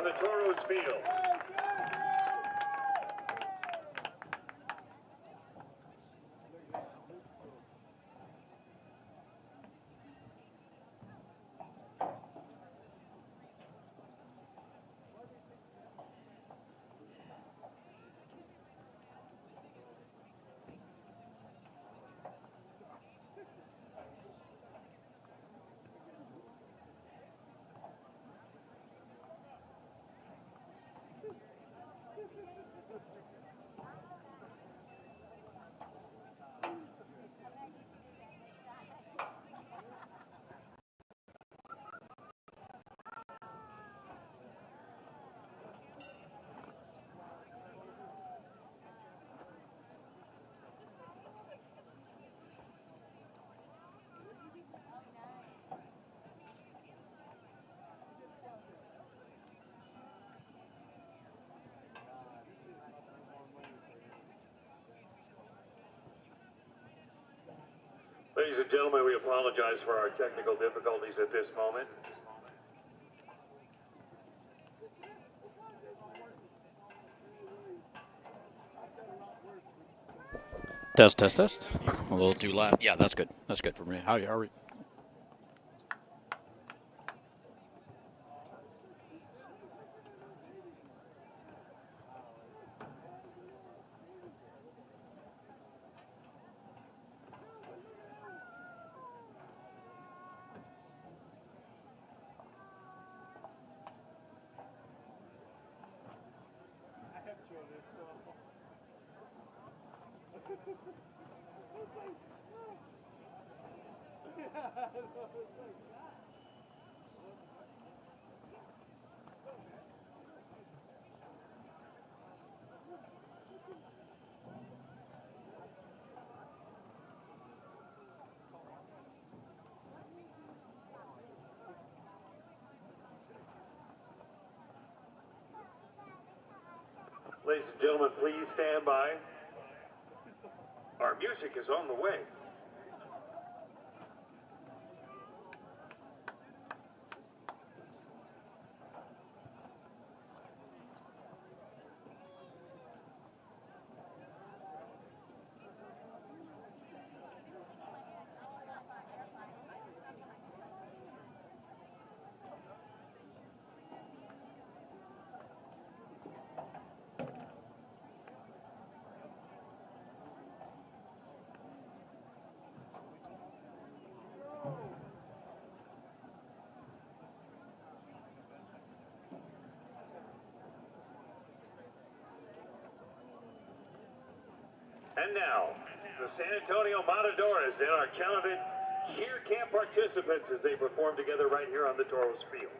on the Toros field. Ladies and gentlemen, we apologize for our technical difficulties at this moment. Test, test, test. A little too loud. Yeah, that's good. That's good for me. How are we? Ladies and gentlemen, please stand by. Our music is on the way. And now, the San Antonio Matadores and our talented cheer camp participants as they perform together right here on the Toros field.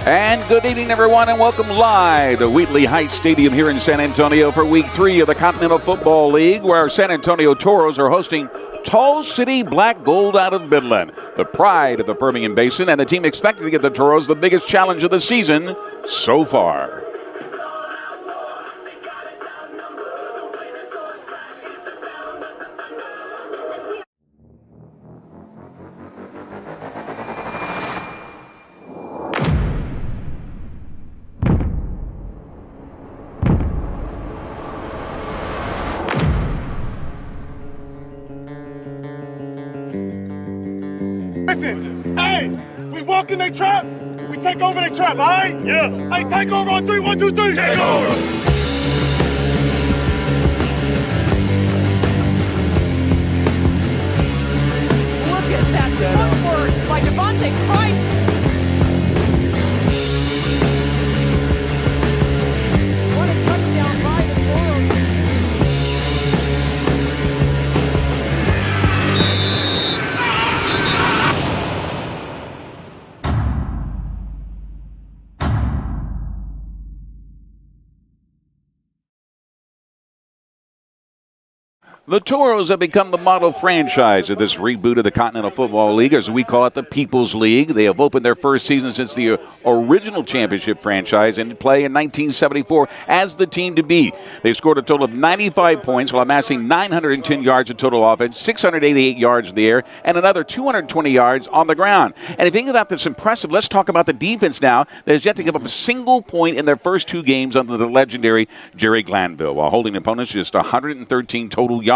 And good evening, everyone, and welcome live to Wheatley Heights Stadium here in San Antonio for Week 3 of the Continental Football League, where our San Antonio Toros are hosting Tall City Black Gold out of Midland, the pride of the Permian Basin, and the team expected to give the Toros the biggest challenge of the season so far. Listen, hey, we walk in their trap, we take over their trap, all right? Yeah. Hey, take over on 3, 1, 2, 3. Take over. The Toros have become the model franchise of this reboot of the Continental Football League, as we call it the People's League. They have opened their first season since the original championship franchise into play in 1974 as the team to beat. They've scored a total of 95 points while amassing 910 yards of total offense, 688 yards in the air, and another 220 yards on the ground. And if you think about this impressive, let's talk about the defense now that has yet to give up a single point in their first two games under the legendary Jerry Glanville, while holding opponents just 113 total yards.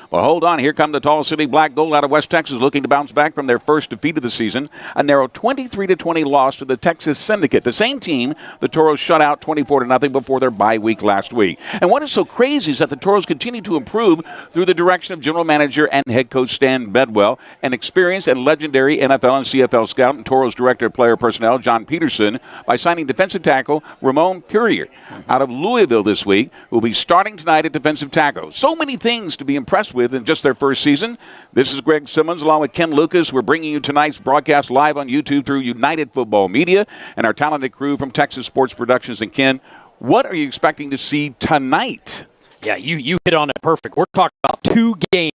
Well, hold on. Here come the Tall City Black Gold out of West Texas, looking to bounce back from their first defeat of the season. A narrow 23-20 loss to the Texas Syndicate, the same team the Toros shut out 24-0 before their bye week last week. And what is so crazy is that the Toros continue to improve through the direction of general manager and head coach Stan Bedwell, an experienced and legendary NFL and CFL scout and Toros director of player personnel John Peterson, by signing defensive tackle Ramon Purrier out of Louisville this week, who will be starting tonight at defensive tackle. So many things to be impressed with in just their first season. This is Greg Simmons along with Ken Lucas. We're bringing you tonight's broadcast live on YouTube through United Football Media and our talented crew from Texas Sports Productions. And Ken, what are you expecting to see tonight? Yeah, you hit on it perfect. We're talking about two-game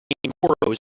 Toros.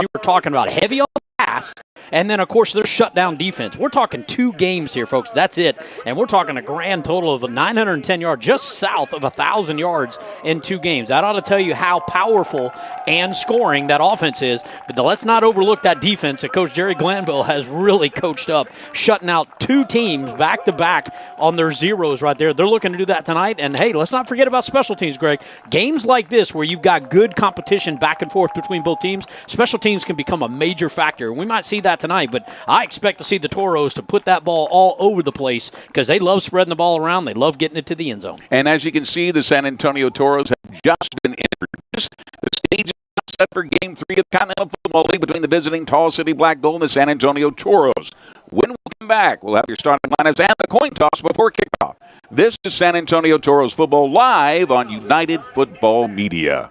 You were talking about heavy on the pass, and then, of course, their shutdown defense. We're talking two games here, folks. That's it. And we're talking a grand total of 910 yards, just south of 1,000 yards in two games. That ought to tell you how powerful and scoring that offense is. But let's not overlook that defense that Coach Jerry Glanville has really coached up, shutting out two teams back-to-back on their zeros right there. They're looking to do that tonight. And, hey, let's not forget about special teams, Greg. Games like this where you've got good competition back and forth between both teams, special teams can become a major factor. We might see that tonight, but I expect to see the Toros to put that ball all over the place because they love spreading the ball around. They love getting it to the end zone. And as you can see, the San Antonio Toros have just been introduced. The stage is set for Game 3 of the Continental Football League between the visiting Tall City Black Gold and the San Antonio Toros. When we come back, we'll have your starting lineups and the coin toss before kickoff. This is San Antonio Toros football live on United Football Media.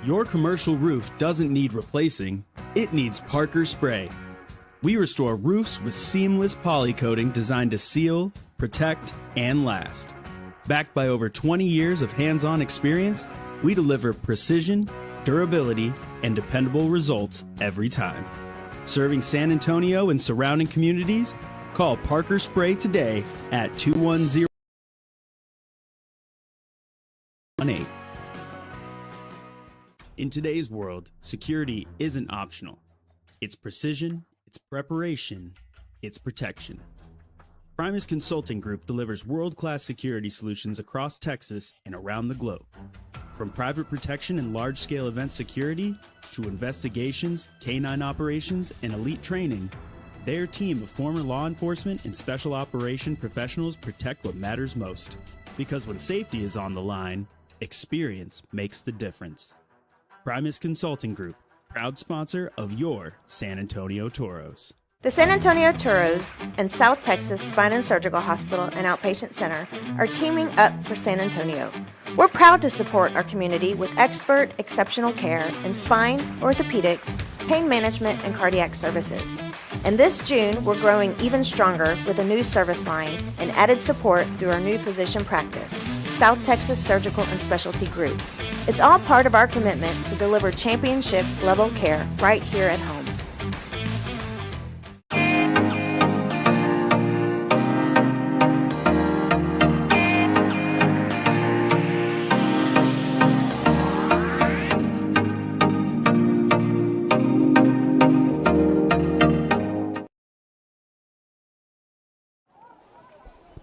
Your commercial roof doesn't need replacing, it needs Parker Spray. We restore roofs with seamless poly coating designed to seal, protect, and last. Backed by over 20 years of hands-on experience, we deliver precision, durability, and dependable results every time. Serving San Antonio and surrounding communities? Call Parker Spray today at 210-18. In today's world, security isn't optional. It's precision, it's preparation, it's protection. Primus Consulting Group delivers world-class security solutions across Texas and around the globe. From private protection and large-scale event security to investigations, canine operations, and elite training, their team of former law enforcement and special operation professionals protect what matters most. Because when safety is on the line, experience makes the difference. Primus Consulting Group, proud sponsor of your San Antonio Toros. The San Antonio Toros and South Texas Spine and Surgical Hospital and Outpatient Center are teaming up for San Antonio. We're proud to support our community with expert, exceptional care in spine, orthopedics, pain management, and cardiac services. And this June, we're growing even stronger with a new service line and added support through our new physician practice, South Texas Surgical and Specialty Group. It's all part of our commitment to deliver championship-level care right here at home.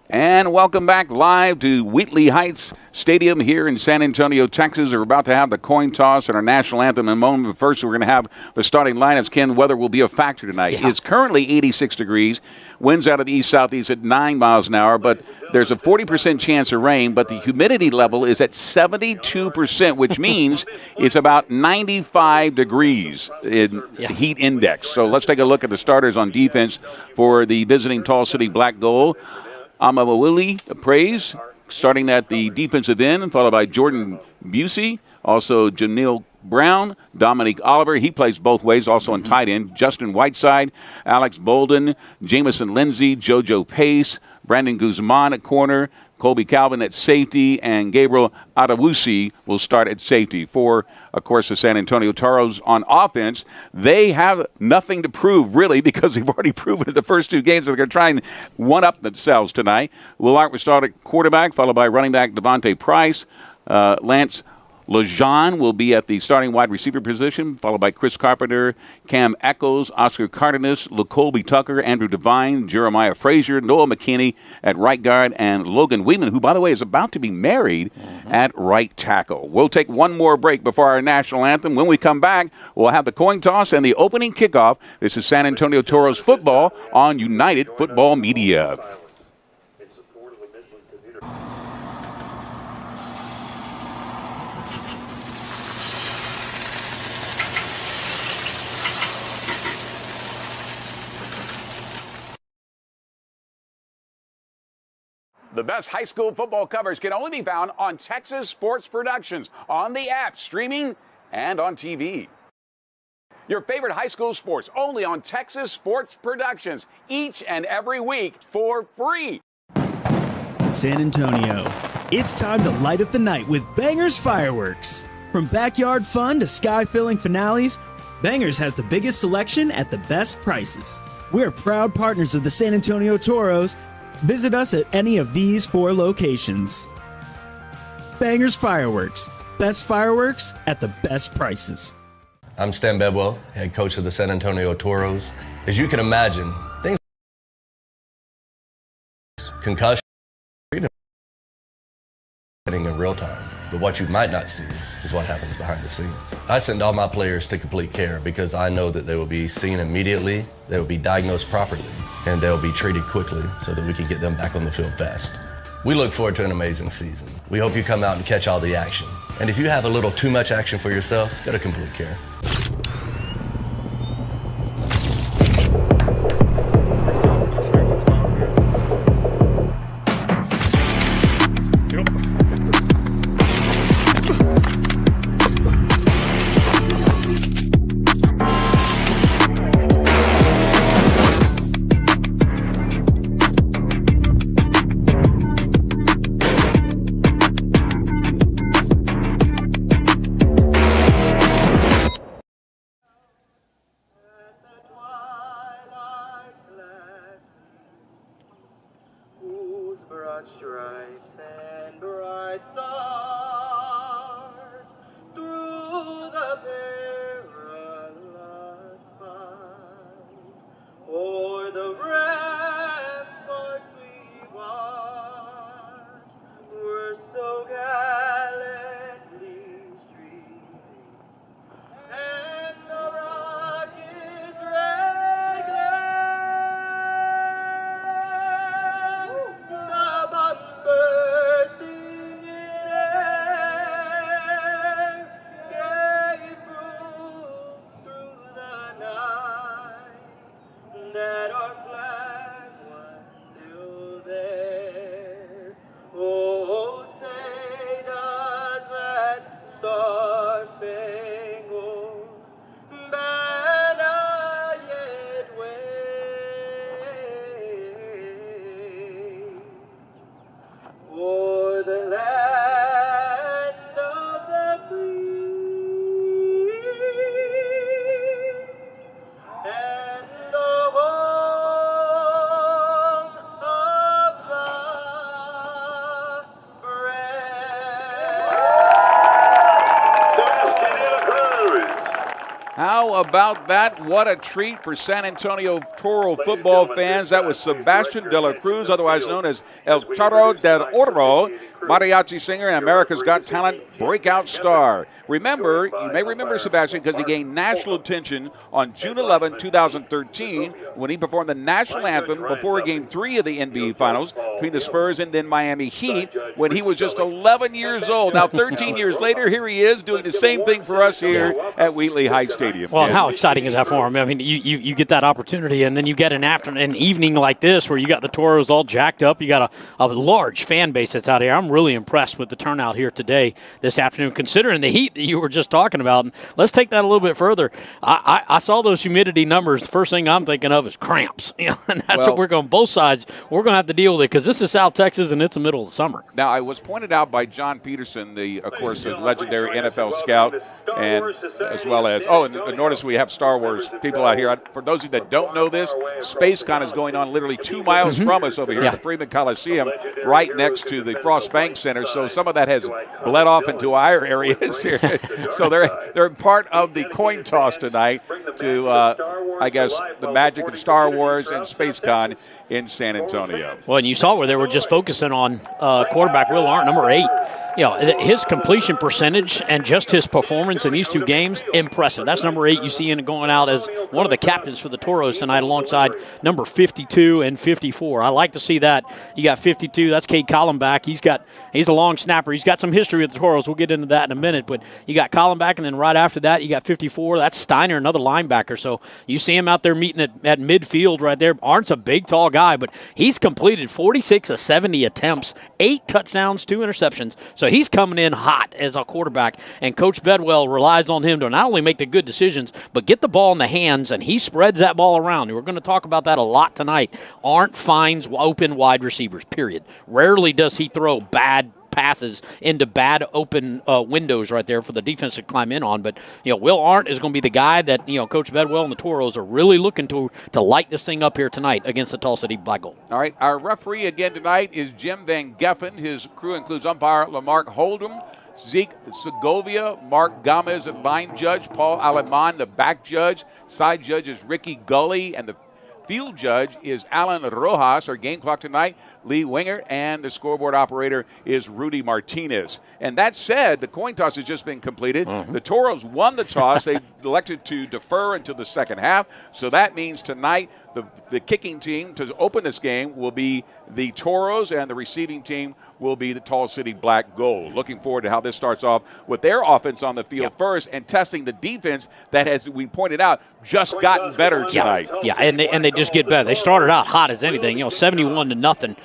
And welcome back live to Wheatley Heights Stadium here in San Antonio, Texas. We're about to have the coin toss and our national anthem in a moment. But first, we're going to have the starting lineups. Ken, weather will be a factor tonight. Yeah. It's currently 86 degrees. Winds out of the east-southeast at 9 miles an hour. But there's a 40% chance of rain. But the humidity level is at 72%, which means it's about 95 degrees in heat index. So let's take a look at the starters on defense for the visiting Tall City Black Gold. Amawili Praise, starting at the defensive end, followed by Jordan Busey, also Janelle Brown, Dominique Oliver, he plays both ways, also on tight end, Justin Whiteside, Alex Bolden, Jamison Lindsay, JoJo Pace, Brandon Guzman at corner, Colby Calvin at safety, and Gabriel Adewusi will start at safety. For, of course, the San Antonio Toros on offense, they have nothing to prove, really, because they've already proven in the first 2 games that they're going to try and one-up themselves tonight. Will Art will start at quarterback, followed by running back Devontae Price. Lance Lejean will be at the starting wide receiver position, followed by Chris Carpenter, Cam Echols, Oscar Cardenas, LaColby Tucker, Andrew Devine, Jeremiah Frazier, Noah McKinney at right guard, and Logan Weeman, who, by the way, is about to be married at right tackle. We'll take one more break before our national anthem. When we come back, we'll have the coin toss and the opening kickoff. This is San Antonio Toros football on United Football Media. In support of the Midland community. The best high school football coverage can only be found on Texas Sports Productions, on the app, streaming, and on TV. Your favorite high school sports only on Texas Sports Productions, each and every week for free. San Antonio, it's time to light up the night with Bangers Fireworks. From backyard fun to sky-filling finales, Bangers has the biggest selection at the best prices. We're proud partners of the San Antonio Toros. Visit us at any of these 4 locations. Bangers Fireworks. Best fireworks at the best prices. I'm Stan Bedwell, head coach of the San Antonio Toros. As you can imagine, things concussion, even happening in real time. But what you might not see is what happens behind the scenes. I send all my players to complete care because I know that they will be seen immediately, they will be diagnosed properly, and they'll be treated quickly so that we can get them back on the field fast. We look forward to an amazing season. We hope you come out and catch all the action. And if you have a little too much action for yourself, go to complete care. Stripes and bright stars through the perilous fight, o'er the ramparts we watched were so gallantly streaming, and the rocket's red glare, the bombs bursting in air, gave proof through the night that our flag was still there. Oh, say does that star-spangled banner yet wave o'er the land of the free and the home of the brave. How about that? What a treat for San Antonio Toro football fans. That was Sebastian De La Cruz, otherwise known as El Charro del Oro, mariachi singer and America's Got Talent breakout star. Remember, you may remember Sebastian because he gained national attention on June 11, 2013, when he performed the national anthem before Game 3 of the NBA Finals between the Spurs and then Miami Heat when he was just 11 years old. Now, 13 years later, here he is doing the same thing for us here at Wheatley High Stadium. Well, how exciting is that for them? I mean, you get that opportunity, and then you get an evening like this where you got the Toros all jacked up. You got a large fan base that's out here. I'm really impressed with the turnout here today, this afternoon, considering the heat that you were just talking about. And let's take that a little bit further. I saw those humidity numbers. The first thing I'm thinking of is cramps. And that's what we're going. Both sides, we're going to have to deal with it because this is South Texas, and it's the middle of the summer. Now, I was pointed out by John Peterson, of course, the legendary NFL scout, and as well as, and notice we have Star Wars people out here. For those of you that don't know this, SpaceCon is going on literally 2 miles from us over here at the Freeman Coliseum, right next to the Frost Bank Center. So some of that has bled off into our areas here. So they're part of the coin toss tonight to, I guess, the magic of Star Wars and SpaceCon in San Antonio. Well, and you saw where they were just focusing on quarterback Will Arndt, number 8. You know, his completion percentage and just his performance in these 2 games, impressive. That's number 8. You see him going out as one of the captains for the Toros tonight alongside number 52 and 54. I like to see that. You got 52, that's Cade Collenbach. He's a long snapper. He's got some history with the Toros. We'll get into that in a minute. But you got Collenbach, and then right after that, you got 54. That's Steiner, another linebacker. So you see him out there meeting at midfield right there. Arndt's a big, tall guy, but he's completed 46 of 70 attempts, 8 touchdowns, 2 interceptions. So he's coming in hot as a quarterback, and Coach Bedwell relies on him to not only make the good decisions, but get the ball in the hands, and he spreads that ball around. We're going to talk about that a lot tonight. Arndt finds open wide receivers, period. Rarely does he throw bad passes into bad open windows right there for the defense to climb in on. But, Will Arndt is going to be the guy that, Coach Bedwell and the Toros are really looking to light this thing up here tonight against the Tall City Black Gold. All right, our referee again tonight is Jim Van Geffen. His crew includes umpire Lamarck Hold'em, Zeke Segovia, Mark Gomez at line judge, Paul Aleman, the back judge, side judge is Ricky Gully, and the field judge is Alan Rojas. Our game clock tonight, Lee Winger, and the scoreboard operator is Rudy Martinez. And that said, the coin toss has just been completed. The Toros won the toss. They elected to defer until the second half. So that means tonight the kicking team to open this game will be the Toros, and the receiving team will be the Tall City Black Gold. Looking forward to how this starts off with their offense on the field first, and testing the defense that, as we pointed out, just gotten better tonight. Yeah, and they just get better. They started out hot as anything, 71-0.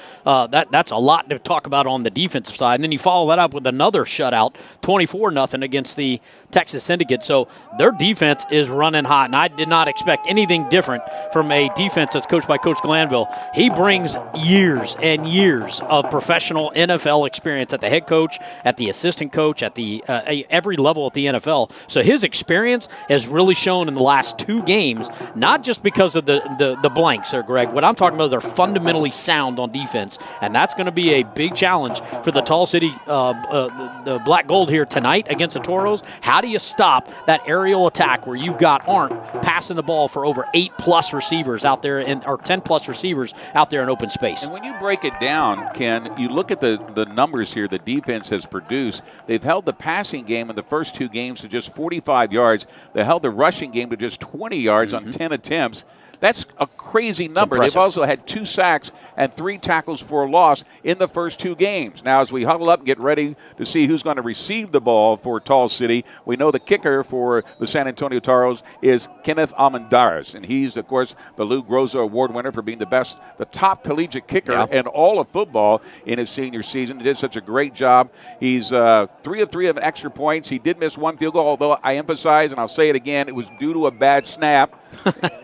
That's a lot to talk about on the defensive side. And then you follow that up with another shutout, 24-0 against the Texas Syndicate. So their defense is running hot, and I did not expect anything different from a defense that's coached by Coach Glanville. He brings years and years of professional NFL experience at the head coach, at the assistant coach, at the every level at the NFL. So his experience has really shown in the last 2 games, not just because of the blanks there, Greg. What I'm talking about, they're fundamentally sound on defense, and that's going to be a big challenge for the Tall City the Black Gold here tonight against the Toros. How do you stop that aerial attack where you've got Arndt passing the ball for over 8+ receivers out there, or 10+ receivers out there in open space? And when you break it down, Ken, you look at the numbers here the defense has produced. They've held the passing game in the first 2 games to just 45 yards. They held the rushing game to just 20 yards on 10 attempts. That's a crazy number. They've also had 2 sacks and 3 tackles for a loss in the first 2 games. Now, as we huddle up and get ready to see who's going to receive the ball for Tall City, we know the kicker for the San Antonio Toros is Kenneth Almendarez, and he's, of course, the Lou Groza Award winner for being the top collegiate kicker in all of football in his senior season. He did such a great job. He's 3 of 3 of extra points. He did miss 1 field goal, although I emphasize, and I'll say it again, it was due to a bad snap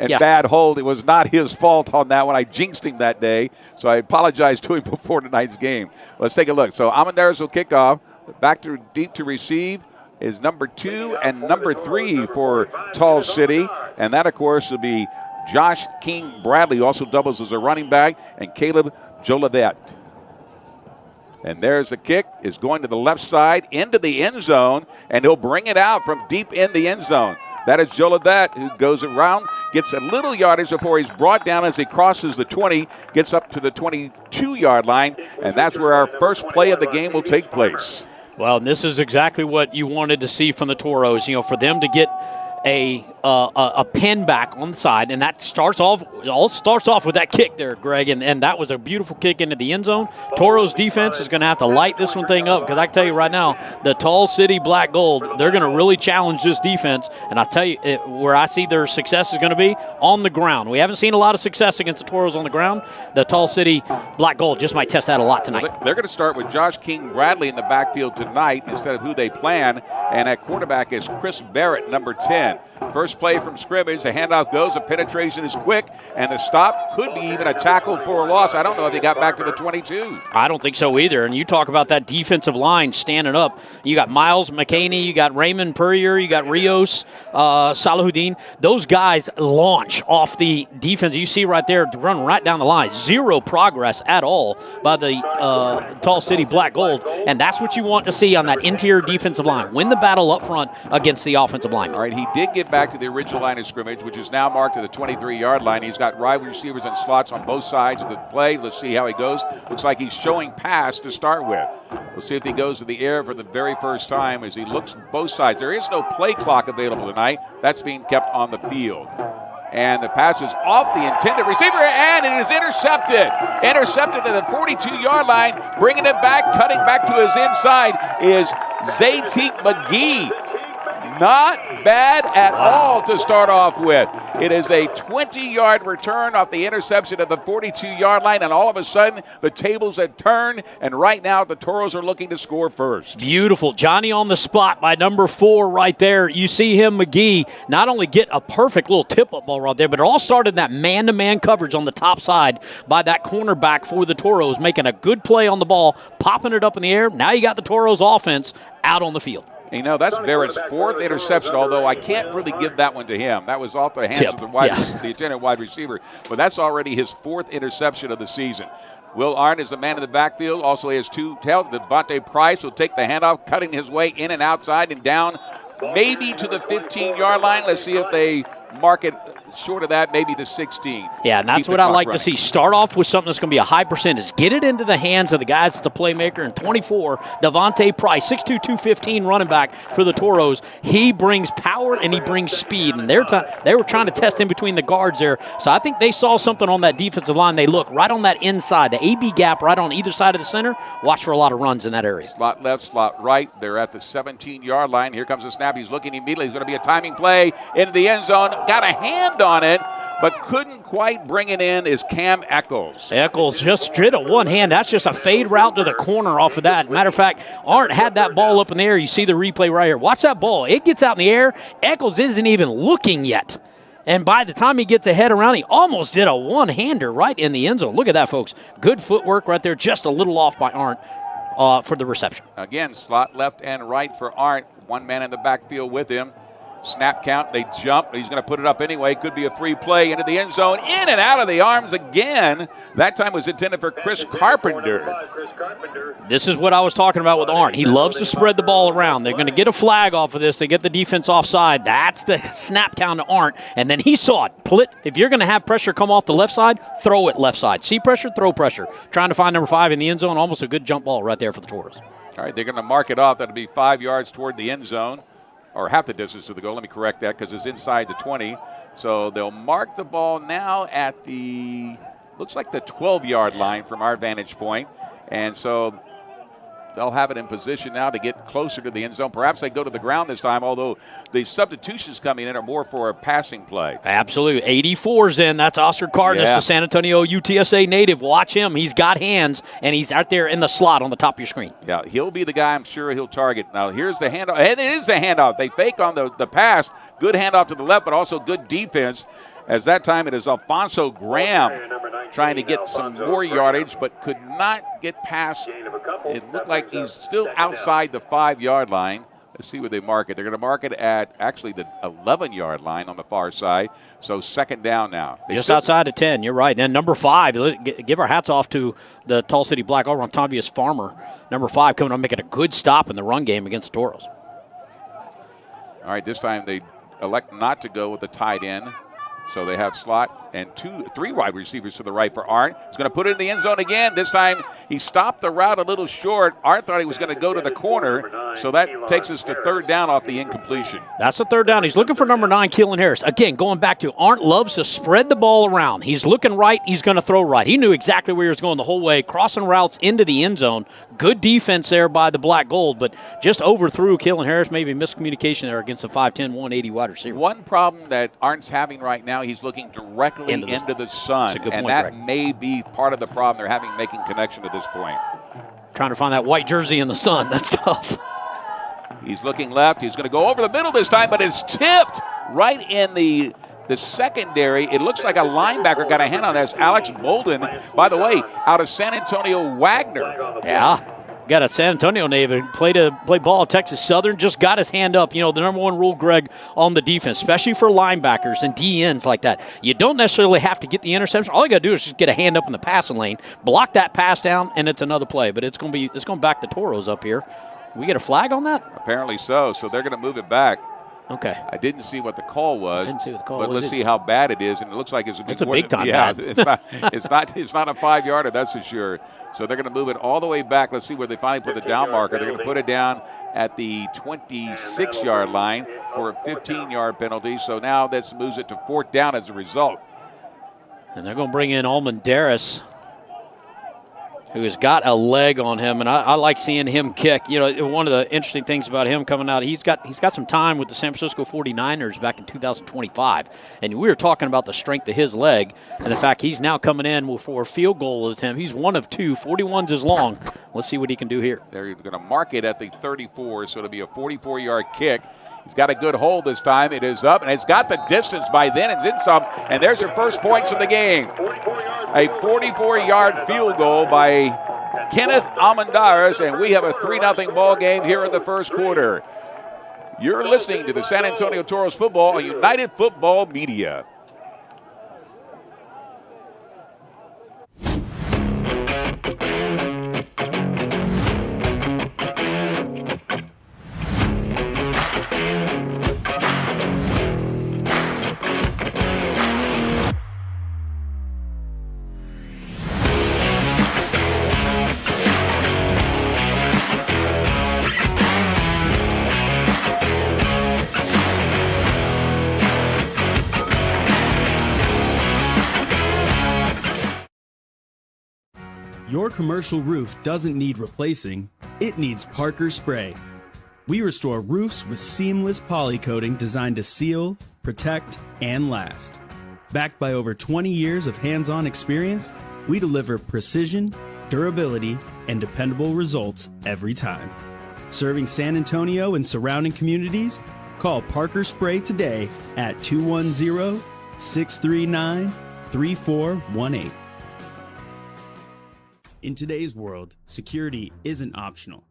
and bad hold. It was not his fault on that one. I jinxed him that day, so I apologize to him before tonight's game. Let's take a look. So Almendarez will kick off. Back to deep to receive is number 2 and number 3 for Tall City. And that, of course, will be Josh King Bradley, who also doubles as a running back, and Caleb Jolivet. And there's the kick. Is going to the left side into the end zone, and he'll bring it out from deep in the end zone. That is Jolivet, who goes around, gets a little yardage before he's brought down as he crosses the 20, gets up to the 22-yard line, and that's where our first play of the game will take place. Well, and this is exactly what you wanted to see from the Toros, for them to get a pin back on the side, and that starts off with that kick there, Greg, and that was a beautiful kick into the end zone. Toros defense is going to have to light this thing up, because I can tell you right now, the Tall City Black Gold, they're going to really challenge this defense, and I tell you where I see their success is going to be on the ground. We haven't seen a lot of success against the Toros on the ground. The Tall City Black Gold just might test that a lot tonight. Well, they're going to start with Josh King Bradley in the backfield tonight instead of who they plan, and at quarterback is Chris Barrett, number 10. First play from scrimmage, the handoff goes, the penetration is quick, and the stop could be even a tackle for a loss. I don't know if he got back to the 22. I don't think so either. And you talk about that defensive line standing up. You got Miles McCaney, you got Raymond Purrier, you got Rios, Salahuddin. Those guys launch off the defense. You see right there, run right down the line. Zero progress at all by the Tall City Black Gold. And that's what you want to see on that interior defensive line. Win the battle up front against the offensive line. All right, he did get back to the original line of scrimmage, which is now marked to the 23-yard line. He's got wide receivers and slots on both sides of the play. Let's see how he goes. Looks like he's showing pass to start with. We'll see if he goes to the air for the very first time as he looks both sides. There is no play clock available tonight. That's being kept on the field. And the pass is off the intended receiver, and it is intercepted. Intercepted at the 42-yard line. Bringing it back, cutting back to his inside is Zaytique McGee. Not bad at all to start off with. It is a 20-yard return off the interception at the 42-yard line, and all of a sudden the tables have turned, and right now the Toros are looking to score first. Beautiful. Johnny on the spot by number 4 right there. You see him, McGee, not only get a perfect little tip-up ball right there, but it all started in that man-to-man coverage on the top side by that cornerback for the Toros, making a good play on the ball, popping it up in the air. Now you got the Toros offense out on the field. You know, that's Barrett's 4th interception, although I can't really give that one to him. That was off the hands of the intended wide receiver. But that's already his 4th interception of the season. Will Arndt is the man in the backfield. Also he has 2 tails. Devontae Price will take the handoff, cutting his way in and outside and down maybe to the 15-yard line. Let's see if they mark it short of that, maybe the 16. Yeah, and that's what I like to see. Start off with something that's going to be a high percentage. Get it into the hands of the guys that's the playmaker. And 24, Devontae Price, 6'2", 215 running back for the Toros. He brings power and he brings speed. And they were trying to test in between the guards there. So I think they saw something on that defensive line. They look right on that inside, the AB gap right on either side of the center. Watch for a lot of runs in that area. Slot left, slot right. They're at the 17-yard line. Here comes the snap. He's looking immediately. It's going to be a timing play into the end zone. Got a hand on it, but couldn't quite bring it in is Cam Eccles. Eccles just did a one hand. That's just a fade route to the corner off of that. Matter of fact, Arndt had that ball up in the air. You see the replay right here. Watch that ball. It gets out in the air. Eccles isn't even looking yet. And by the time he gets a head around, he almost did a one-hander right in the end zone. Look at that, folks. Good footwork right there. Just a little off by Arndt for the reception. Again, slot left and right for Arndt. One man in the backfield with him. Snap count, they jump. He's going to put it up anyway. Could be a free play into the end zone. In and out of the arms again. That time was intended for Chris Carpenter. This is what I was talking about with Arndt. He loves to spread the ball around. They're going to get a flag off of this. They get the defense offside. That's the snap count to Arndt. And then he saw it. If you're going to have pressure come off the left side, throw it left side. See pressure, throw pressure. Trying to find number 5 in the end zone. Almost a good jump ball right there for the Toros. All right, they're going to mark it off. That'll be 5 yards toward the end zone. Or half the distance to the goal. Let me correct that because it's inside the 20. So they'll mark the ball now at the, looks like the 12-yard line from our vantage point. And so they'll have it in position now to get closer to the end zone. Perhaps they go to the ground this time, although the substitutions coming in are more for a passing play. Absolutely. 84's in. That's Oscar Cardenas, the San Antonio UTSA native. Watch him. He's got hands, and he's out there in the slot on the top of your screen. Yeah, he'll be the guy I'm sure he'll target. Now, here's the handoff. And it is the handoff. They fake on the pass. Good handoff to the left, but also good defense. As that time it is Alfonso Graham trying to get some more yardage, but could not get past. It looked like he's still outside the 5-yard line. Let's see where they mark it. They're going to mark it at actually the 11-yard line on the far side. So second down now. Just outside of 10, you're right. And number 5, give our hats off to the Tall City Black over on Tombius Farmer. Number 5 coming up making a good stop in the run game against the Toros. All right, this time they elect not to go with the tight end. So they have slot and 3 wide receivers to the right for Arndt. He's going to put it in the end zone again. This time He stopped the route a little short. Art thought he was going to go to the corner, so that takes us to third down off the incompletion. That's a third down. He's looking for number 9, Keelan Harris. Again, going back to Arndt loves to spread the ball around. He's looking right. He's going to throw right. He knew exactly where he was going the whole way, crossing routes into the end zone. Good defense there by the Black Gold, but just overthrew Keelan Harris. Maybe miscommunication there against a 5'10", 180 wide receiver. One problem that Arndt's having right now, he's looking directly into the sun, and that may be part of the problem they're having making connection at this point. Trying to find that white jersey in the sun. That's tough. He's looking left. He's going to go over the middle this time, but it's tipped right in the secondary. It looks like a linebacker got a hand on that. It's Alex Bolden, by the way, out of San Antonio Wagner. Yeah. Got a San Antonio native, played ball at Texas Southern, just got his hand up. You know, the number one rule, Greg, on the defense, especially for linebackers and DNs like that. You don't necessarily have to get the interception. All you got to do is just get a hand up in the passing lane, block that pass down, and it's another play. But it's going to back the Toros up here. We get a flag on that? Apparently so. So they're going to move it back. Okay. I didn't see what the call was. Didn't see what the call was. But let's see how bad it is, and it looks like it's a big time bad. It's not a 5-yarder, that's for sure. So they're going to move it all the way back. Let's see where they finally put the down marker. They're going to put it down at the 26-yard line for a 15-yard penalty. So now this moves it to fourth down as a result. And they're going to bring in Almendares, who has got a leg on him, and I like seeing him kick. You know, one of the interesting things about him coming out, he's got some time with the San Francisco 49ers back in 2025, and we were talking about the strength of his leg and the fact he's now coming in for a field goal with him. He's one of two. 41's is long. Let's see what he can do here. They're going to mark it at the 34, so it'll be a 44-yard kick. He's got a good hold this time. It is up, and it's got the distance by then and then some, and there's your first points of the game. A 44-yard field goal by Kenneth Almendares, and we have a 3-0 ball game here in the first quarter. You're listening to the San Antonio Toros football on United Football Media. Your commercial roof doesn't need replacing, it needs Parker Spray. We restore roofs with seamless poly coating designed to seal, protect, and last. Backed by over 20 years of hands-on experience, we deliver precision, durability, and dependable results every time. Serving San Antonio and surrounding communities? Call Parker Spray today at 210-639-3418. In today's world, security isn't optional.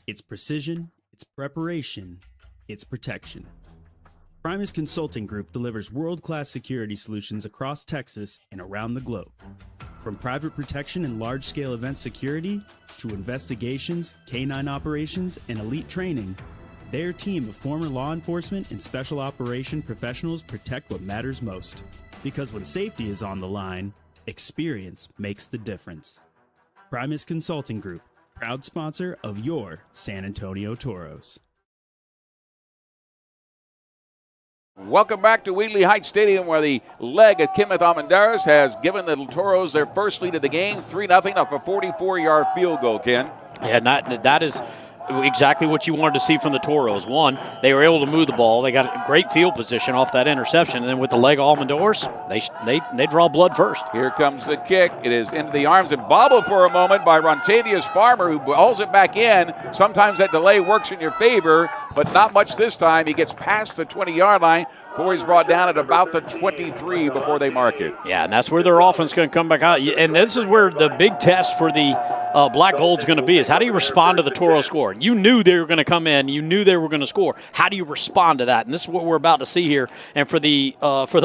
It's precision, it's preparation, it's protection. Primus Consulting Group delivers world-class security solutions across Texas and around the globe. From private protection and large-scale event security to investigations, canine operations, and elite training, their team of former law enforcement and special operation professionals protect what matters most. Because when safety is on the line, experience makes the difference. Primus Consulting Group, proud sponsor of your San Antonio Toros. Welcome back to Wheatley Heights Stadium, where the leg of Kenneth Almendares has given the Toros their first lead of the game, 3-0 off a 44-yard field goal, Ken. Yeah, that is exactly what you wanted to see from the Toros. One, they were able to move the ball. They got a great field position off that interception. And then with the leg of Almendares, they draw blood first. Here comes the kick. It is into the arms and bobbled for a moment by Rontavious Farmer, who balls it back in. Sometimes that delay works in your favor, but not much this time. He gets past the 20-yard line before he's brought down at about the 23 before they mark it. Yeah, and that's where their offense is going to come back out. And this is where the big test for the Black Gold is going to be, is how do you respond to the Toro score? You knew they were going to come in. You knew they were going to score. How do you respond to that? And this is what we're about to see here. And for the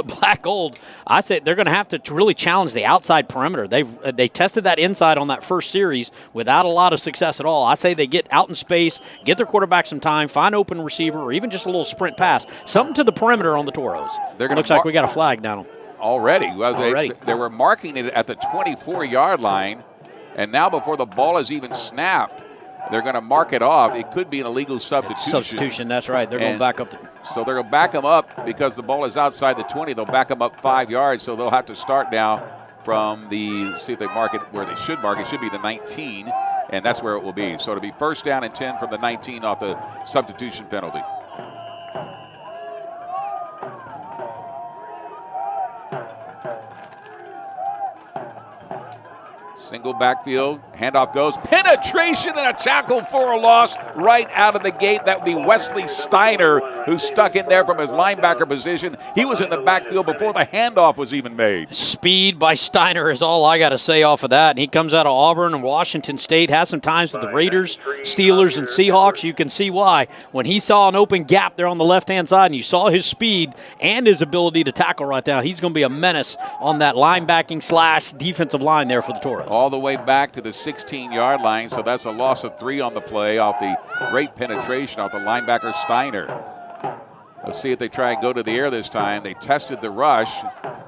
Black Gold, I say they're going to have to really challenge the outside perimeter. They tested that inside on that first series without a lot of success at all. I say they get out in space, get their quarterback some time, find open receiver, or even just a little sprint pass. Something to the perimeter on the Toros. Looks like we got a flag down. Already. Well, they were marking it at the 24-yard line. And now before the ball is even snapped, they're going to mark it off. It could be an illegal substitution. Substitution, that's right. They're going back up. So they're going to back them up because the ball is outside the 20. They'll back them up 5 yards, so they'll have to start now from the, see if they mark it where they should mark. It should be the 19, and that's where it will be. So it'll be first down and 10 from the 19 off the substitution penalty. Single backfield, handoff goes, penetration and a tackle for a loss right out of the gate. That would be Wesley Steiner, who stuck in there from his linebacker position. He was in the backfield before the handoff was even made. Speed by Steiner is all I got to say off of that. And he comes out of Auburn and Washington State, has some times with the Raiders, Steelers, and Seahawks. You can see why. When he saw an open gap there on the left-hand side and you saw his speed and his ability to tackle right now, he's going to be a menace on that linebacking / defensive line there for the Toros. All the way back to the 16-yard line, so that's a loss of 3 on the play off the great penetration off the linebacker Steiner. Let's see if they try and go to the air this time. They tested the rush.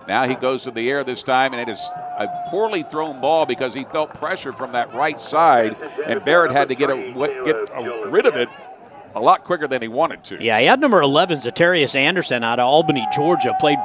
Now he goes to the air this time, and it is a poorly thrown ball because he felt pressure from that right side, and Barrett had to get rid of it a lot quicker than he wanted to. Yeah, he had number 11, Zatarius Anderson, out of Albany, Georgia, played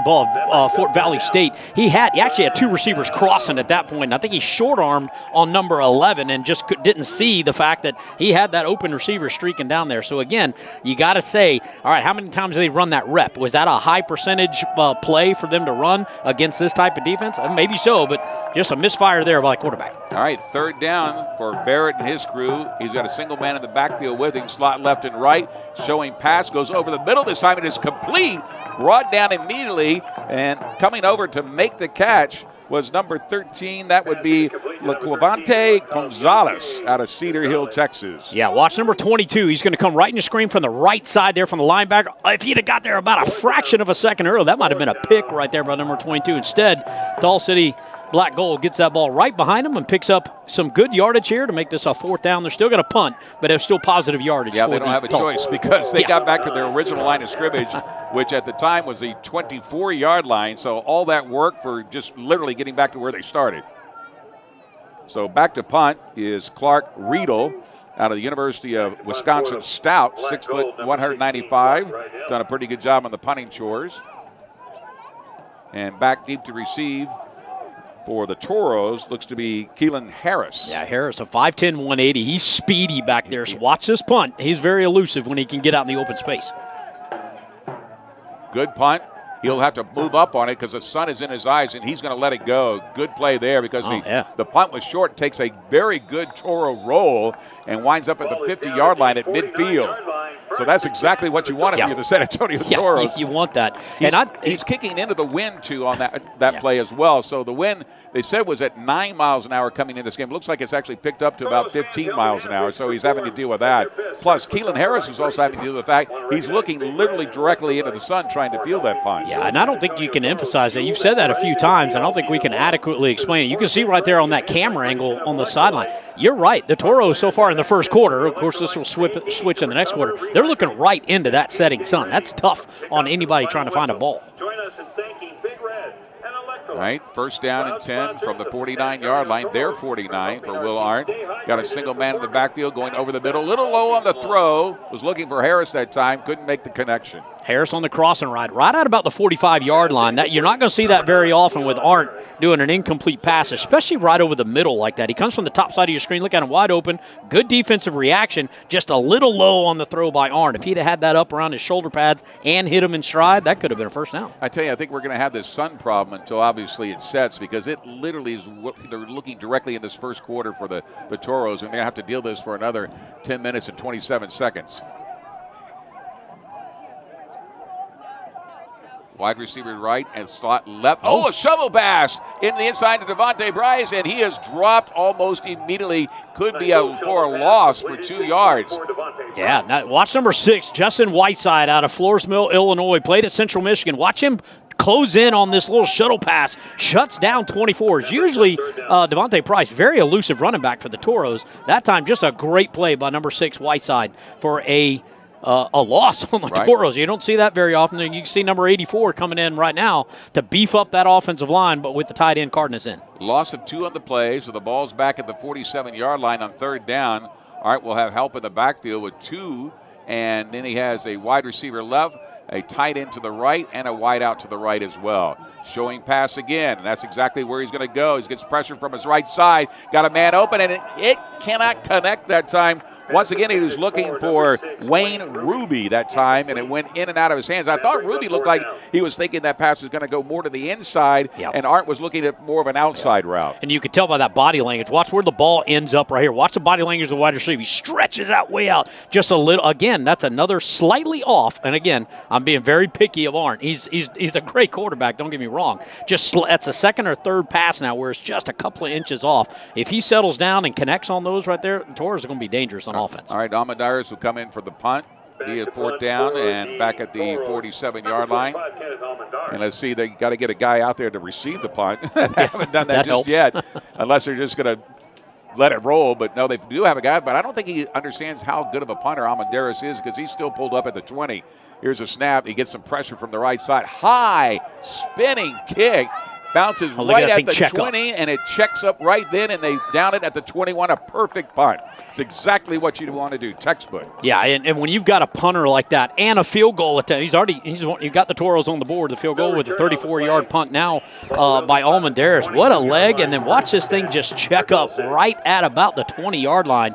ball at Fort Valley State. He actually had 2 receivers crossing at that point, and I think he short-armed on number 11 and just didn't see the fact that he had that open receiver streaking down there. So, again, you got to say, all right, how many times did they run that rep? Was that a high percentage play for them to run against this type of defense? Maybe so, but just a misfire there by the quarterback. All right, third down for Barrett and his crew. He's got a single man in the backfield with him, slot left and right, showing pass, goes over the middle. This time it is complete, brought down immediately, and coming over to make the catch was number 13. That would be Laquavante Gonzalez out of Cedar Hill, Texas. Yeah, watch number 22. He's going to come right in the screen from the right side there from the linebacker. If he'd have got there about a fraction of a second earlier, that might have been a pick right there by number 22. Instead, Tall City Black Gold gets that ball right behind him and picks up some good yardage here to make this a fourth down. They're still going to punt, but it's still positive yardage. Yeah, they don't have a choice because they got back to their original line of scrimmage, which at the time was the 24-yard line. So all that work for just literally getting back to where they started. So back to punt is Clark Riedel out of the University of Wisconsin Stout, 6 foot 195. Done a pretty good job on the punting chores. And back deep to receive for the Toros looks to be Keelan Harris. Yeah, Harris, a 5'10", 180. He's speedy back there, so watch this punt. He's very elusive when he can get out in the open space. Good punt. He'll have to move up on it because the sun is in his eyes, and he's going to let it go. Good play there because the punt was short. Takes a very good Toro roll and winds up at the 50-yard line at midfield. So that's exactly what you want if you're the San Antonio Toros. You want that. He's kicking into the wind, too, on that play as well. So the wind, they said, was at 9 miles an hour coming in this game. It looks like it's actually picked up to about 15 miles an hour, so he's having to deal with that. Plus, Keelan Harris is also having to deal with the fact he's looking literally directly into the sun trying to field that punt. Yeah, and I don't think you can emphasize that. You've said that a few times, and I don't think we can adequately explain it. You can see right there on that camera angle on the sideline. You're right. The Toros so far in the first quarter, of course this will switch in the next quarter, they're looking right into that setting sun. That's tough on anybody trying to find a ball. Join us in thanking Big Red and Electrolyte. All right, first down and 10 from the 49-yard line. They're 49 for Will Arndt. Got a single man in the backfield going over the middle. A little low on the throw. Was looking for Harris that time. Couldn't make the connection. Harris on the crossing right at about the 45-yard line. That you're not going to see that very often with Arndt doing an incomplete pass, especially right over the middle like that. He comes from the top side of your screen. Look at him wide open. Good defensive reaction. Just a little low on the throw by Arndt. If he'd have had that up around his shoulder pads and hit him in stride, that could have been a first down. I tell you, I think we're going to have this sun problem until obviously it sets because it literally is they're looking directly in this first quarter for the Toros, and they're going to have to deal with this for another 10 minutes and 27 seconds. Wide receiver right and slot left. Oh, a shovel pass in the inside to Devontae Bryce, and he is dropped almost immediately. Could be for a loss for 2 yards. Yeah, now watch number 6, Justin Whiteside out of Floresville, Illinois. Played at Central Michigan. Watch him close in on this little shuttle pass. Shuts down 24s. Usually Devontae Price, very elusive running back for the Toros. That time just a great play by number 6, Whiteside, for a a loss on the Toros. You don't see that very often. You can see number 84 coming in right now to beef up that offensive line, but with the tight end Cardenas in. Loss of 2 on the play, so the ball's back at the 47-yard line on 3rd down. Art will have help in the backfield with 2, and then he has a wide receiver left, a tight end to the right, and a wide out to the right as well. Showing pass again, and that's exactly where he's going to go. He gets pressure from his right side, got a man open, and it cannot connect that time. Once again, he was looking for Wayne Ruby that time, and it went in and out of his hands. I thought Ruby looked like he was thinking that pass was going to go more to the inside, and Art was looking at more of an outside route. And you could tell by that body language. Watch where the ball ends up right here. Watch the body language of the wide receiver. He stretches that way out just a little. Again, that's another slightly off. And again, I'm being very picky of Art. He's a great quarterback, don't get me wrong. Just that's a second or third pass now where it's just a couple of inches off. If he settles down and connects on those right there, the Toros are going to be dangerous on offense. All right, Almendarez will come in for the punt. He is 4th down and back at the 47-yard line. And let's see, they got to get a guy out there to receive the punt. They haven't done that just yet, unless they're just going to let it roll. But no, they do have a guy, but I don't think he understands how good of a punter Almendarez is because he's still pulled up at the 20. Here's a snap. He gets some pressure from the right side. High spinning kick. Bounces right at the 20, and it checks up right then, and they down it at the 21. A perfect punt. It's exactly what you want to do, textbook. Yeah, and when you've got a punter like that and a field goal attempt, you've got the Toros on the board. The field goal with a 34-yard punt now by Almendarez. What a leg! And then watch this thing just check up right at about the 20-yard line.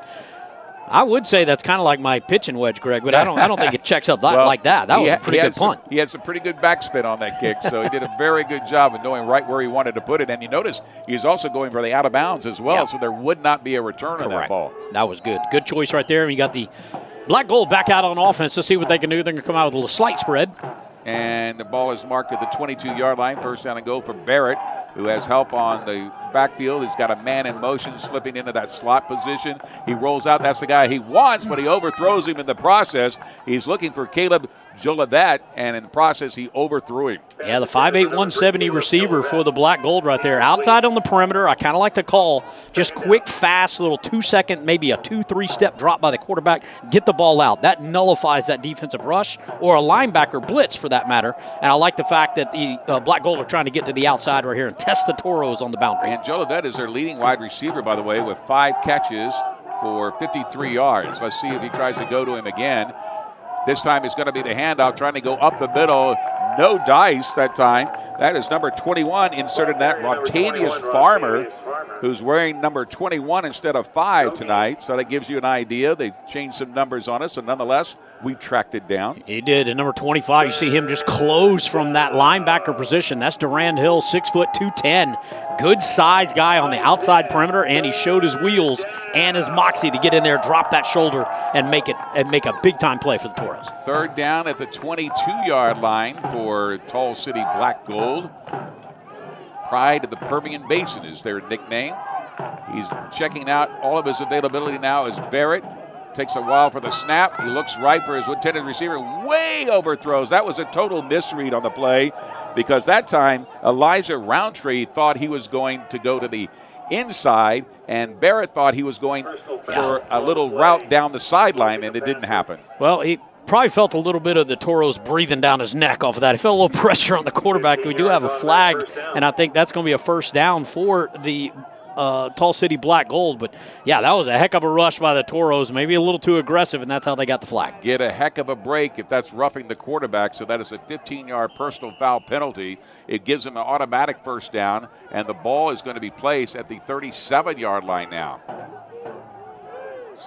I would say that's kind of like my pitching wedge, Greg, but I don't think it checks up like that. That was a pretty good punt. He had some pretty good backspin on that kick, so he did a very good job of knowing right where he wanted to put it. And you notice he's also going for the out of bounds as well, so there would not be a return on that ball. That was good. Good choice right there. And you got the Black Gold back out on offense to see what they can do. They're going to come out with a slight spread. And the ball is marked at the 22-yard line. 1st down and goal for Barrett, who has help on the backfield. He's got a man in motion slipping into that slot position. He rolls out. That's the guy he wants, but he overthrows him in the process. He's looking for Caleb Jolivet, and in the process, he overthrew him. Yeah, the 5'8", 170 receiver for the Black Gold right there. Outside on the perimeter, I kind of like to call just quick, fast, little 2-second, maybe a 2-3 step drop by the quarterback. Get the ball out. That nullifies that defensive rush or a linebacker blitz for that matter. And I like the fact that the Black Gold are trying to get to the outside right here and test the Toros on the boundary. And Jolivet is their leading wide receiver, by the way, with 5 catches for 53 yards. Let's see if he tries to go to him again. This time it's going to be the handoff, trying to go up the middle. No dice that time. That is number 21 inserted in that, Rontavious Farmer, who's wearing number 21 instead of 5 tonight. So that gives you an idea. They've changed some numbers on us, and nonetheless, we tracked it down. He did. And number 25, you see him just close from that linebacker position. That's Durand Hill, 6 foot 210. Good size guy on the outside perimeter, and he showed his wheels and his moxie to get in there, drop that shoulder, and make a big time play for the Toros. 3rd down at the 22-yard line for Tall City Black Gold. Pride of the Permian Basin is their nickname. He's checking out all of his availability now as Barrett. Takes a while for the snap. He looks right for his intended receiver. Way overthrows. That was a total misread on the play because that time Elijah Roundtree thought he was going to go to the inside, and Barrett thought he was going for a little route down the sideline, and it didn't happen. Well, he probably felt a little bit of the Toros breathing down his neck off of that. He felt a little pressure on the quarterback. We do have a flag, and I think that's going to be a 1st down for the Tall City Black Gold. But, yeah, that was a heck of a rush by the Toros, maybe a little too aggressive, and that's how they got the flag. Get a heck of a break if that's roughing the quarterback, so that is a 15-yard personal foul penalty. It gives them an automatic 1st down, and the ball is going to be placed at the 37-yard line now.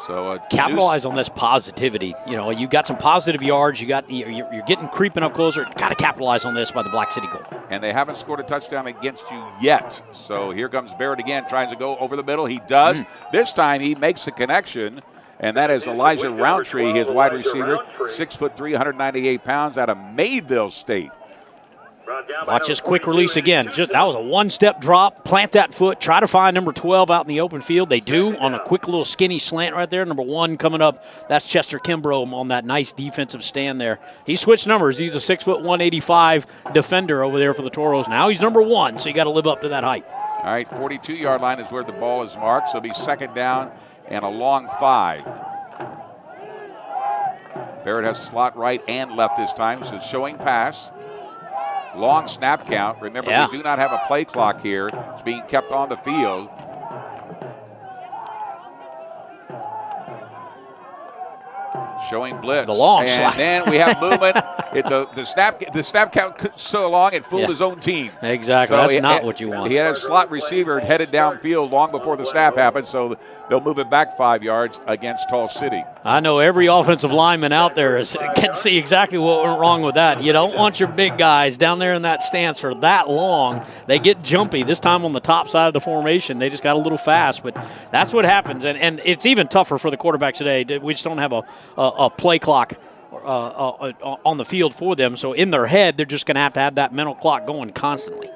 So capitalize on this positivity. You know, you got some positive yards. You're getting creeping up closer. Got to capitalize on this by the Black City Gold. And they haven't scored a touchdown against you yet. So here comes Barrett again, trying to go over the middle. He does. This time he makes the connection, and that is Elijah Roundtree, his wide receiver, 6'3", 198 pounds, out of Mayville State. Watch this quick release again. That was a 1-step drop. Plant that foot. Try to find number 12 out in the open field. They do on a quick little skinny slant right there. Number 1 coming up. That's Chester Kimbrough on that nice defensive stand there. He switched numbers. He's a 6 foot 185 defender over there for the Toros. Now he's number 1, so you got to live up to that height. All right, 42-yard line is where the ball is marked. So it'll be 2nd down and a long 5. Barrett has slot right and left this time, so showing pass. Long snap count. Remember, we do not have a play clock here. It's being kept on the field. Showing blitz. The long and slide. then we have movement. The snap count so long it fooled his own team. Exactly. So that's not what you want. He had a slot receiver headed downfield long before the snap happened, so they'll move it back 5 yards against Tall City. I know every offensive lineman out there can see exactly what went wrong with that. You don't want your big guys down there in that stance for that long. They get jumpy. This time on the top side of the formation, they just got a little fast, but that's what happens. And it's even tougher for the quarterbacks today. We just don't have a play clock on the field for them. So in their head, they're just going to have that mental clock going constantly.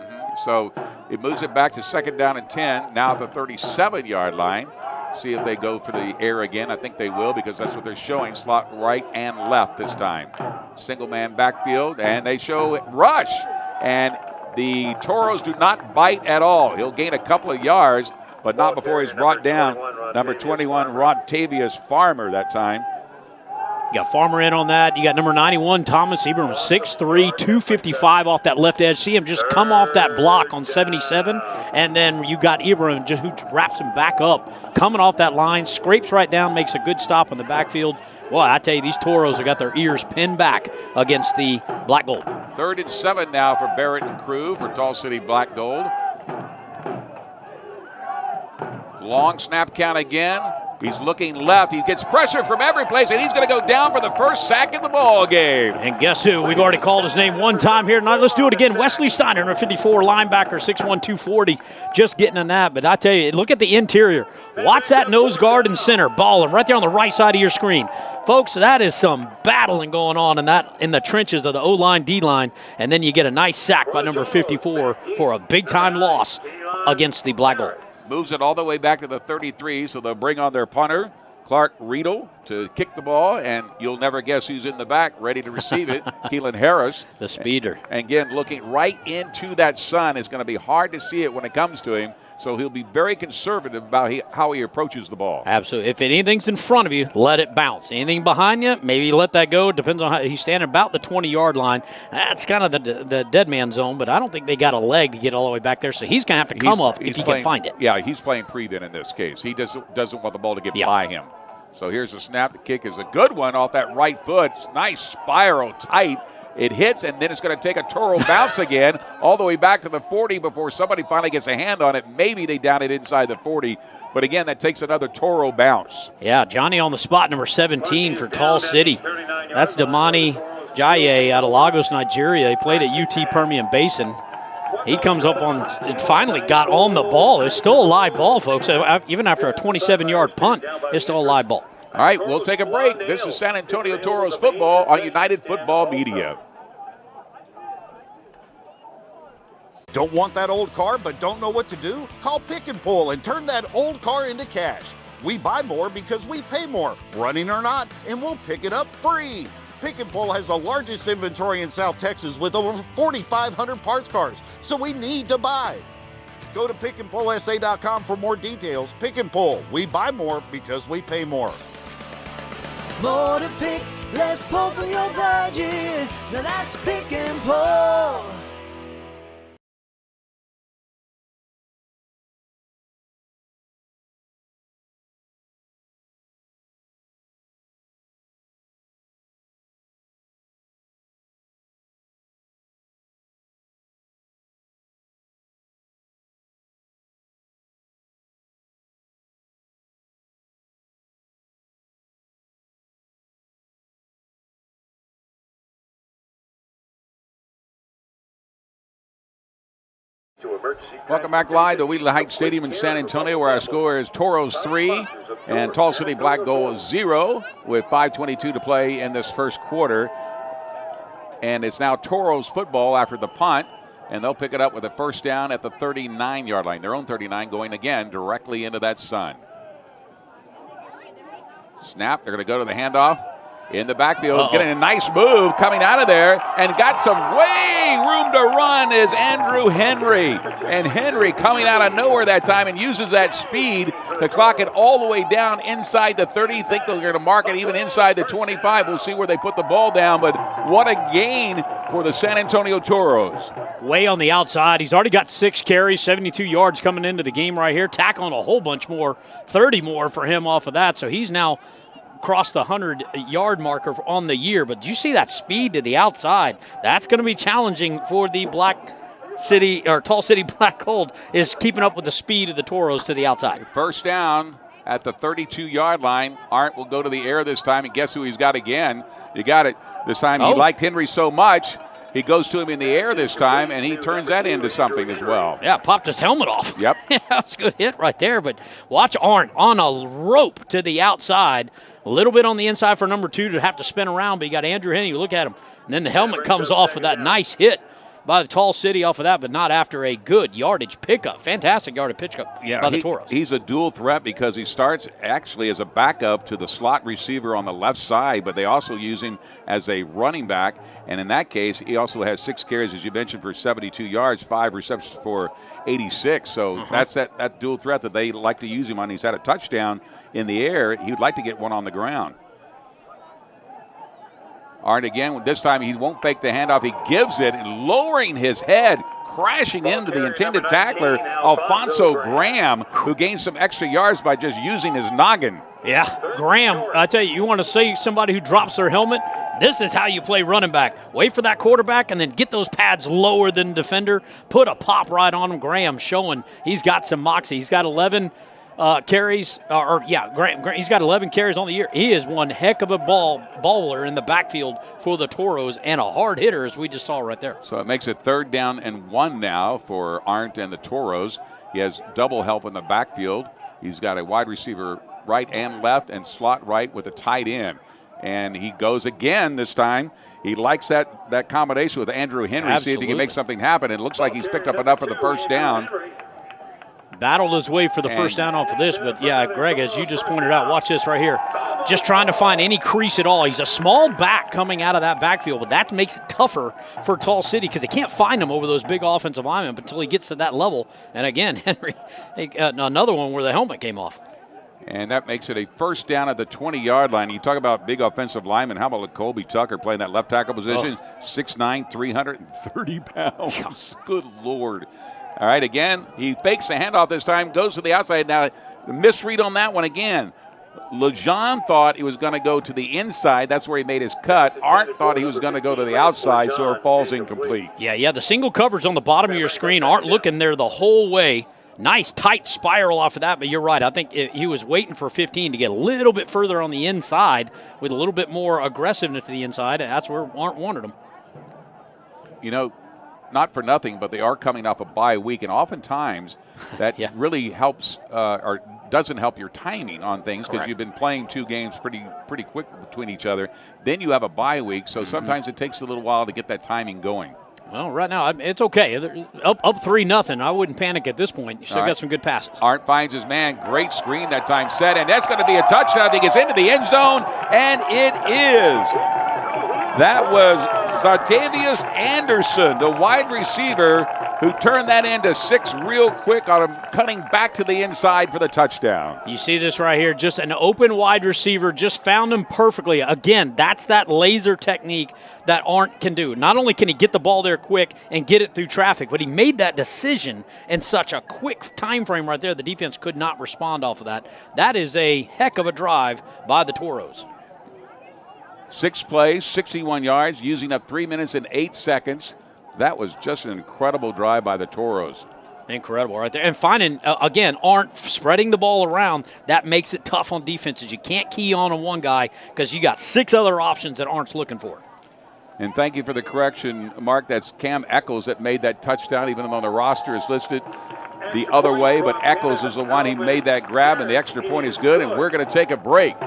So it moves it back to 2nd down and 10, now at the 37-yard line. See if they go for the air again. I think they will because that's what they're showing, slot right and left this time. Single man backfield, and they show rush. And the Toros do not bite at all. He'll gain a couple of yards, but not before he's brought down. Number 21, Rontavious Farmer that time. You got Farmer in on that. You got number 91, Thomas Ibram, 6'3", 255 off that left edge. See him just come off that block on 77. And then you got Ibram just who wraps him back up, coming off that line, scrapes right down, makes a good stop on the backfield. Well, I tell you, these Toros have got their ears pinned back against the Black Gold. 3rd and 7 now for Barrett and crew for Tall City Black Gold. Long snap count again. He's looking left. He gets pressure from every place, and he's going to go down for the first sack of the ball game. And guess who? We've already called his name one time here tonight. Let's do it again. Wesley Steiner, number 54, linebacker, 6'1", 240. Just getting on that. But I tell you, look at the interior. Watch that nose guard and center. Balling right there on the right side of your screen. Folks, that is some battling going on in the trenches of the O-line, D-line. And then you get a nice sack by number 54 for a big-time loss against the Black Gold. Moves it all the way back to the 33, so they'll bring on their punter, Clark Riedel, to kick the ball, and you'll never guess who's in the back ready to receive it, Keelan Harris. The speeder. And again, looking right into that sun. It's going to be hard to see it when it comes to him, so he'll be very conservative about how he approaches the ball. Absolutely. If anything's in front of you, let it bounce. Anything behind you, maybe let that go. Depends on how he's standing about the 20-yard line. That's kind of the dead man zone, but I don't think they got a leg to get all the way back there, so he's going to have to come up if he can find it. Yeah, he's playing prevent in this case. He doesn't want the ball to get by him. So here's the snap. The kick is a good one off that right foot. It's nice spiral tight. It hits, and then it's going to take a Toro bounce again all the way back to the 40 before somebody finally gets a hand on it. Maybe they down it inside the 40. But again, that takes another Toro bounce. Yeah, Johnny on the spot, number 17 for Tall City. That's Damani Jaye out of Lagos, Nigeria. He played at UT Permian Basin. He comes up on and finally got on the ball. It's still a live ball, folks. Even after a 27-yard punt, it's still a live ball. All right, we'll take a break. This is San Antonio Toros football on United Football Media. Don't want that old car but don't know what to do? Call Pick and Pull and turn that old car into cash. We buy more because we pay more, running or not, and we'll pick it up free. Pick and Pull has the largest inventory in South Texas with over 4,500 parts cars, so we need to buy. Go to pickandpullsa.com for more details. Pick and Pull. We buy more because we pay more. More to pick, less pull for your budget. Now that's Pick and Pull. Welcome back live to Wheatley Heights Stadium in San Antonio, where our score is Toros 3 and Tall City Black Gold 0 with 5:22 to play in this first quarter. And it's now Toros football after the punt, and they'll pick it up with a first down at the 39-yard line. Their own 39 going again directly into that sun. Snap, they're going to go to the handoff. In the backfield, getting a nice move coming out of there, and got some room to run is Andrew Henry. And Henry coming out of nowhere that time and uses that speed to clock it all the way down inside the 30. Think they're going to mark it even inside the 25. We'll see where they put the ball down, but what a gain for the San Antonio Toros. Way on the outside. He's already got 6 carries, 72 yards coming into the game right here. Tackling a whole bunch more, 30 more for him off of that. So he's now crossed the 100-yard marker on the year. But do you see that speed to the outside? That's going to be challenging for the Tall City Black Gold, is keeping up with the speed of the Toros to the outside. First down at the 32-yard line. Arndt will go to the air this time, and guess who he's got again? You got it this time. He liked Henry so much, he goes to him in the air this time, and he turns that into something as well. Yeah, popped his helmet off. Yep. That's a good hit right there, but watch Arndt on a rope to the outside. A little bit on the inside for number 2 to have to spin around, but you got Andrew Henry. You look at him, and then the helmet comes off with that nice hit by the Tall City off of that, but not after a good yardage pickup. Fantastic yardage pickup by the Toros. He's a dual threat because he starts actually as a backup to the slot receiver on the left side, but they also use him as a running back. And in that case, he also has 6 carries, as you mentioned, for 72 yards, 5 receptions for 86. So that's that dual threat that they like to use him on. He's had a touchdown in the air. He would like to get one on the ground. Arndt again, this time he won't fake the handoff. He gives it, and lowering his head, crashing into the intended tackler, Alfonso Graham, who gained some extra yards by just using his noggin. Yeah, Graham, I tell you want to see somebody who drops their helmet? This is how you play running back. Wait for that quarterback and then get those pads lower than the defender. Put a pop right on him. Graham showing he's got some moxie. He's got 11 carries. He's got 11 carries on the year. He is one heck of a baller in the backfield for the Toros and a hard hitter, as we just saw right there. So it makes it 3rd down and 1 now for Arndt and the Toros. He has double help in the backfield. He's got a wide receiver right and left and slot right with a tight end. And he goes again this time. He likes that combination with Andrew Henry. Absolutely. See if he can make something happen. It looks like he's picked up enough for the first down. Battled his way for the first down off of this, but yeah, Greg, as you just pointed out, watch this right here. Just trying to find any crease at all. He's a small back coming out of that backfield, but that makes it tougher for Tall City because they can't find him over those big offensive linemen until he gets to that level. And again, Henry, another one where the helmet came off. And that makes it a first down at the 20-yard line. You talk about big offensive linemen. How about Colby Tucker playing that left tackle position? 6'9", 330 pounds. Good Lord. All right, again, he fakes the handoff this time, goes to the outside. Now, misread on that one again. LeJean thought he was going to go to the inside. That's where he made his cut. Arndt thought he was going to go to the outside, so it falls incomplete. Yeah, the single coverage on the bottom of your screen aren't looking there the whole way. Nice tight spiral off of that, but you're right. I think he was waiting for 15 to get a little bit further on the inside with a little bit more aggressiveness to the inside, and that's where Arndt wanted him. You know, not for nothing, but they are coming off a bye week, and oftentimes that really helps or doesn't help your timing on things because you've been playing 2 games pretty quick between each other. Then you have a bye week, so sometimes it takes a little while to get that timing going. Well, right now, it's okay. Up 3-0. I wouldn't panic at this point. You still got some good passes. Arndt finds his man. Great screen that time set, and that's going to be a touchdown. He gets into the end zone, and it is. That was Zartavius Anderson, the wide receiver, who turned that into 6 real quick on him cutting back to the inside for the touchdown. You see this right here, just an open wide receiver, just found him perfectly. Again, that's that laser technique that Arndt can do. Not only can he get the ball there quick and get it through traffic, but he made that decision in such a quick time frame right there. The defense could not respond off of that. That is a heck of a drive by the Toros. 6 plays, 61 yards, using up 3 minutes and 8 seconds. That was just an incredible drive by the Toros. Incredible right there. And finding, again, Arndt spreading the ball around, that makes it tough on defenses. You can't key on one guy because you got 6 other options that Arndt's looking for. And thank you for the correction, Mark. That's Cam Echols that made that touchdown, even though on the roster is listed the other way. But Echols is the one he made that grab, and the extra point is good, and we're going to take a break.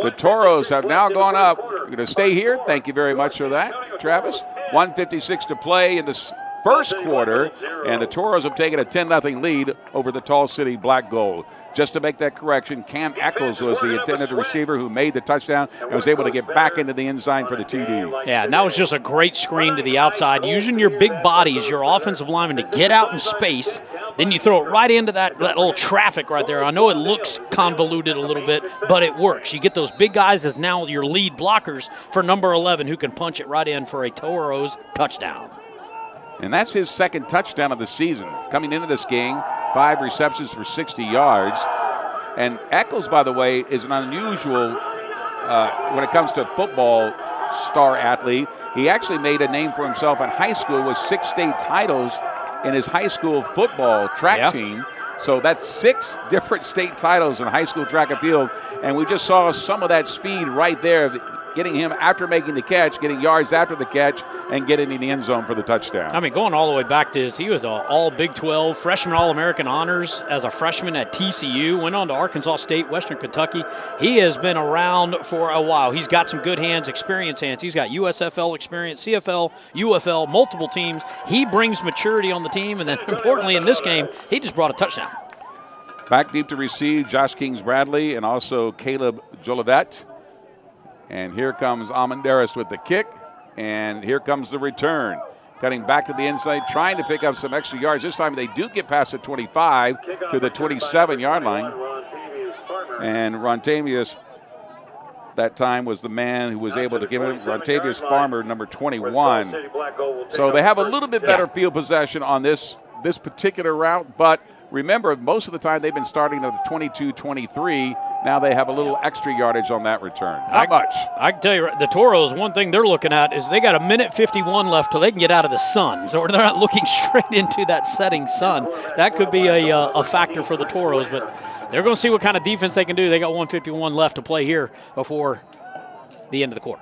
The Toros have now gone up. We're going to stay here. Thank you very much for that, Travis. 1:56 to play in this first quarter, and the Toros have taken a 10-0 lead over the Tall City Black Gold. Just to make that correction, Cam Echols was the intended receiver who made the touchdown and was able to get back into the end zone for the TD. Yeah, and that was just a great screen to the outside. Using your big bodies, your offensive linemen, to get out in space then you throw it right into that little traffic right there. I know it looks convoluted a little bit, but it works. You get those big guys as now your lead blockers for number 11 who can punch it right in for a Toros touchdown. And that's his second touchdown of the season. Coming into this game, 5 receptions for 60 yards. And Eccles, by the way, is an unusual, when it comes to football, star athlete. He actually made a name for himself in high school with 6 state titles in his high school football track team. So that's 6 different state titles in high school track and field. And we just saw some of that speed right there, getting him after making the catch, getting yards after the catch, and getting in the end zone for the touchdown. I mean, going all the way back to he was an all Big 12 freshman All-American honors as a freshman at TCU, went on to Arkansas State, Western Kentucky. He has been around for a while. He's got some good hands, experienced hands. He's got USFL experience, CFL, UFL, multiple teams. He brings maturity on the team, and then importantly in this game, he just brought a touchdown. Back deep to receive, Josh Kings-Bradley and also Caleb Jolivet. And here comes Amenderis with the kick. And here comes the return. Cutting back to the inside, trying to pick up some extra yards. This time they do get past the 25 to the 27-yard line. And Rontavius, that time, was the man who was able to give it. Rontavius Farmer, number 21. So they have a little bit better field possession on this particular route. But remember, most of the time they've been starting at the 22-23. Now they have a little extra yardage on that return. Not much. I can tell you, the Toros, one thing they're looking at is they got a minute 51 left till they can get out of the sun. So they're not looking straight into that setting sun. That could be a factor for the Toros, but they're going to see what kind of defense they can do. They got 1:51 left to play here before the end of the quarter.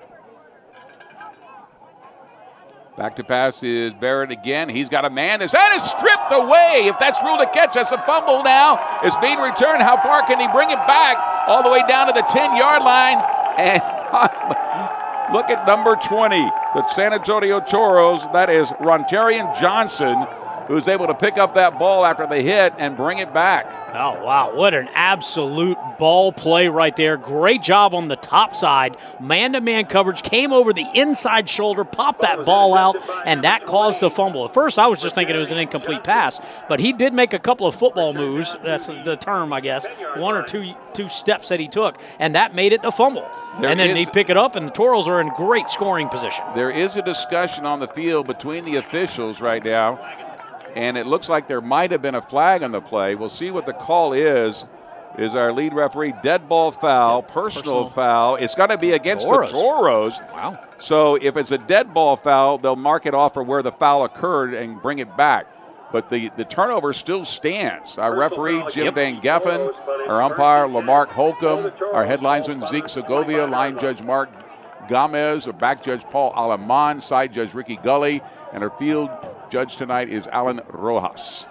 Back to pass is Barrett again. He's got a man. That is stripped away. If that's ruled a catch, that's a fumble now. It's being returned. How far can he bring it back? All the way down to the 10-yard line. And look at number 20, the San Antonio Toros. That is Rontarian Johnson, who's able to pick up that ball after the hit and bring it back. Oh, wow. What an absolute ball play right there. Great job on the top side. Man-to-man coverage, came over the inside shoulder, popped that ball out, and that caused the fumble. At first, I was just thinking it was an incomplete pass, but he did make a couple of football moves. That's the term, I guess. One or two steps that he took, and that made it the fumble. And then he pick it up, and the Toros are in great scoring position. There is a discussion on the field between the officials right now, and it looks like there might have been a flag on the play. We'll see what the call is. Is our lead referee dead ball foul, personal foul. It's got to be against the Toros. Wow. So if it's a dead ball foul, they'll mark it off for where the foul occurred and bring it back. But the turnover still stands. Our referee, Jim Van Geffen, our umpire, Lamarck Holcomb, our head linesman, Zeke Segovia, line judge Mark Gomez, our back judge, Paul Alaman, side judge, Ricky Gully, and our field judge tonight is Alan Rojas.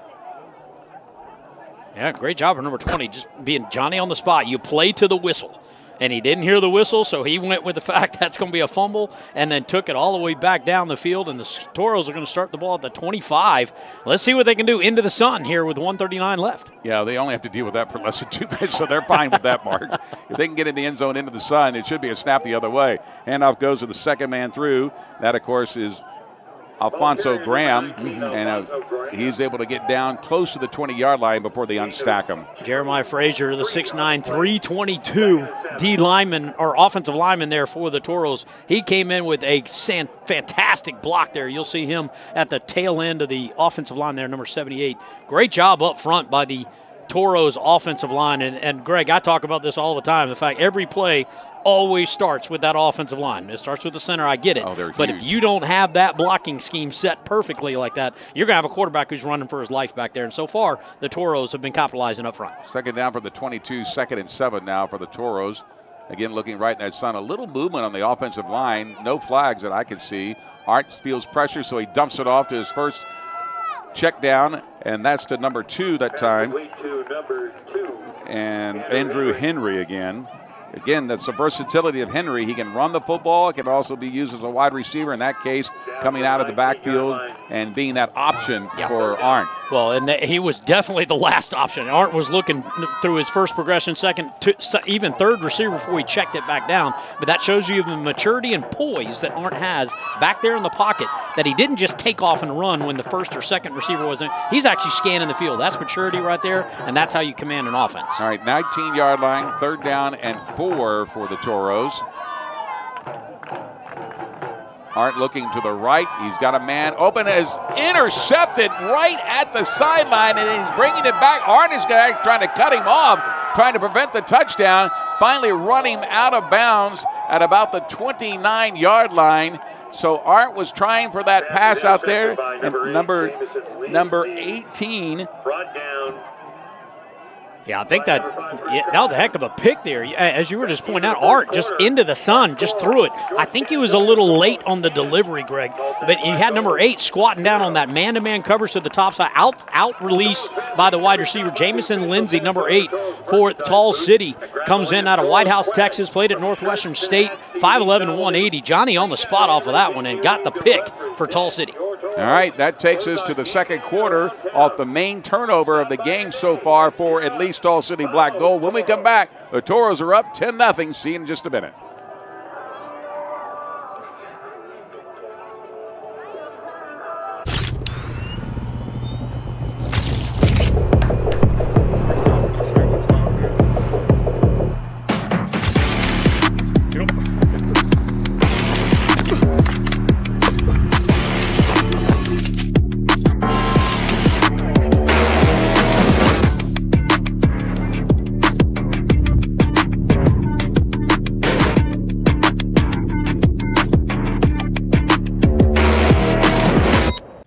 Yeah, great job for number 20, just being Johnny on the spot. You play to the whistle. And he didn't hear the whistle, so he went with the fact that's going to be a fumble and then took it all the way back down the field. And the Toros are going to start the ball at the 25. Let's see what they can do into the sun here with 1:39 left. Yeah, they only have to deal with that for less than 2 minutes, so they're fine with that, Mark. If they can get in the end zone into the sun, it should be a snap the other way. Handoff goes to the second man through. That, of course, is Alfonso Graham, and he's able to get down close to the 20-yard line before they unstack him. Jeremiah Frazier, the 6'9", 322 D lineman or offensive lineman there for the Toros. He came in with a fantastic block there. You'll see him at the tail end of the offensive line there, number 78. Great job up front by the Toros offensive line. And Greg, I talk about this all the time. The fact every play always starts with that offensive line. It starts with the center, I get it. But if you don't have that blocking scheme set perfectly like that, you're going to have a quarterback who's running for his life back there. And so far, the Toros have been capitalizing up front. Second down for the 22, 2nd and 7 now for the Toros. Again, looking right in that sun. A little movement on the offensive line. No flags that I can see. Art feels pressure, so he dumps it off to his first check down, and that's to number 2 that time. And Andrew Henry again. Again, that's the versatility of Henry. He can run the football. It can also be used as a wide receiver, in that case, coming out of the backfield and being that option for Arndt. Well, and he was definitely the last option. Art was looking through his first progression, second, even third receiver before he checked it back down. But that shows you the maturity and poise that Art has back there in the pocket, that he didn't just take off and run when the first or second receiver was in. He's actually scanning the field. That's maturity right there, and that's how you command an offense. All right, 19-yard line, 3rd down and 4 for the Toros. Art looking to the right. He's got a man open, is intercepted right at the sideline, and he's bringing it back. Art is trying to cut him off, trying to prevent the touchdown. Finally run him out of bounds at about the 29-yard line. So Art was trying for that pass out there. And number 18. Brought down. Yeah, I think that was a heck of a pick there. As you were just pointing out, Art just into the sun, just threw it. I think he was a little late on the delivery, Greg, but he had number 8 squatting down on that man-to-man coverage to the top side. Out release by the wide receiver. Jamison Lindsay, number 8 for Tall City, comes in out of White House, Texas, played at Northwestern State, 5'11", 180. Johnny on the spot off of that one and got the pick for Tall City. All right, that takes us to the second quarter off the main turnover of the game so far for at least Tall City Black Gold. When we come back, the Toros are up 10-0. See you in just a minute.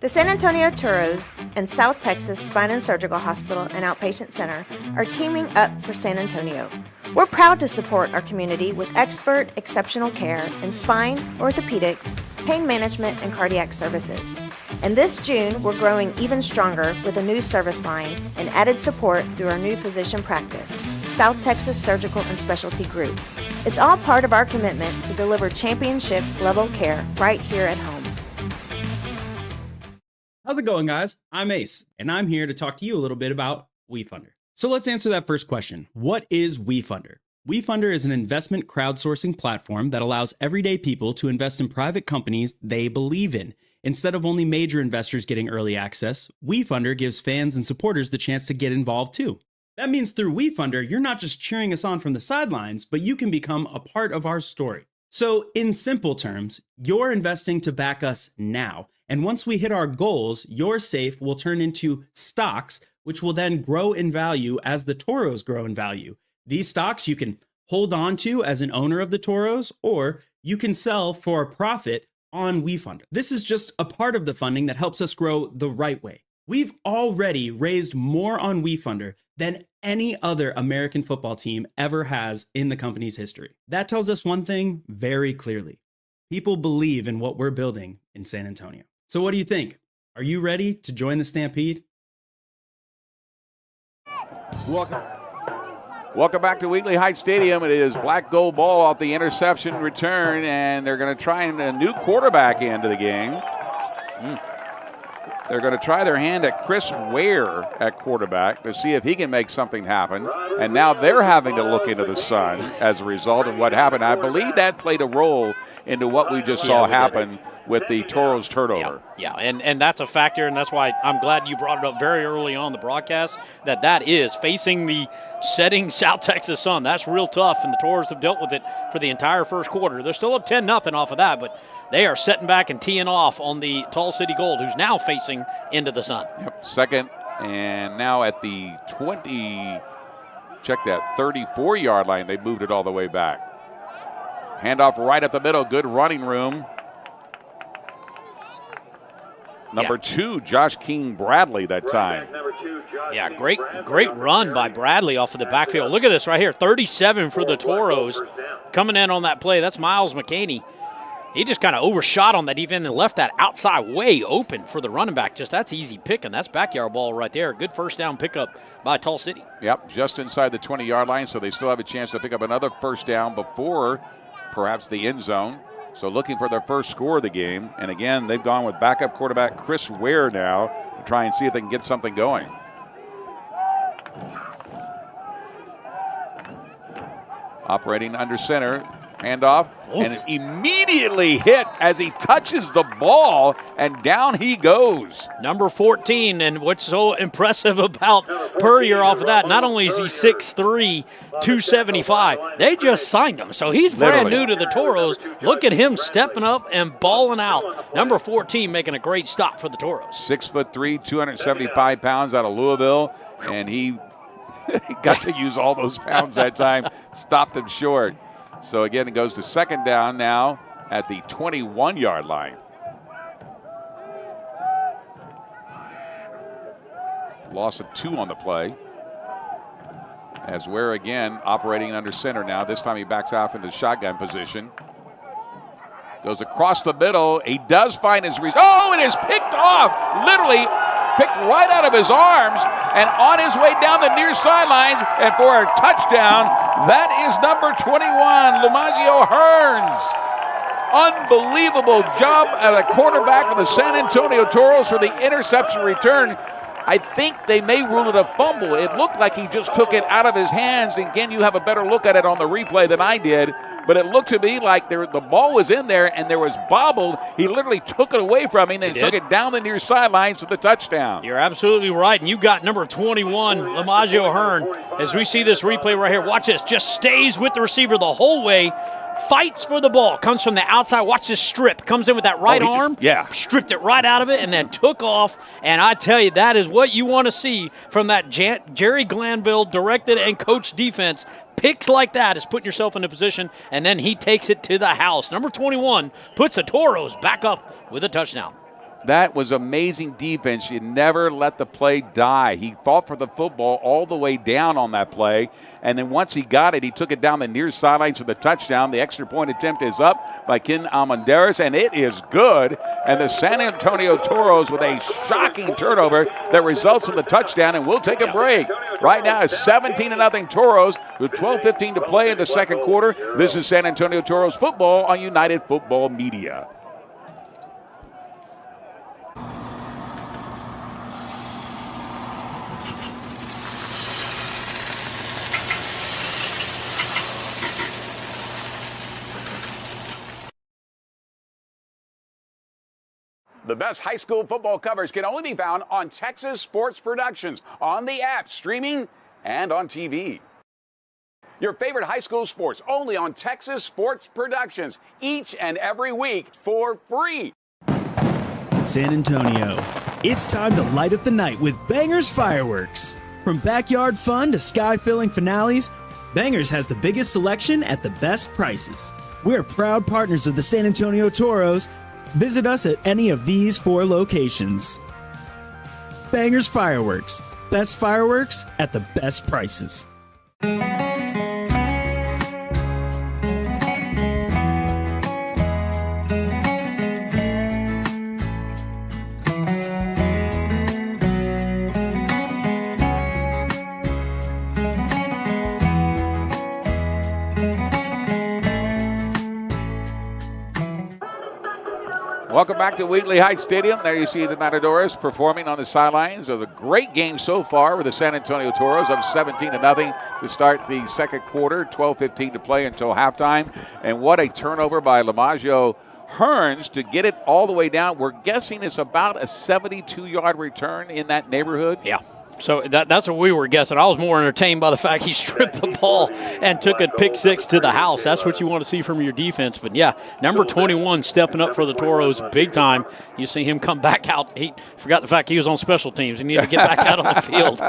The San Antonio Toros and South Texas Spine and Surgical Hospital and Outpatient Center are teaming up for San Antonio. We're proud to support our community with expert, exceptional care in spine, orthopedics, pain management, and cardiac services. And this June, we're growing even stronger with a new service line and added support through our new physician practice, South Texas Surgical and Specialty Group. It's all part of our commitment to deliver championship-level care right here at home. How's it going, guys? I'm Ace, and I'm here to talk to you a little bit about WeFunder. So let's answer that first question. What is WeFunder? WeFunder is an investment crowdsourcing platform that allows everyday people to invest in private companies they believe in. Instead of only major investors getting early access, WeFunder gives fans and supporters the chance to get involved too. That means through WeFunder, you're not just cheering us on from the sidelines, but you can become a part of our story. So in simple terms, you're investing to back us now. And once we hit our goals, your safe will turn into stocks, which will then grow in value as the Toros grow in value. These stocks you can hold on to as an owner of the Toros, or you can sell for a profit on WeFunder. This is just a part of the funding that helps us grow the right way. We've already raised more on WeFunder than any other American football team ever has in the company's history. That tells us one thing very clearly. People believe in what we're building in San Antonio. So what do you think? Are you ready to join the Stampede? Welcome back to Wheatley Heights Stadium. It is black gold ball off the interception return, and they're going to try a new quarterback into the game. They're going to try their hand at Chris Ware at quarterback to see if he can make something happen. And now they're having to look into the sun as a result of what happened. I believe that played a role into what we just saw happen with the Toros turnover. Yeah, and that's a factor, and that's why I'm glad you brought it up very early on the broadcast, that is facing the setting South Texas sun. That's real tough, and the Toros have dealt with it for the entire first quarter. They're still up 10-0 off of that, but they are setting back and teeing off on the Tall City Gold, who's now facing into the sun. Yep, second, and now at the 34-yard line, they moved it all the way back. Handoff right at the middle, good running room. Number 2, Josh King Bradley that time. Yeah, great run by Bradley off of the backfield. Look at this right here, 37 for the Toros. Coming in on that play, that's Miles McCaney. He just kind of overshot on that defense and left that outside way open for the running back. That's easy picking. That's backyard ball right there. Good first down pickup by Tall City. Yep, just inside the 20-yard line, so they still have a chance to pick up another first down before perhaps the end zone. So looking for their first score of the game. And again, they've gone with backup quarterback Chris Ware now to try and see if they can get something going. Operating under center, handoff, and immediately hit as he touches the ball, and down he goes. Number 14, and what's so impressive about Purrier off of that, not only is he 6'3", 275, they just signed him, so he's brand new to the Toros. Look at him stepping up and balling out. Number 14 making a great stop for the Toros. 6'3", 275 pounds out of Louisville, and he got to use all those pounds that time, stopped him short. So again, it goes to second down now at the 21-yard line. Loss of 2 on the play. As Ware again operating under center now. This time he backs off into shotgun position. Goes across the middle. He does find his reason. Oh, it is picked off. Literally picked right out of his arms and on his way down the near sidelines, and for a touchdown, that is number 21, Lamagio Hearns. Unbelievable job at a quarterback for the San Antonio Toros for the interception return. I think they may rule it a fumble. It looked like he just took it out of his hands. And again, you have a better look at it on the replay than I did. But it looked to me like the ball was in there and there was bobbled. He literally took it away from him and then took it down the near sidelines to the touchdown. You're absolutely right. And you got number 21, Lamagio Hearn. As we see this replay right here, watch this. Just stays with the receiver the whole way. Fights for the ball. Comes from the outside. Watch this strip. Comes in with that right arm. Stripped it right out of it and then took off. And I tell you, that is what you want to see from that Jerry Glanville directed and coached defense. Picks like that is putting yourself in a position, and then he takes it to the house. Number 21 puts the Toros back up with a touchdown. That was amazing defense. You never let the play die. He fought for the football all the way down on that play, and then once he got it, he took it down the near sidelines for the touchdown. The extra point attempt is up by Ken Almendarez, and it is good. And the San Antonio Toros with a shocking turnover that results in the touchdown, and we'll take a break. Right now it's 17-0 Toros with 12:15 to play in the second quarter. This is San Antonio Toros football on United Football Media. The best high school football coverage can only be found on Texas Sports Productions, on the app, streaming, and on TV. Your favorite high school sports only on Texas Sports Productions, each and every week for free. San Antonio, it's time to light up the night with Bangers Fireworks. From backyard fun to sky-filling finales, Bangers has the biggest selection at the best prices. We're proud partners of the San Antonio Toros. Visit us at any of these 4 locations. Bangers Fireworks. Best fireworks at the best prices. Welcome back to Wheatley Heights Stadium. There you see the Matadors performing on the sidelines of a great game so far with the San Antonio Toros up 17-0 to start the second quarter. 12:15 to play until halftime. And what a turnover by Lamagio Hearns to get it all the way down. We're guessing it's about a 72-yard return in that neighborhood. Yeah. So that's what we were guessing. I was more entertained by the fact he stripped the ball and took a pick 6 to the house. That's what you want to see from your defense. But, yeah, number 21 stepping up for the Toros big time. You see him come back out. He forgot the fact he was on special teams. He needed to get back out on the field.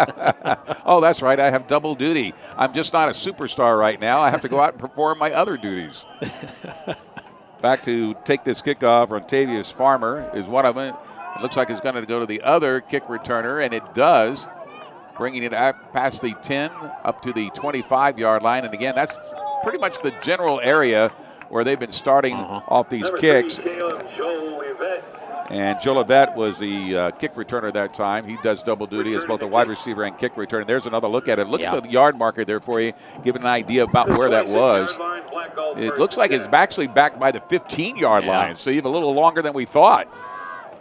Oh, that's right. I have double duty. I'm just not a superstar right now. I have to go out and perform my other duties. Back to take this kickoff. Rontavious Farmer is one of them. It looks like it's going to go to the other kick returner, and it does. Bringing it out past the 10 up to the 25-yard line. And again, that's pretty much the general area where they've been starting off these kicks. And Joe Levette was the kick returner that time. He does double duty as both a wide receiver and kick returner. There's another look at it. Look at the yard marker there for you, give an idea about where that was. It looks like it's actually back by the 15-yard line, so even a little longer than we thought.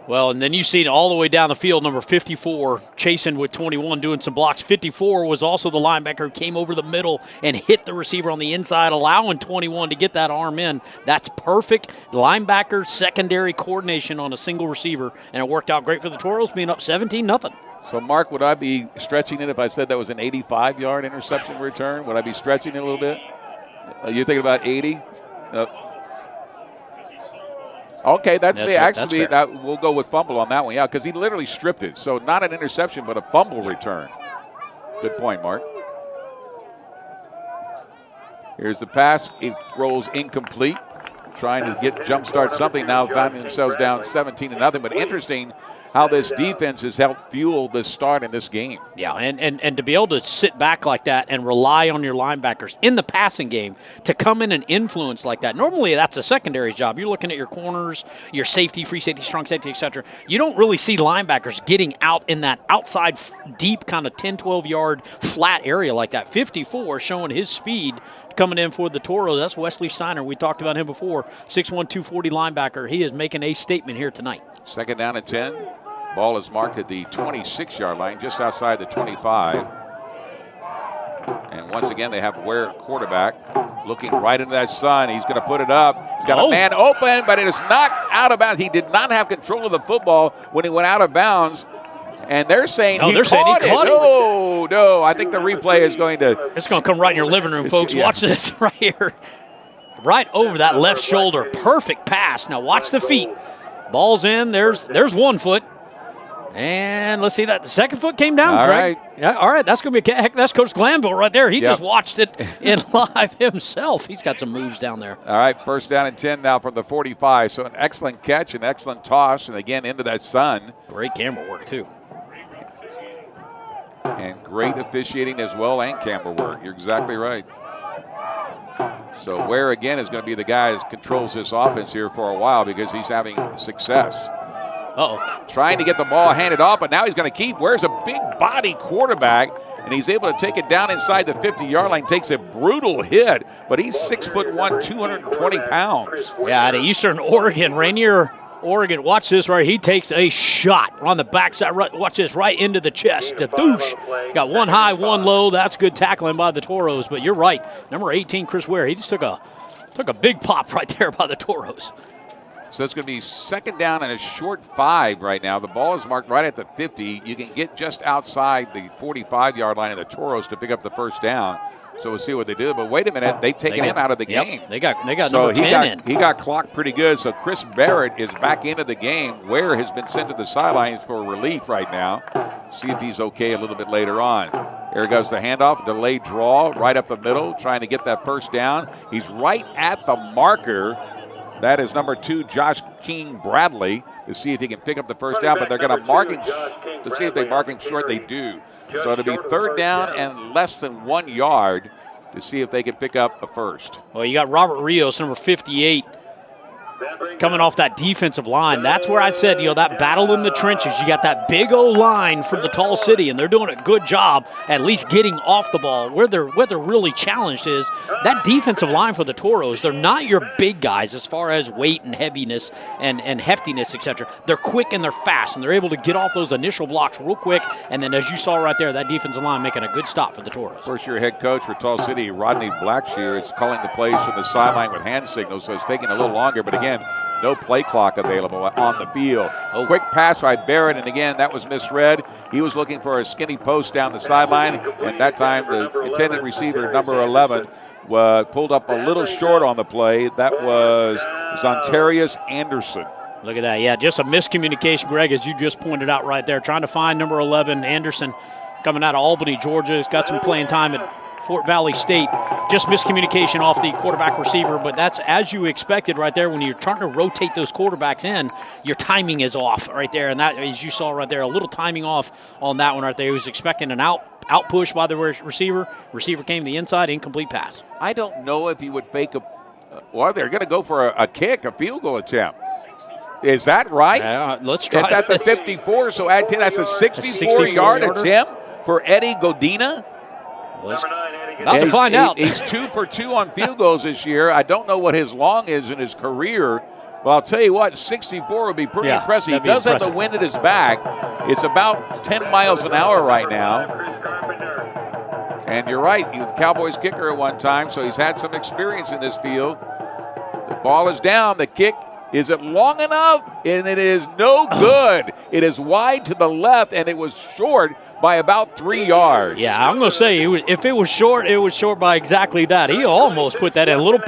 Well, and then you see it all the way down the field, number 54, chasing with 21, doing some blocks. 54 was also the linebacker who came over the middle and hit the receiver on the inside, allowing 21 to get that arm in. That's perfect linebacker secondary coordination on a single receiver, and it worked out great for the Toros, being up 17-0. So, Mark, would I be stretching it if I said that was an 85-yard interception return? Would I be stretching it a little bit? You're thinking about 80? Okay, that's we'll go with fumble on that one. Yeah, because he literally stripped it. So not an interception, but a fumble return. Good point, Mark. Here's the pass. It rolls incomplete. Trying to jumpstart something now, finding themselves down 17-0. But interesting how this defense has helped fuel this start in this game. Yeah, and to be able to sit back like that and rely on your linebackers in the passing game to come in and influence like that. Normally that's a secondary's job. You're looking at your corners, your safety, free safety, strong safety, etc. You don't really see linebackers getting out in that outside deep kind of 10, 12-yard flat area like that. 54 showing his speed coming in for the Toros. That's Wesley Steiner. We talked about him before. 6'1", 240 linebacker. He is making a statement here tonight. Second down and 10. Ball is marked at the 26-yard line, just outside the 25. And once again, they have Ware quarterback looking right into that sun. He's going to put it up. He's got a man open, but it is knocked out of bounds. He did not have control of the football when he went out of bounds. And they're saying he caught it. No. I think the replay is going to. It's going to come right in your living room, folks. Watch this right here. Right over that left shoulder. Perfect pass. Now watch the feet. Ball's in. There's 1 foot. And let's see that. The second foot came down, Greg. Right. Yeah, all right. That's going to be that's Coach Glanville right there. He just watched it in live himself. He's got some moves down there. All right, first down and 10 now from the 45. So an excellent catch, an excellent toss, and again into that sun. Great camera work, too. And great officiating as well, and camera work. You're exactly right. So Ware, again, is going to be the guy that controls this offense here for a while because he's having success. Trying to get the ball handed off, but now he's going to keep. Ware's a big body quarterback, and he's able to take it down inside the 50-yard line. Takes a brutal hit, but he's 6'1", 220 pounds. Yeah, out of Eastern Oregon, Rainier, Oregon. Watch this right. He takes a shot on the backside. Watch this right into the chest. The douche. Got one high, one low. That's good tackling by the Toros. But you're right. Number 18, Chris Ware. He just took a big pop right there by the Toros. So it's going to be second down and a short 5 right now. The ball is marked right at the 50. You can get just outside the 45-yard line of the Toros to pick up the first down. So we'll see what they do. But wait a minute, they've taken him out of the game. They got number 10 in. He got clocked pretty good. So Chris Barrett is back into the game. Ware has been sent to the sidelines for relief right now. See if he's okay a little bit later on. There goes the handoff, delayed draw right up the middle, trying to get that first down. He's right at the marker. That is number 2, Josh King Bradley, to see if he can pick up the first down, but they're going to mark him to see if they mark him short. They do. So it'll be third down and less than 1 yard to see if they can pick up a first. Well, you got Robert Rios, number 58, coming off that defensive line. That's where I said, that battle in the trenches. You got that big O line for the Tall City, and they're doing a good job at least getting off the ball. Where they're really challenged is that defensive line for the Toros. They're not your big guys as far as weight and heaviness and heftiness, etc. They're quick and they're fast, and they're able to get off those initial blocks real quick. And then, as you saw right there, that defensive line making a good stop for the Toros. First-year head coach for Tall City, Rodney Blackshear, is calling the plays from the sideline with hand signals, so it's taking a little longer. But again, no play clock available on the field. Quick pass by Barrett, and again, that was misread. He was looking for a skinny post down the sideline, and that time the intended receiver, number 11, pulled up a little short on the play. That was Zontarius Anderson. Look at that. Yeah, just a miscommunication, Greg, as you just pointed out right there. Trying to find number 11, Anderson, coming out of Albany, Georgia. He's got some playing time at Fort Valley State. Just miscommunication off the quarterback receiver, but that's as you expected right there. When you're trying to rotate those quarterbacks in, your timing is off right there, and that, as you saw right there, a little timing off on that one right there. He was expecting an out push by the receiver. Receiver came to the inside, incomplete pass. I don't know if he would fake well, they're going to go for a kick, a field goal attempt. Is that right? Let's try. It's at the 54, so add 10. That's a 64-yard attempt for Eddie Godina. About to find out. He's 2 for 2 on field goals this year. I don't know what his long is in his career, Well, I'll tell you what, 64 would be pretty impressive. He does have the wind at his back. It's about 10 miles an hour right now. And you're right, he was a Cowboys kicker at one time, so he's had some experience in this field. The ball is down. The kick, is it long enough? And it is no good. It is wide to the left, and it was short by about 3 yards. Yeah, I'm going to say, if it was short by exactly that. He almost put that in. A little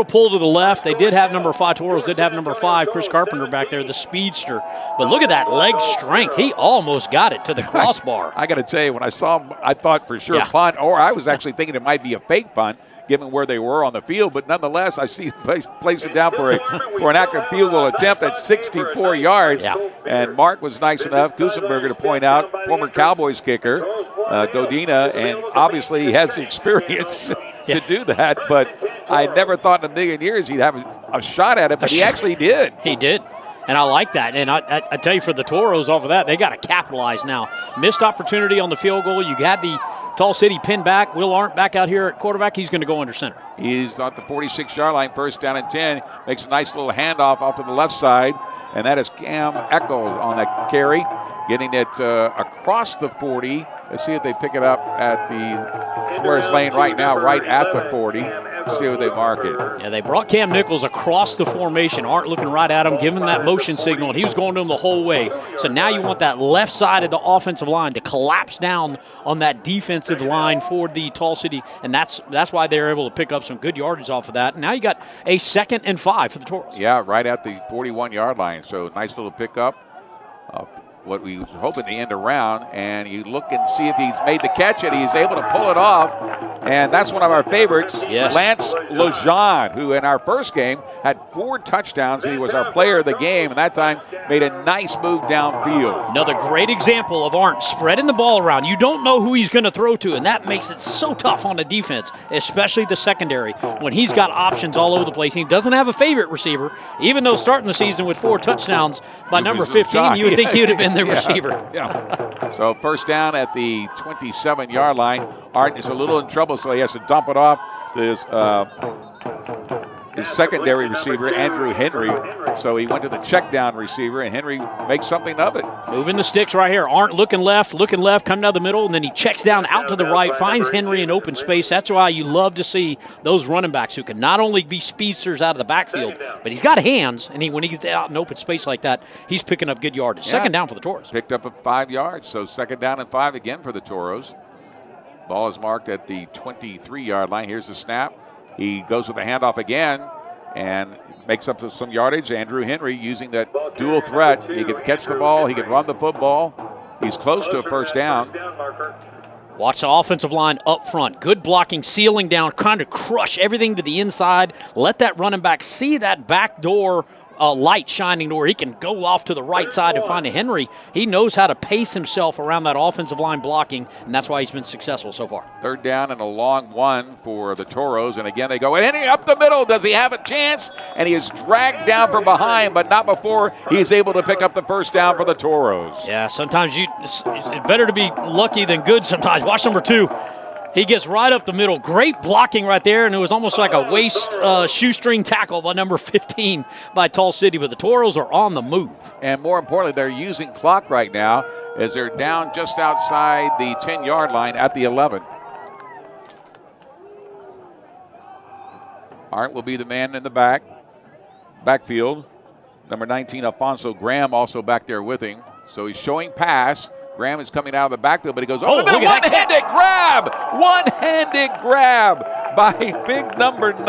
pull to the left. They did have number 5, Toros did have number 5, Chris Carpenter back there, the speedster. But look at that leg strength. He almost got it to the crossbar. I got to tell you, when I saw him, I thought for sure punt, or I was actually thinking it might be a fake punt, given where they were on the field. But nonetheless, I see place it down for an accurate field goal attempt at 64 yards. Yeah. And Mark was nice enough, Gusenberger, to point out, former Cowboys kicker, Godina, and obviously he has the experience to do that. But I never thought in a million years he'd have a shot at it, but he actually did. He did. And I like that. And I tell you, for the Toros off of that, they got to capitalize now. Missed opportunity on the field goal. You had the Tall City pinned back. Will Arndt back out here at quarterback. He's going to go under center. He's at the 46-yard line, first down and 10. Makes a nice little handoff off to the left side. And that is Cam Echols on that carry, getting it across the 40. Let's see if they pick it up at the where it's laying right now, right at the 40. Let's see if they mark it. Yeah, they brought Cam Nichols across the formation. Arndt looking right at him, giving that motion signal, and he was going to him the whole way. So now you want that left side of the offensive line to collapse down on that defensive line for the Tall City, and that's why they're able to pick up some good yardage off of that. And now you got a 2nd and 5 for the Toros. Yeah, right at the 41-yard line. So nice little pickup. What we was hoping to end around, and you look and see if he's made the catch, and he's able to pull it off. And that's one of our favorites, Lance Lejeune, who in our first game had 4 touchdowns. He was our player of the game, and that time made a nice move downfield. Another great example of Arndt spreading the ball around. You don't know who he's going to throw to, and that makes it so tough on the defense, especially the secondary, when he's got options all over the place. He doesn't have a favorite receiver, even though starting the season with 4 touchdowns by number 15, you would think he would have been the receiver. Yeah. So first down at the 27-yard line. Arndt is a little in trouble, so he has to dump it off his secondary receiver, Andrew Henry. So he went to the check down receiver, and Henry makes something of it. Moving the sticks right here. Arndt looking left, coming down the middle, and then he checks down out to the right, finds Henry in open space. That's why you love to see those running backs who can not only be speedsters out of the backfield, but he's got hands, and when he gets out in open space like that, he's picking up good yardage. Yeah. 2nd down for the Toros. Picked up at 5 yards, so 2nd down and 5 again for the Toros. Ball is marked at the 23-yard line. Here's the snap. He goes with the handoff again and makes up some yardage. Andrew Henry using that dual threat. He can catch the ball. He can run the football. He's close to a first down. Watch the offensive line up front. Good blocking, sealing down, trying to crush everything to the inside. Let that running back see that back door light shining to where he can go off to the right side and find a Henry. He knows how to pace himself around that offensive line blocking, and that's why he's been successful so far. 3rd down and a long one for the Toros, and again they go, and Henry up the middle. Does he have a chance? And he is dragged down from behind, but not before he's able to pick up the first down for the Toros. Yeah, sometimes it's better to be lucky than good sometimes. Watch number 2. He gets right up the middle. Great blocking right there, and it was almost like a waist shoestring tackle by number 15 by Tall City, but the Toros are on the move. And more importantly, they're using clock right now as they're down just outside the 10-yard line at the 11. Arndt will be the man in the backfield. Number 19, Alfonso Graham, also back there with him. So he's showing pass. Graham is coming out of the backfield, but he goes, one-handed grab! One-handed grab by big number 9.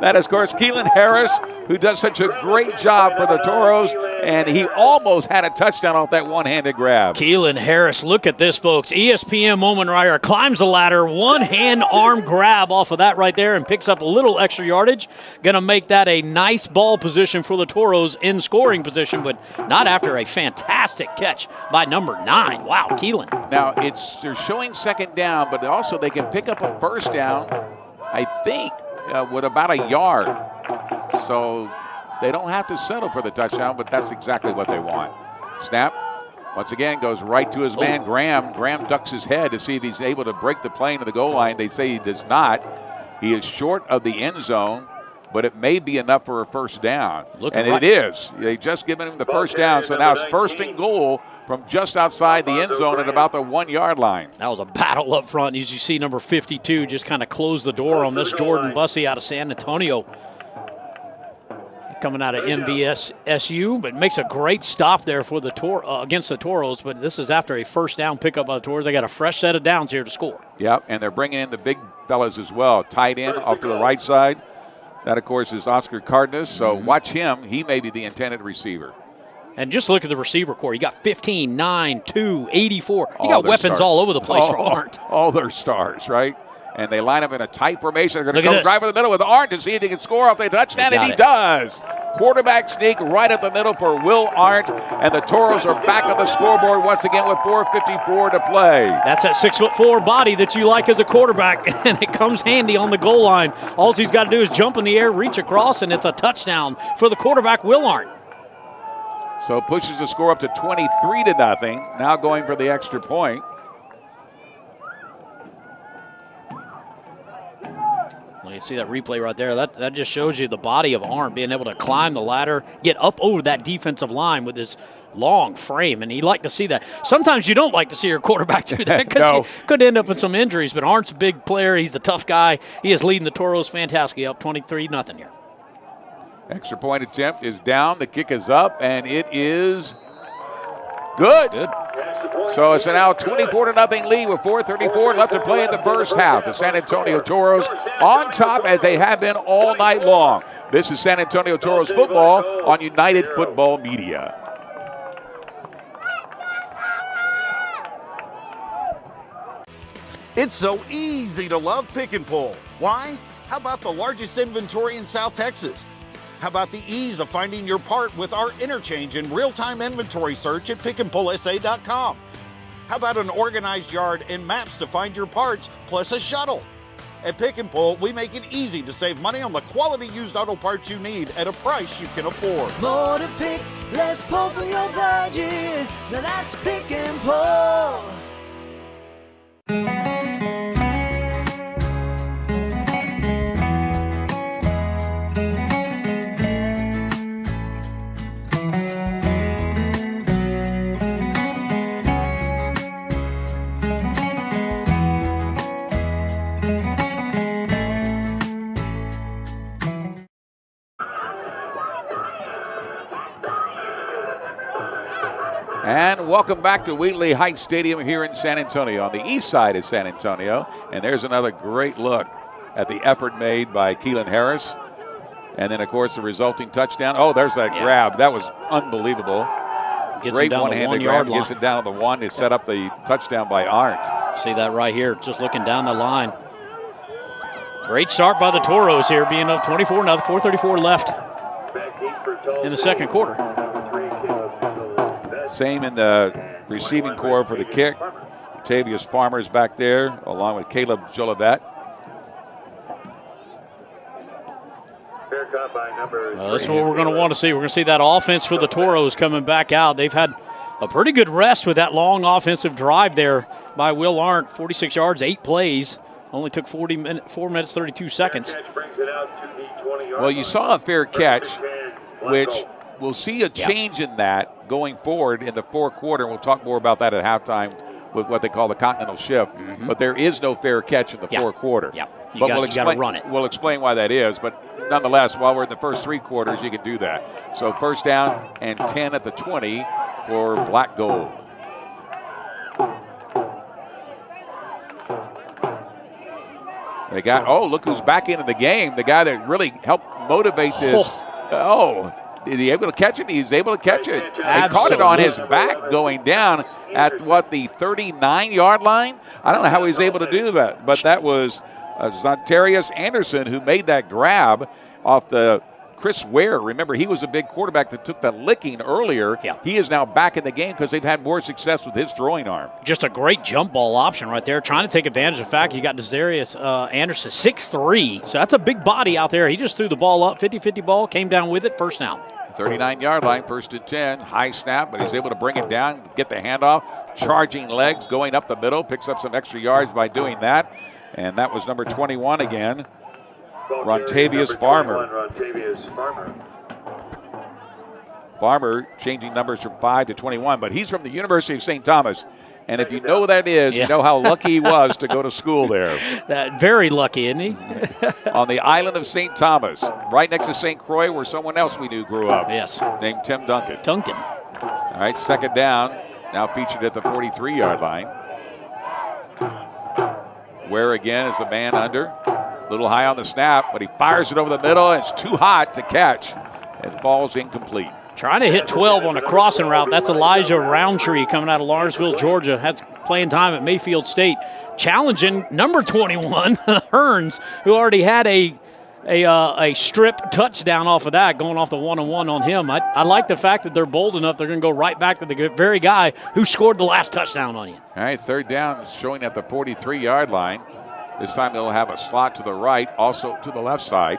That is, of course, Keelan Harris, who does such a great job for the Toros, and he almost had a touchdown off that one-handed grab. Keelan Harris, look at this, folks. ESPN moment right here. Climbs the ladder, one-hand arm grab off of that right there and picks up a little extra yardage. Going to make that a nice ball position for the Toros in scoring position, but not after a fantastic catch by number 9. Wow, Keelan. Now, they're showing 2nd down, but also they can pick up a first down, I think, with about a yard. So they don't have to settle for the touchdown, but that's exactly what they want. Snap. Once again, goes right to his man, Graham. Graham ducks his head to see if he's able to break the plane to the goal line. They say he does not. He is short of the end zone. but it may be enough for a first down. Looking and right. It is. They just given him the first down, so now it's 1st and goal from just outside the end zone at about the 1 yard line. That was a battle up front. As you see, number 52 just kind of closed the door on this Jordan Bussey out of San Antonio. Coming out of MVSU, but makes a great stop there for the against the Toros. But this is after a first down pickup by the Toros. They got a fresh set of downs here to score. Yep, and they're bringing in the big fellas as well. Tight end off to the right side. That, of course, is Oscar Cardenas. So watch him. He may be the intended receiver. And just look at the receiver core. You got 15, 9, 2, 84. You got weapons stars. all over the place for Arndt. All their stars, right? And they line up in a tight formation. They're going to Look at go this. drive in the middle with Arndt to see if he can score off the touchdown, and he does. Quarterback sneak right up the middle for Will Arndt, and the Toros are back on the scoreboard once again with 4:54 to play. That's that 6'4" body that you like as a quarterback, and it comes handy on the goal line. All he's got to do is jump in the air, reach across, and it's a touchdown for the quarterback, Will Arndt. So pushes the score up to 23-0. Now going for the extra point. Well, you see that replay right there. That just shows you the body of Arndt being able to climb the ladder, get up over that defensive line with his long frame, and you like to see that. Sometimes you don't like to see your quarterback do that because No. he could end up with some injuries, but Arndt's a big player. He's the tough guy. He is leading the Toros fantastically up 23-0 here. Extra point attempt is down. The kick is up, and it is good. So it's a now 24-0 lead with 4:34 left to play in the first half. The San Antonio Toros on top as they have been all night long. This is San Antonio Toros football on United Football Media. It's so easy to love Pick and Pull. Why? How about the largest inventory in South Texas? How about the ease of finding your part with our interchange and real-time inventory search at pickandpullsa.com? How about an organized yard and maps to find your parts, plus a shuttle? At Pick and Pull, we make it easy to save money on the quality used auto parts you need at a price you can afford. More to pick, less pull for your budget. Now that's Pick and Pull. And welcome back to Wheatley Heights Stadium here in San Antonio, on the east side of San Antonio. And there's another great look at the effort made by Keelan Harris. And then, of course, the resulting touchdown. Oh, there's that grab. That was unbelievable. Great one-handed grab. Gets it down to the one to set up the touchdown by Arndt. See that right here, just looking down the line. Great start by the Toros here, being up 24-0, 4:34 left in the second quarter. Same in the receiving core for the kick. Tavius Farmer's back there, along with Caleb Jolivet. Well, that's what we're going to want to see. We're going to see that offense for the Toros coming back out. They've had a pretty good rest with that long offensive drive there by Will Arndt. 46 yards, 8 plays. Only took 4 minutes, 32 seconds. Well, you saw a fair catch, which we'll see a change in that going forward in the fourth quarter. We'll talk more about that at halftime with what they call the Continental shift. But there is no fair catch in the fourth quarter. You got to run it. We'll explain why that is, but nonetheless, while we're in the first 3 quarters, you can do that. So first down and 10 at the 20 for Black Gold. They got, look who's back into the game. The guy that really helped motivate this. Is he able to catch it? He's able to catch it. He caught it on his back going down at, the 39-yard line? I don't know how he was able to do that, but that was Zontarius Anderson who made that grab off the Chris Ware. Remember, he was a big quarterback that took the licking earlier. He is now back in the game because they've had more success with his throwing arm. Just a great jump ball option right there, trying to take advantage of the fact you got Desarius Anderson, 6'3", so that's a big body out there. He just threw the ball up, 50-50 ball, came down with it, first down. 39-yard line, first and 10, high snap, but he's able to bring it down, get the handoff, charging legs, going up the middle, picks up some extra yards by doing that, and that was number 21 again. Rontavious Farmer. Rontavious Farmer. Farmer changing numbers from 5 to 21, but he's from the University of St. Thomas. And if you know who that is, you know how lucky he was to go to school there. Very lucky, isn't he? On the island of St. Thomas, right next to St. Croix, where someone else we knew grew up. Yes. Named Tim Duncan. All right, second down, now featured at the 43-yard line. Ware again is the man under. A little high on the snap, but he fires it over the middle, and it's too hot to catch. It falls incomplete. Trying to hit 12 on a crossing route. That's Elijah Roundtree coming out of Lawrenceville, Georgia. That's playing time at Mayfield State. Challenging number 21, Hearns, who already had a strip touchdown off of that, going off the one-on-one on him. I like the fact that they're bold enough. They're going to go right back to the very guy who scored the last touchdown on you. All right, third down showing at the 43-yard line. This time they'll have a slot to the right, also to the left side.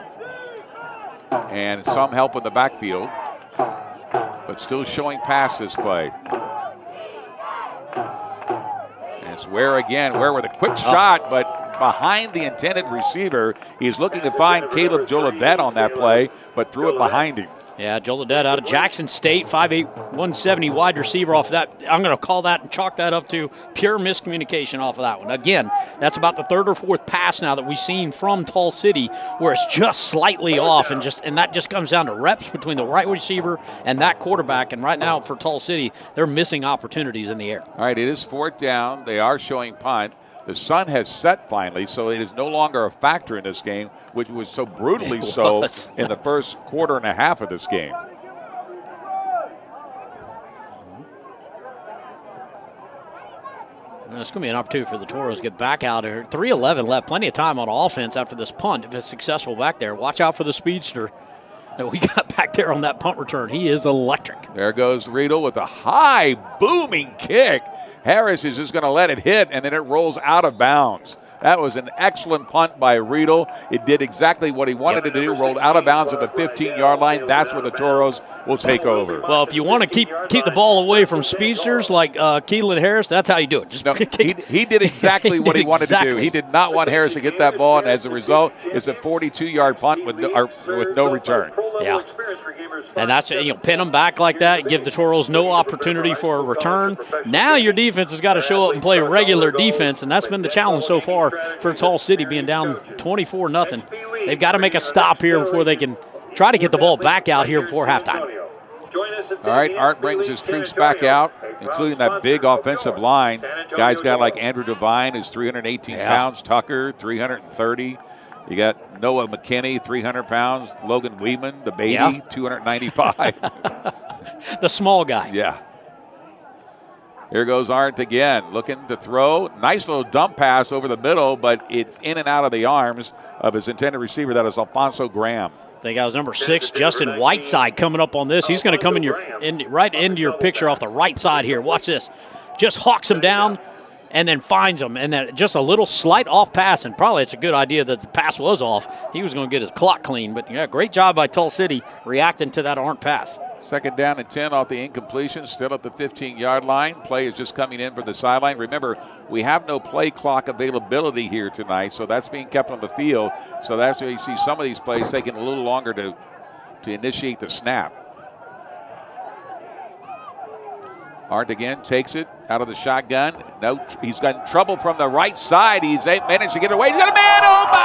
And some help in the backfield, but still showing pass this play. And it's Ware again. Ware with a quick shot, but behind the intended receiver. He's looking to find Caleb Jolivet on that play, but threw it behind him. Yeah, Jolivet out of Jackson State, 5'8", 170 wide receiver off of that. I'm going to call that and chalk that up to pure miscommunication off of that one. Again, that's about the third or fourth pass now that we've seen from Tall City where it's just slightly off, and that just comes down to reps between the right receiver and that quarterback. And right now for Tall City, they're missing opportunities in the air. All right, it is fourth down. They are showing punt. The sun has set finally, so it is no longer a factor in this game, which was so brutally so in the first quarter and a half of this game. And it's going to be an opportunity for the Toros to get back out here. 3:11 left, plenty of time on offense after this punt if it's successful back there. Watch out for the speedster that we got back there on that punt return. He is electric. There goes Riedel with a high booming kick. Harris is just going to let it hit, and then it rolls out of bounds. That was an excellent punt by Riedel. It did exactly what he wanted to do, rolled out of bounds at the 15-yard line. That's where the Toros will take over. Well, if you want to keep the ball away from speedsters like Keelan Harris, that's how you do it. Just he did exactly what he wanted to do. He did not want Harris to get that ball, and as a result, it's a 42-yard punt with no return. Yeah. And that's, pin them back like that, give the Toros no opportunity for a return. Now your defense has got to show up and play regular defense, and that's been the challenge so far for Tall City, being down 24-0. They've got to make a stop here before they can try to get the ball back out here before halftime. All right, Art brings his troops back out, including that big offensive line. Guys got like Andrew Devine, who's 318 pounds, Tucker, 330. You got Noah McKinney, 300 pounds. Logan Weeman, the baby, 295. The small guy. Yeah. Here goes Arndt again, looking to throw. Nice little dump pass over the middle, but it's in and out of the arms of his intended receiver. That is Alfonso Graham. I think I was number 6, Justin Whiteside, coming up on this. He's going to come right into your picture off the right side here. Watch this. Just hawks him down and then finds him. And then just a little slight off pass, and probably it's a good idea that the pass was off. He was going to get his clock clean. But, yeah, great job by Tall City reacting to that Arndt pass. Second down and 10 off the incompletion, still at the 15-yard line. Play is just coming in from the sideline. Remember, we have no play clock availability here tonight, so that's being kept on the field. So that's where you see some of these plays taking a little longer to initiate the snap. Arndt again takes it out of the shotgun. No, he's got in trouble from the right side. He's managed to get away. He's got a man open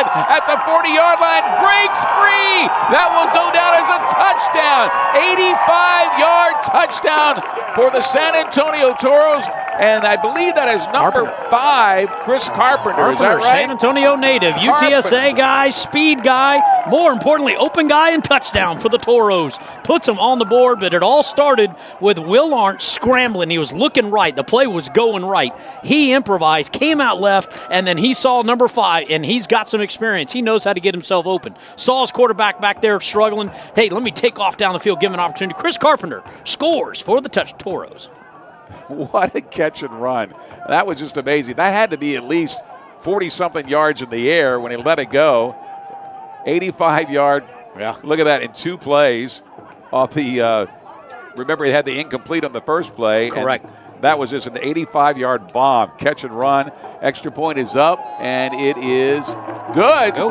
at the 40-yard line. Breaks free. That will go down as a touchdown. 85-yard touchdown for the San Antonio Toros. And I believe that is number 5, Chris Carpenter. Is that right? San Antonio native, UTSA guy, speed guy, more importantly, open guy and touchdown for the Toros. Puts them on the board, but it all started with Will Arndt scrambling. He was looking right. The play was going right. He improvised, came out left, and then he saw number 5, and he's got some experience. He knows how to get himself open. Saw his quarterback back there struggling. Hey, let me take off down the field, give him an opportunity. Chris Carpenter scores for the Toros. What a catch and run. That was just amazing. That had to be at least 40-something yards in the air when he let it go. 85-yard. Yeah. Look at that in 2 plays off the remember, he had the incomplete on the first play. Correct. And that was just an 85-yard bomb. Catch and run. Extra point is up, and it is good. Go.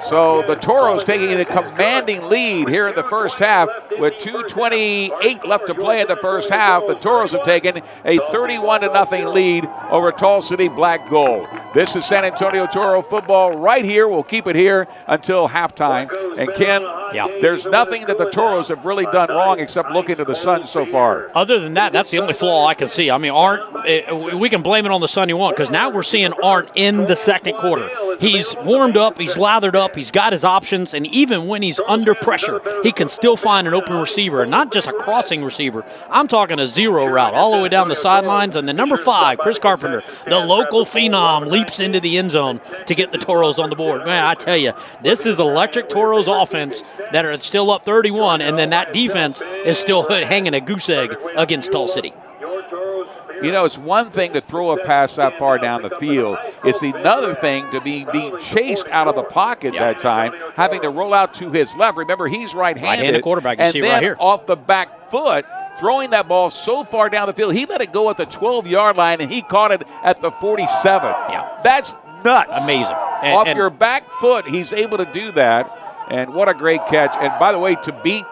So the Toros taking a commanding lead here in the first half with 2:28 left to play in the first half. The Toros have taken a 31-0 lead over Tall City Black Gold. This is San Antonio Toro football right here. We'll keep it here until halftime. And Ken, there's nothing that the Toros have really done wrong except look into the sun so far. Other than that, that's the only flaw I can see. I mean, Arndt, we can blame it on the sun you want, because now we're seeing Arndt in the second quarter. He's warmed up, he's lathered up, he's got his options, and even when he's under pressure, he can still find an open receiver, and not just a crossing receiver. I'm talking a zero route all the way down the sidelines. And the number 5, Chris Carpenter, the local phenom, leaps into the end zone to get the Toros on the board. Man, I tell you, this is electric Toros offense that are still up 31, and then that defense is still hanging a goose egg against Tall City. You know, it's one thing to throw a pass that far down the field. It's another thing to be being chased out of the pocket that time, having to roll out to his left. Remember, he's right-handed. Right-handed quarterback, you and see then right here. Off the back foot, throwing that ball so far down the field. He let it go at the 12-yard line, and he caught it at the 47. Yeah. That's nuts. Amazing. Off your back foot, he's able to do that. And what a great catch. And by the way, to beat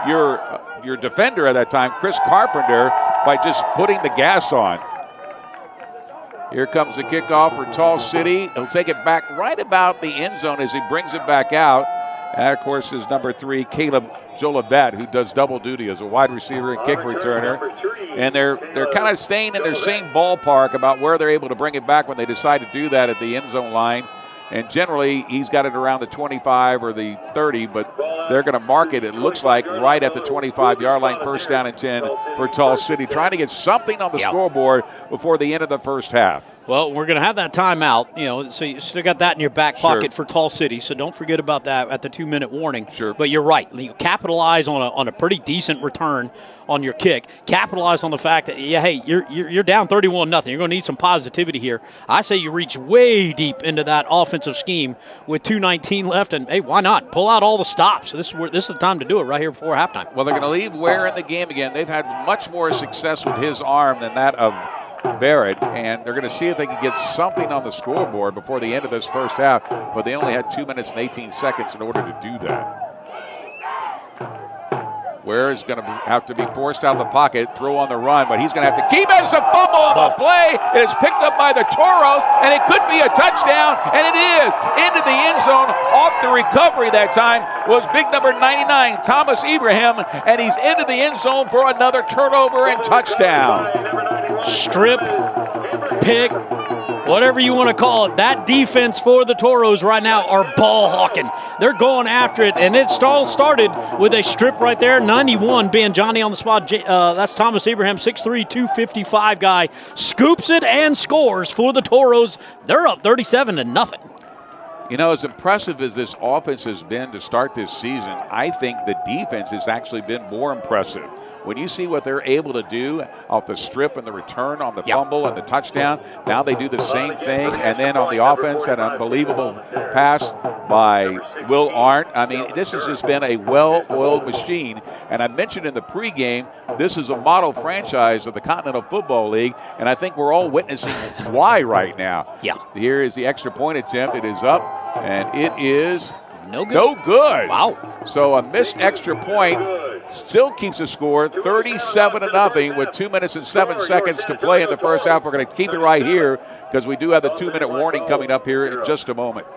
your defender at that time, Chris Carpenter, by just putting the gas on. Here comes the kickoff for Tall City. He'll take it back right about the end zone as he brings it back out. And, of course, is number 3, Caleb Jolivet, who does double duty as a wide receiver and kick returner. And they're kind of staying in their same ballpark about where they're able to bring it back when they decide to do that at the end zone line. And generally, he's got it around the 25 or the 30, but they're going to mark it, it looks like, right at the 25-yard line, first down and 10 for Tall City, trying to get something on the scoreboard before the end of the first half. Well, we're going to have that timeout, so you still got that in your back pocket for Tall City, so don't forget about that at the 2-minute warning. Sure. But you're right. You capitalize on a pretty decent return on your kick. Capitalize on the fact that, you're down 31-0. You're going to need some positivity here. I say you reach way deep into that offensive scheme with 2:19 left, and, hey, why not? Pull out all the stops. This is the time to do it right here before halftime. Well, they're going to leave Ware in the game again. They've had much more success with his arm than that of Barrett, and they're going to see if they can get something on the scoreboard before the end of this first half, but they only had 2 minutes and 18 seconds in order to do that. Ware is going to have to be forced out of the pocket, throw on the run, but he's going to have to keep it. It's a fumble on the play. It is picked up by the Toros, and it could be a touchdown, and it is into the end zone. Off the recovery that time was big number 99, Thomas Ibrahim, and he's into the end zone for another turnover and touchdown. Strip, pick, whatever you want to call it. That defense for the Toros right now are ball hawking. They're going after it, and it started with a strip right there. 91 being Johnny on the spot. That's Thomas Ibrahim, 6'3", 255 guy. Scoops it and scores for the Toros. They're up 37-0. You know, as impressive as this offense has been to start this season, I think the defense has actually been more impressive. When you see what they're able to do off the strip and the return on the fumble and the touchdown, now they do the same thing. And then on the offense, that unbelievable pass by Will Arndt. I mean, this has just been a well-oiled machine. And I mentioned in the pregame, this is a model franchise of the Continental Football League, and I think we're all witnessing why right now. Yeah. Here is the extra point attempt. It is up, and it is no good. No good. Wow. So a missed extra point still keeps the score 37-0 with 2 minutes and 7 seconds to play in the first half. We're going to keep it right here because we do have the 2-minute warning coming up here in just a moment.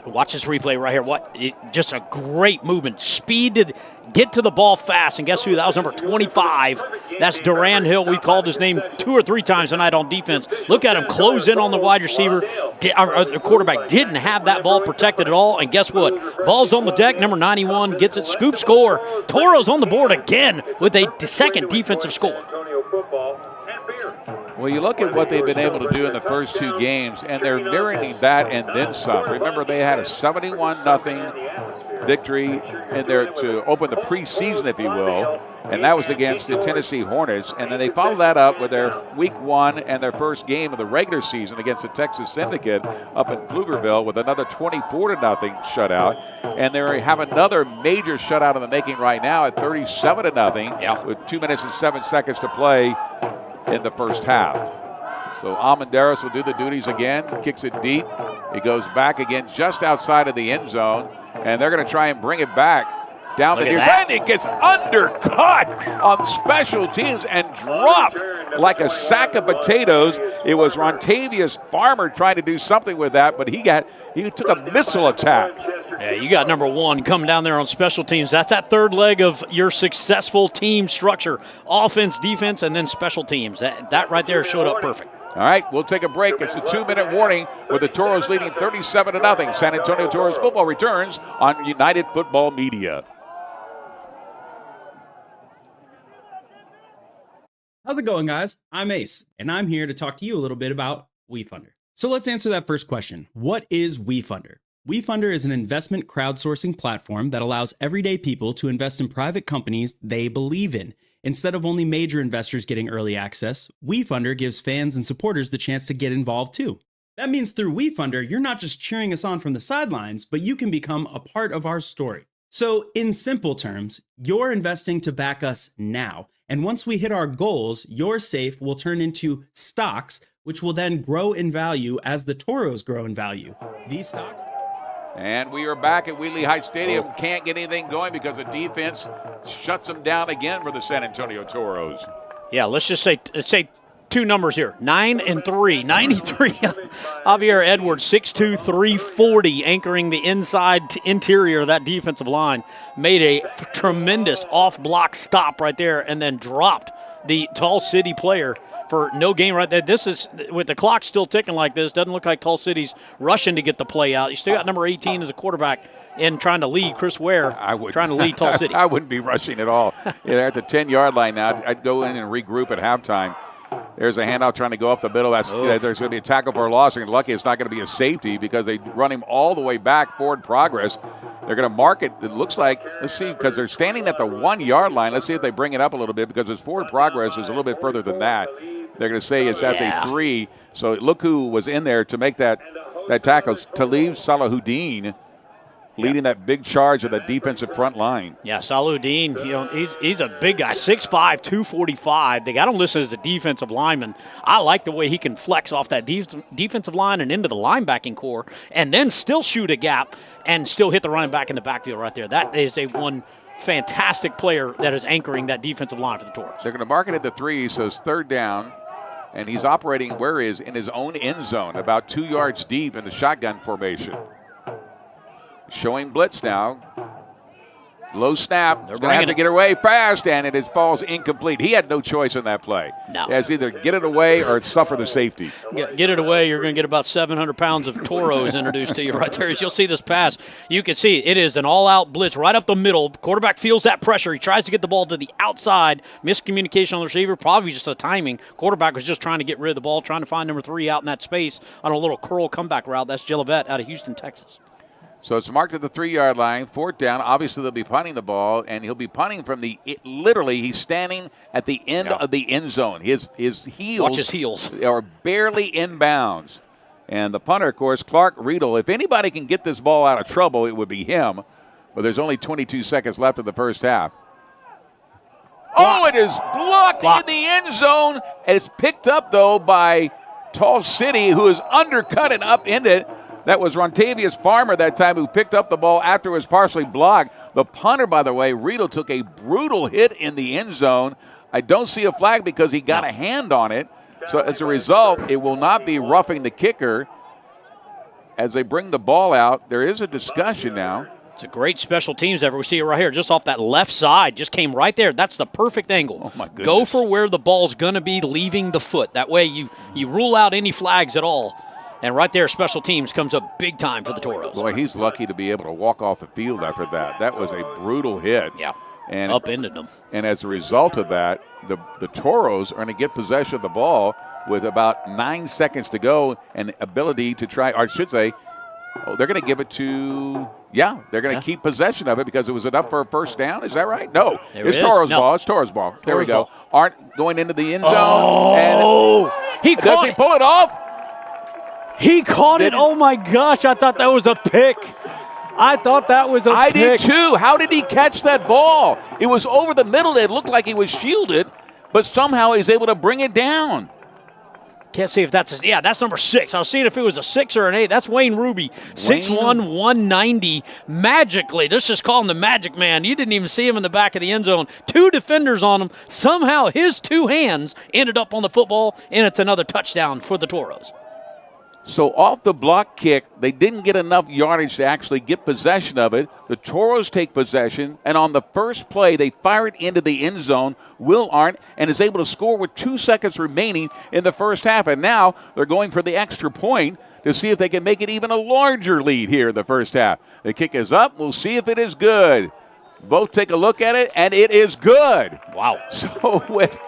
Watch this replay right here. Just a great movement. Speed to get to the ball fast. And guess who? That was number 25. That's Duran Hill. We called his name 2 or 3 times tonight on defense. Look at him close in on the wide receiver. The quarterback didn't have that ball protected at all. And guess what? Ball's on the deck. Number 91 gets it. Scoop score. Toros on the board again with a second defensive score. Well, you look at what they've been able to do in the first 2 games, and they're mirroring that and then some. Remember, they had a 71-0 victory in there to open the preseason, if you will, and that was against the Tennessee Hornets. And then they followed that up with their Week 1 and their first game of the regular season against the Texas Syndicate up in Pflugerville with another 24-0 shutout. And they have another major shutout in the making right now at 37-0 with 2 minutes and 7 seconds to play in the first half. So Almendares will do the duties again, kicks it deep. It goes back again just outside of the end zone, and they're going to try and bring it back down the near side. It gets undercut on special teams and dropped like a sack of potatoes. It was Rontavious Farmer trying to do something with that, but he took a missile attack. Yeah, you got number one coming down there on special teams. That's that third leg of your successful team structure. Offense, defense, and then special teams. That right there showed up perfect. All right, we'll take a break. It's a 2-minute warning with the Toros leading 37-0. San Antonio Toros football returns on United Football Media. How's it going, guys? I'm Ace, and I'm here to talk to you a little bit about WeFunder. So let's answer that first question. What is WeFunder? WeFunder is an investment crowdsourcing platform that allows everyday people to invest in private companies they believe in. Instead of only major investors getting early access, WeFunder gives fans and supporters the chance to get involved too. That means through WeFunder, you're not just cheering us on from the sidelines, but you can become a part of our story. So in simple terms, you're investing to back us now. And once we hit our goals, your safe will turn into stocks, which will then grow in value as the Toros grow in value. These stocks. And we are back at Wheatley Heights Stadium. Can't get anything going because the defense shuts them down again for the San Antonio Toros. Yeah, let's say two numbers here. 9 and 3. 93. Javier Edwards, 6'2", 340, anchoring the interior of that defensive line. Made a tremendous off-block stop right there and then dropped the Tall City player for no gain right there. This is, with the clock still ticking like this, doesn't look like Tall City's rushing to get the play out. You still got number 18 as a quarterback in trying to lead Chris Ware, trying to lead Tall City. I wouldn't be rushing at all. They're at the 10-yard line now. I'd go in and regroup at halftime. There's a handout trying to go up the middle. There's going to be a tackle for a loss. And lucky it's not going to be a safety because they run him all the way back, forward progress. They're going to mark it. It looks like, let's see, because they're standing at the 1-yard line. Let's see if they bring it up a little bit because his forward progress is a little bit further than that. They're going to say it's at the 3. So look who was in there to make that tackle. Talib Salahuddin leading that big charge of the defensive front line. Yeah, Salahuddin, he's a big guy, 6'5", 245. They got him listed as a defensive lineman. I like the way he can flex off that defensive line and into the linebacking core and then still shoot a gap and still hit the running back in the backfield right there. That is one fantastic player that is anchoring that defensive line for the Toros. They're going to mark it at the 3, so it's third down. And he's operating in his own end zone, about 2 yards deep in the shotgun formation. Showing blitz now. Low snap. He's going to have to get away fast, and it falls incomplete. He had no choice in that play. No. He has either get it away or suffer the safety. Get it away. You're going to get about 700 pounds of Toros introduced to you right there. As you'll see this pass, you can see it is an all-out blitz right up the middle. Quarterback feels that pressure. He tries to get the ball to the outside. Miscommunication on the receiver, probably just a timing. Quarterback was just trying to get rid of the ball, trying to find number 3 out in that space on a little curl comeback route. That's Gillivette out of Houston, Texas. So it's marked at the 3-yard line, fourth down. Obviously, they'll be punting the ball, and he'll be punting from literally, he's standing at the end of the end zone. His heels. Watch his heels. Are barely inbounds. And the punter, of course, Clark Riedel, if anybody can get this ball out of trouble, it would be him. But there's only 22 seconds left in the first half. Oh, it is blocked in the end zone. It's picked up, though, by Tall City, who has undercut it up in it. That was Rontavious Farmer that time who picked up the ball after it was partially blocked. The punter, by the way, Riedel, took a brutal hit in the end zone. I don't see a flag because he got a hand on it. So as a result, it will not be roughing the kicker as they bring the ball out. There is a discussion now. It's a great special teams effort. We see it right here, just off that left side. Just came right there. That's the perfect angle. Oh, my goodness. Go for where the ball's going to be leaving the foot. That way you rule out any flags at all. And right there, special teams comes up big time for the Toros. Boy, he's lucky to be able to walk off the field after that. That was a brutal hit. Yeah, and upended them. And as a result of that, the Toros are going to get possession of the ball with about 9 seconds to go and ability to try, or I should say, they're going to give it to, they're going to keep possession of it because it was enough for a first down. Is that right? No. It's Toros ball. It's Toros ball. There we go. Aren't going into the end zone. Oh, he caught Does he pull it off? He caught it. Oh, my gosh. I thought that was a pick. I thought that was a pick. I did, too. How did he catch that ball? It was over the middle. It looked like he was shielded, but somehow he's able to bring it down. Can't see if that's that's number 6. I was seeing if it was a 6 or an 8. That's Wayne Ruby, 6'1", 190. Magically, let's just call him the Magic Man. You didn't even see him in the back of the end zone. 2 defenders on him. Somehow his 2 hands ended up on the football, and it's another touchdown for the Toros. So off the block kick, they didn't get enough yardage to actually get possession of it. The Toros take possession, and on the first play, they fire it into the end zone. Will Arndt and is able to score with 2 seconds remaining in the first half. And now they're going for the extra point to see if they can make it even a larger lead here in the first half. The kick is up. We'll see if it is good. Both take a look at it, and it is good. Wow. So with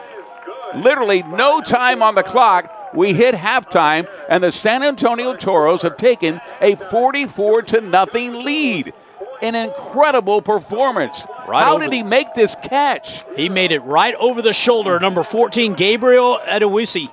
literally no time on the clock, we hit halftime, and the San Antonio Toros have taken a 44-0 lead. An incredible performance. How did he make this catch? He made it right over the shoulder. Number 14, Gabriel Adewisi,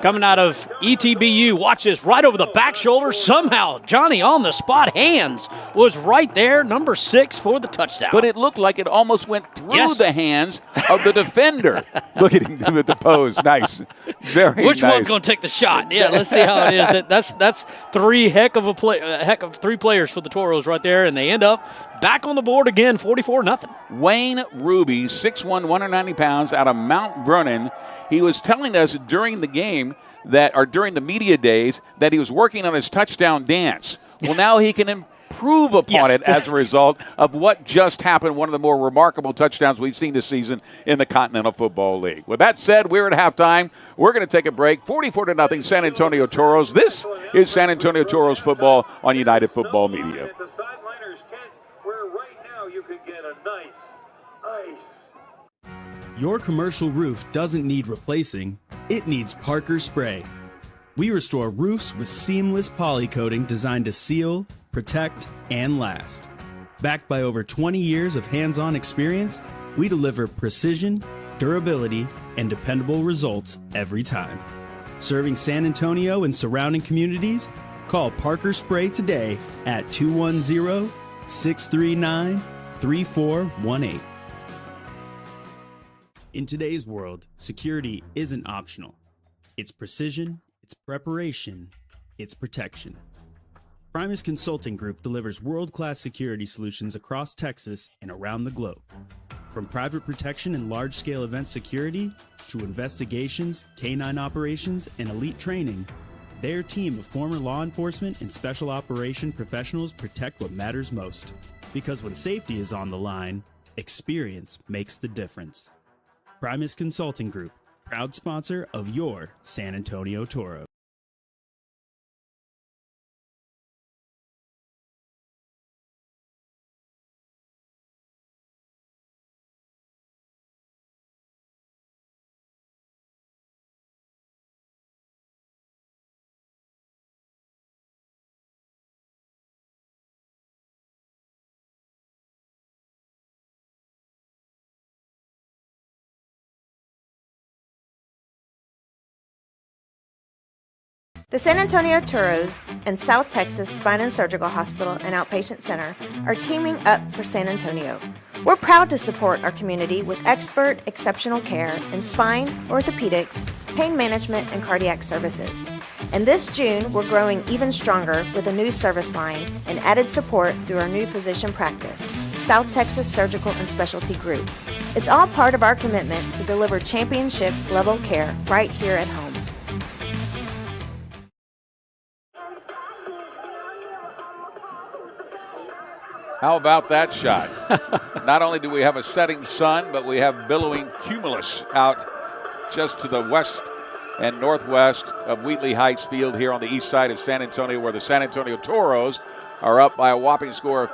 coming out of ETBU. Watch this, right over the back shoulder. Somehow, Johnny on the spot hands was right there. Number 6 for the touchdown. But it looked like it almost went through the hands of the defender. Look at him do it, the pose. Nice. Very nice. Which one's going to take the shot? Yeah, let's see how it is. That's 3 heck of 3 players for the Toros right there, and they end up back on the board again, 44-0. Wayne Ruby, 6'1", 190 pounds, out of Mount Vernon. He was telling us during the game during the media days that he was working on his touchdown dance. Well, now he can improve upon it as a result of what just happened, one of the more remarkable touchdowns we've seen this season in the Continental Football League. With that said, we're at halftime. We're going to take a break. 44-0 San Antonio Toros. This is San Antonio Toros football on United Football Media. At the Sideliners tent, where right now you can get a nice ice. Your commercial roof doesn't need replacing, it needs Parker Spray. We restore roofs with seamless poly coating designed to seal, protect, and last. Backed by over 20 years of hands-on experience, we deliver precision, durability, and dependable results every time. Serving San Antonio and surrounding communities? Call Parker Spray today at 210-639-3418. In today's world, security isn't optional. It's precision, it's preparation, it's protection. Primus Consulting Group delivers world-class security solutions across Texas and around the globe. From private protection and large-scale event security to investigations, canine operations, and elite training, their team of former law enforcement and special operation professionals protect what matters most. Because when safety is on the line, experience makes the difference. Primus Consulting Group, proud sponsor of your San Antonio Toros. The San Antonio Toros and South Texas Spine and Surgical Hospital and Outpatient Center are teaming up for San Antonio. We're proud to support our community with expert, exceptional care in spine, orthopedics, pain management, and cardiac services. And this June, we're growing even stronger with a new service line and added support through our new physician practice, South Texas Surgical and Specialty Group. It's all part of our commitment to deliver championship-level care right here at home. How about that shot? Not only do we have a setting sun, but we have billowing cumulus out just to the west and northwest of Wheatley Heights Field here on the east side of San Antonio, where the San Antonio Toros are up by a whopping score of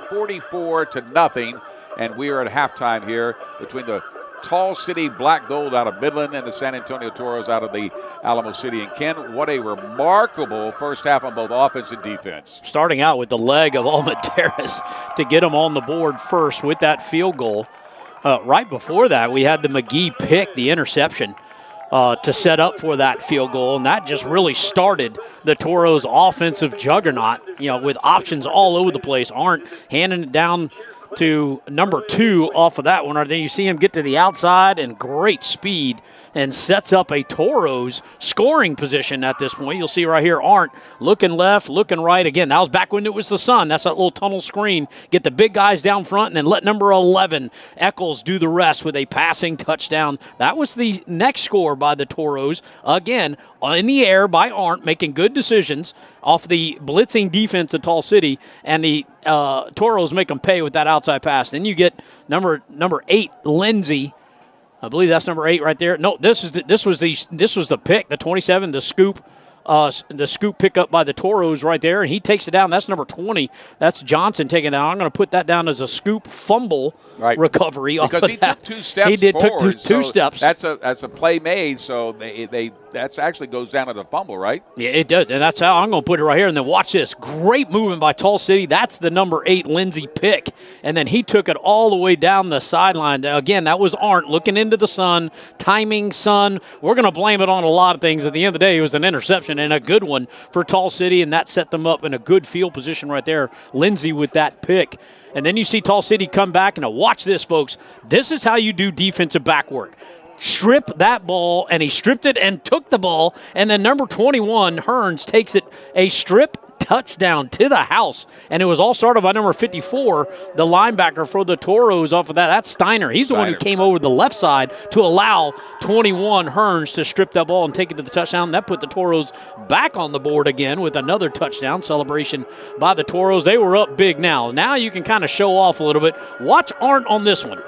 44-0. And we are at halftime here between the Tall City Black Gold out of Midland and the San Antonio Toros out of the Alamo City. And Ken, what a remarkable first half on both offense and defense. Starting out with the leg of Almaderas to get them on the board first with that field goal. Right before that, we had the McGee pick, the interception, to set up for that field goal, and that just really started the Toros' offensive juggernaut, with options all over the place. Arndt handing it down to number 2 off of that one. Then you see him get to the outside and great speed and sets up a Toros scoring position at this point. You'll see right here Arndt looking left, looking right. Again, that was back when it was the sun. That's that little tunnel screen. Get the big guys down front and then let number 11, Eccles, do the rest with a passing touchdown. That was the next score by the Toros. Again, in the air by Arndt, making good decisions off the blitzing defense of Tall City, and the Toros make them pay with that outside pass. Then you get number 8, Lindsey. I believe that's number 8 right there. No, this was the pick, the 27, the scoop pickup by the Toros right there, and he takes it down. That's number 20. That's Johnson taking it down. I'm going to put that down as a scoop fumble recovery. Because he took 2 steps He did forward, took two steps. That's a play made, so that actually goes down to the fumble, right? Yeah, it does, and that's how I'm going to put it right here. And then watch this. Great movement by Tall City. That's the number 8, Lindsey pick. And then he took it all the way down the sideline. Again, that was Arndt looking into the sun, timing sun. We're going to blame it on a lot of things. At the end of the day, it was an interception and a good one for Tall City, and that set them up in a good field position right there. Lindsey with that pick. And then you see Tall City come back, and now watch this, folks. This is how you do defensive back work. Strip that ball, and he stripped it and took the ball, and then number 21, Hearns, takes it a strip touchdown to the house, and it was all started by number 54, the linebacker for the Toros off of that. That's Steiner. He's the one who came over the left side to allow 21, Hearns, to strip that ball and take it to the touchdown. That put the Toros back on the board again with another touchdown celebration by the Toros. They were up big now. Now you can kind of show off a little bit. Watch Arndt on this one.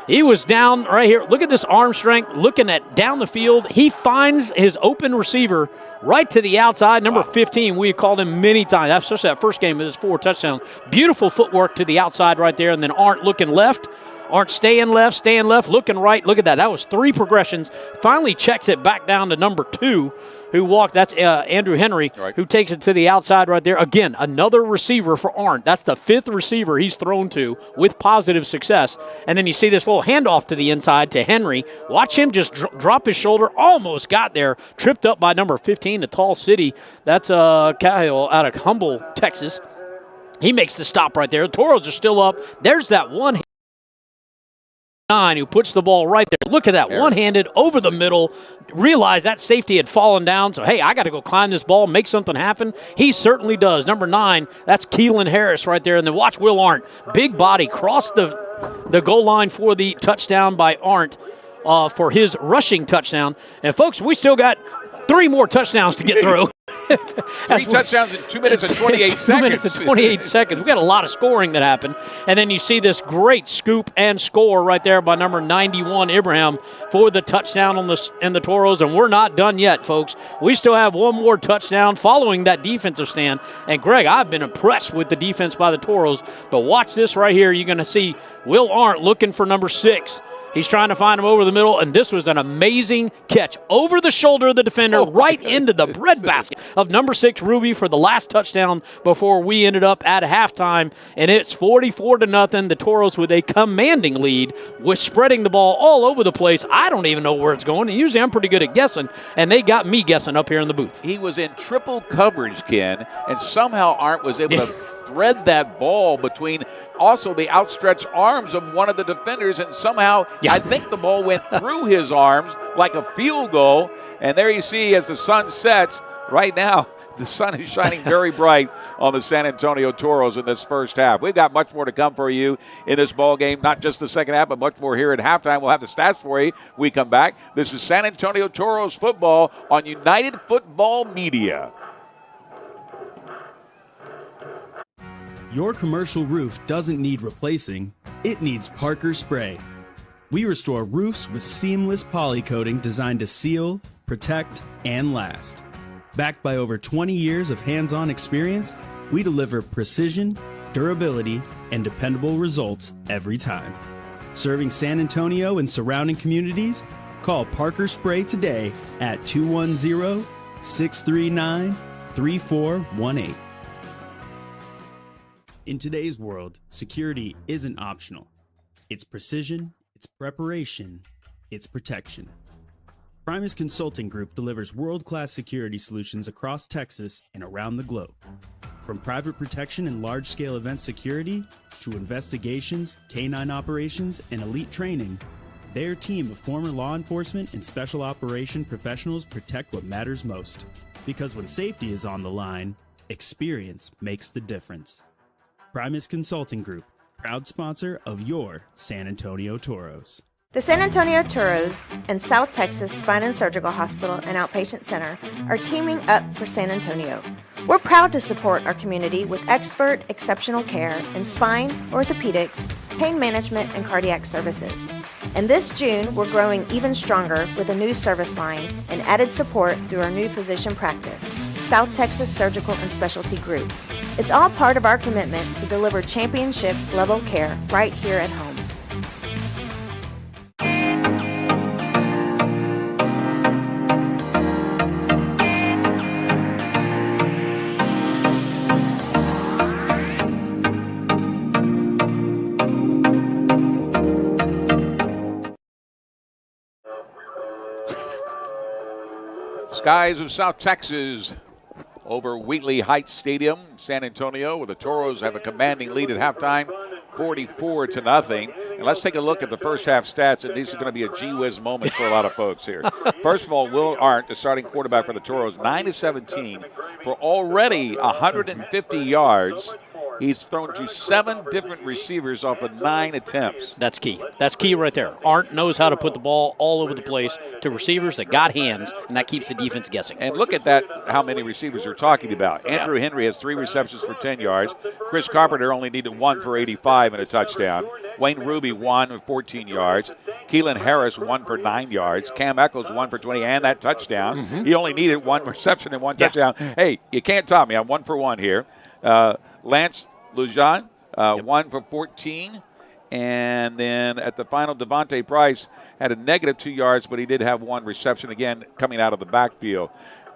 He was down right here. Look at this arm strength, looking at down the field. He finds his open receiver right to the outside. Number 15, we called him many times. That's just that first game of his 4 touchdowns. Beautiful footwork to the outside right there. And then Arndt looking left. Arndt staying left, looking right. Look at that. That was 3 progressions. Finally checks it back down to number 2. Who walked, that's Andrew Henry, who takes it to the outside right there. Again, another receiver for Arndt. That's the 5th receiver he's thrown to with positive success. And then you see this little handoff to the inside to Henry. Watch him just drop his shoulder. Almost got there. Tripped up by number 15, the Tall City. That's Cahill out of Humble, Texas. He makes the stop right there. The Toros are still up. There's that one 9 who puts the ball right there. Look at that, one-handed over the middle. Realized that safety had fallen down, so hey, I got to go climb this ball, make something happen. He certainly does. Number 9, that's Keelan Harris right there. And then watch Will Arndt, big body, cross the goal line for the touchdown by Arndt for his rushing touchdown. And folks, we still got 3 more touchdowns to get through. 3 touchdowns in 2 minutes and 28 seconds. 2 minutes and 28 seconds. We got a lot of scoring that happened. And then you see this great scoop and score right there by number 91, Ibrahim, for the touchdown in the Toros. And we're not done yet, folks. We still have 1 more touchdown following that defensive stand. And, Greg, I've been impressed with the defense by the Toros. But watch this right here. You're going to see Will Arndt looking for number 6. He's trying to find him over the middle, and this was an amazing catch. Over the shoulder of the defender, right into the breadbasket of number 6, Ruby, for the last touchdown before we ended up at halftime. And it's 44-0. The Toros with a commanding lead with spreading the ball all over the place. I don't even know where it's going. And usually I'm pretty good at guessing, and they got me guessing up here in the booth. He was in triple coverage, Ken, and somehow Arndt was able to thread that ball between also the outstretched arms of one of the defenders, and somehow I think the ball went through his arms like a field goal. And there you see, as the sun sets right now, the sun is shining very bright on the San Antonio Toros in this first half. We've got much more to come for you in this ball game, not just the second half, but much more here at halftime. We'll have the stats for you when we come back. This is San Antonio Toros football on United Football Media. Your commercial roof doesn't need replacing, it needs Parker Spray. We restore roofs with seamless poly coating designed to seal, protect, and last. Backed by over 20 years of hands-on experience, we deliver precision, durability, and dependable results every time. Serving San Antonio and surrounding communities? Call Parker Spray today at 210-639-3418. In today's world, security isn't optional. It's precision, it's preparation, it's protection. Primus Consulting Group delivers world-class security solutions across Texas and around the globe. From private protection and large-scale event security to investigations, canine operations, and elite training, their team of former law enforcement and special operation professionals protect what matters most. Because when safety is on the line, experience makes the difference. Primus Consulting Group, proud sponsor of your San Antonio Toros. The San Antonio Toros and South Texas Spine and Surgical Hospital and Outpatient Center are teaming up for San Antonio. We're proud to support our community with expert, exceptional care in spine, orthopedics, pain management, and cardiac services. And this June, we're growing even stronger with a new service line and added support through our new physician practice, South Texas Surgical and Specialty Group. It's all part of our commitment to deliver championship-level care right here at home. Skies of South Texas over Wheatley Heights Stadium, San Antonio, where the Toros have a commanding lead at halftime, 44-0. And let's take a look at the first half stats, and these are going to be a gee-whiz moment for a lot of folks here. First of all, Will Arndt, the starting quarterback for the Toros, 9-17 for already 150 yards. He's thrown to 7 different receivers off of 9 attempts. That's key. That's key right there. Arndt knows how to put the ball all over the place to receivers that got hands, and that keeps the defense guessing. And look at that, how many receivers we're talking about. Andrew Henry has 3 receptions for 10 yards. Chris Carpenter only needed 1 for 85 and a touchdown. Wayne Ruby 1 for 14 yards. Keelan Harris 1 for 9 yards. Cam Echols 1 for 20 and that touchdown. He only needed 1 reception and 1 touchdown. Hey, you can't top me. I'm 1 for 1 here. Lance Lujan, 1 for 14. And then at the final, Devontae Price had a negative 2 yards, but he did have 1 reception, again, coming out of the backfield.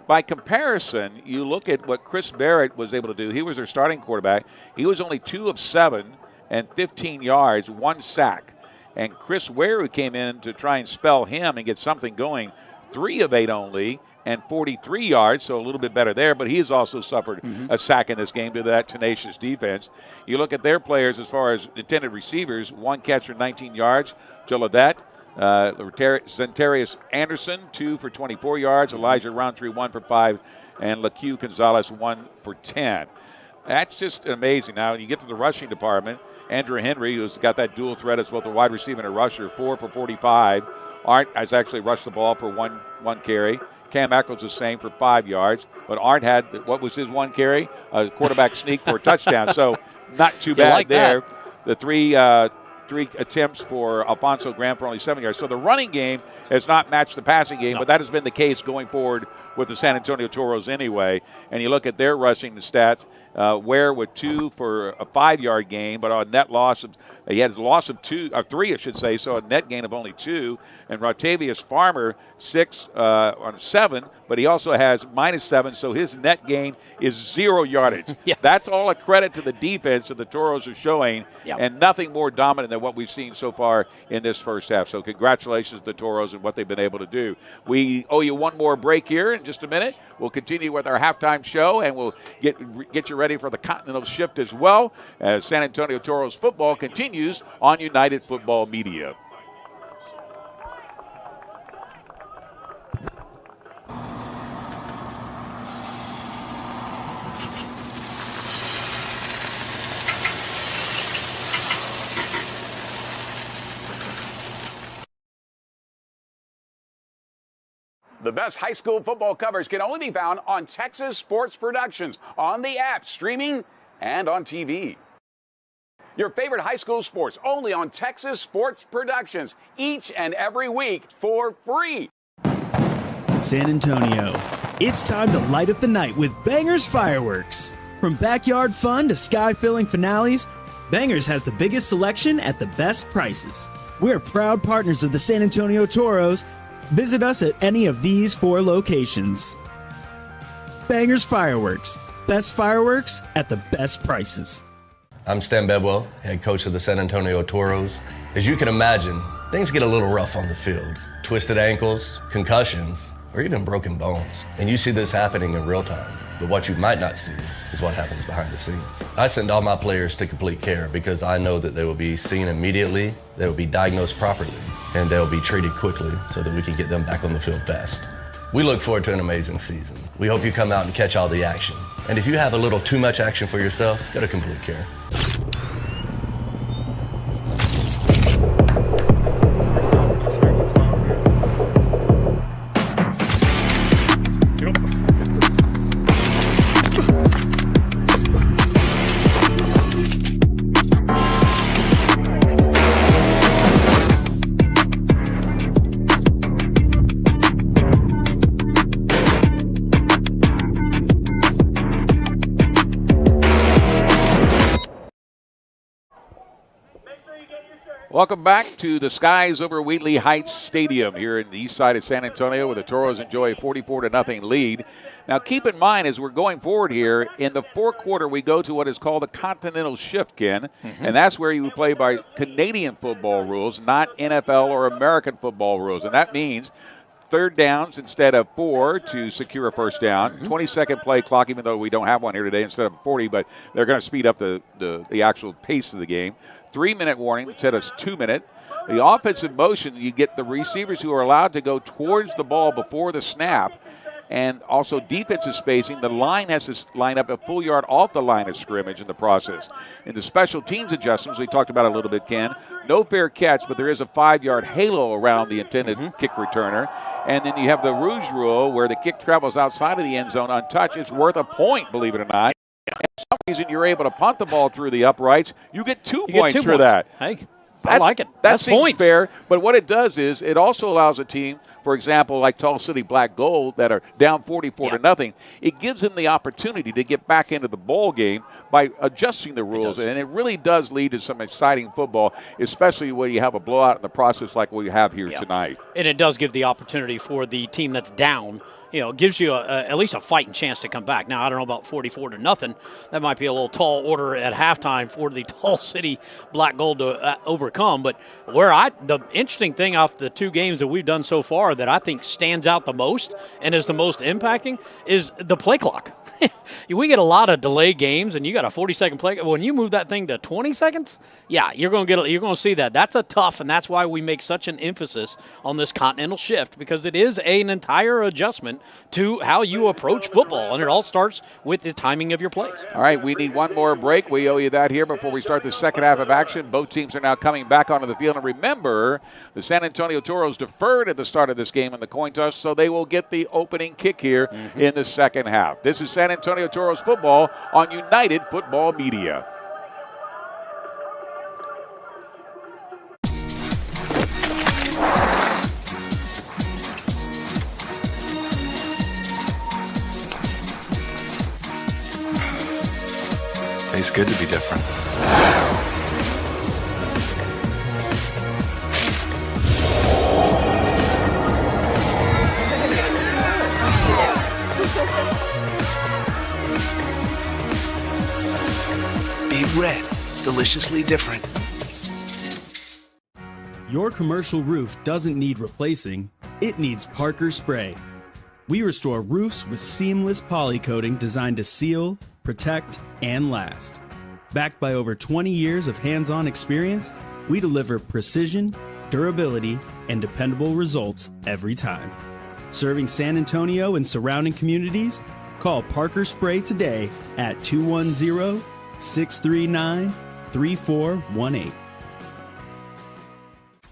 By comparison, you look at what Chris Barrett was able to do. He was their starting quarterback. He was only 2 of 7 and 15 yards, 1 sack. And Chris Ware, who came in to try and spell him and get something going, 3 of 8 only and 43 yards, so a little bit better there, but he has also suffered a sack in this game due to that tenacious defense. You look at their players as far as intended receivers, 1 catch for 19 yards, Jolivet, Zentarius Anderson, 2 for 24 yards, Elijah Roundtree, 1 for 5, and LaQ Gonzalez, 1 for 10. That's just amazing. Now, you get to the rushing department, Andrew Henry, who's got that dual threat as both a wide receiver and a rusher, 4 for 45. Arndt has actually rushed the ball for one carry. Cam Echols the same for 5 yards. But Arndt had, what was his 1 carry? A quarterback sneak for a touchdown. So not too bad there. The 3 attempts for Alfonso Graham for only 7 yards. So the running game has not matched the passing game, but that has been the case going forward with the San Antonio Toros anyway. And you look at their rushing stats, Ware with 2 for a 5-yard gain, but a net loss of, he had a loss of 3, I should say, so a net gain of only 2. And Rotavius Farmer, 6 on 7, but he also has -7, so his net gain is 0 yardage. That's all a credit to the defense that the Toros are showing, and nothing more dominant than what we've seen so far in this first half. So congratulations to the Toros and what they've been able to do. We owe you one more break here in just a minute. We'll continue with our halftime show, and we'll get you ready for the Continental shift as well, as San Antonio Toros football continues on United Football Media. The best high school football coverage can only be found on Texas Sports Productions, on the app, streaming, and on TV. Your favorite high school sports only on Texas Sports Productions, each and every week for free. San Antonio, it's time to light up the night with Bangers Fireworks. From backyard fun to sky-filling finales, Bangers has the biggest selection at the best prices. We're proud partners of the San Antonio Toros. Visit us at any of these 4 locations. Bangers Fireworks. Best fireworks at the best prices. I'm Stan Bedwell, head coach of the San Antonio Toros. As you can imagine, things get a little rough on the field. Twisted ankles, concussions, or even broken bones. And you see this happening in real time. but what you might not see is what happens behind the scenes. I send all my players to complete care because I know that they will be seen immediately, they will be diagnosed properly, and they'll be treated quickly so that we can get them back on the field fast. We look forward to an amazing season. We hope you come out and catch all the action. And if you have a little too much action for yourself, go to complete care. Welcome back to the skies over Wheatley Heights Stadium here in the east side of San Antonio, where the Toros enjoy a 44-0 lead. Now, keep in mind, as we're going forward here, in the fourth quarter, we go to what is called a Continental shift, Ken, and that's where you play by Canadian football rules, not NFL or American football rules. And that means third downs instead of 4 to secure a first down. 20-second play clock, even though we don't have one here today, instead of 40, but they're going to speed up the actual pace of the game. 3-minute warning instead of 2-minute. The offensive motion, you get the receivers who are allowed to go towards the ball before the snap, and also defensive spacing. The line has to line up a full yard off the line of scrimmage in the process. In the special teams adjustments, we talked about a little bit, Ken, no fair catch, but there is a 5-yard halo around the intended kick returner. And then you have the Rouge rule, where the kick travels outside of the end zone untouched. It's worth a point, believe it or not. And for some reason, you're able to punt the ball through the uprights. You get 2 points for that. Hey, I like it. That That's seems points. fair. But what it does is it also allows a team, for example, like Tall City Black Gold, that are down 44-0, it gives them the opportunity to get back into the ball game by adjusting the rules. And it really does lead to some exciting football, especially when you have a blowout in the process like we have here tonight. And it does give the opportunity for the team that's down. It gives you at least a fighting chance to come back. Now, I don't know about 44-0. That might be a little tall order at halftime for the Tall City Black Gold to overcome. But the interesting thing off the 2 games that we've done so far that I think stands out the most and is the most impacting is the play clock. We get a lot of delay games, and you got a 40-second play. When you move that thing to 20 seconds, you're going to see that. That's a tough, and that's why we make such an emphasis on this Continental shift, because it is an entire adjustment to how you approach football, and it all starts with the timing of your plays. All right, we need one more break. We owe you that here before we start the second half of action. Both teams are now coming back onto the field. And remember, the San Antonio Toros deferred at the start of this game in the coin toss, so they will get the opening kick here in the second half. This is San Antonio Toros football on United Football Media. It's good to be different. Big Red, deliciously different. Your commercial roof doesn't need replacing, it needs Parker Spray. We restore roofs with seamless poly coating designed to seal, protect, and last. Backed by over 20 years of hands-on experience, we deliver precision, durability, and dependable results every time. Serving San Antonio and surrounding communities, call Parker Spray today at 210-639-3418.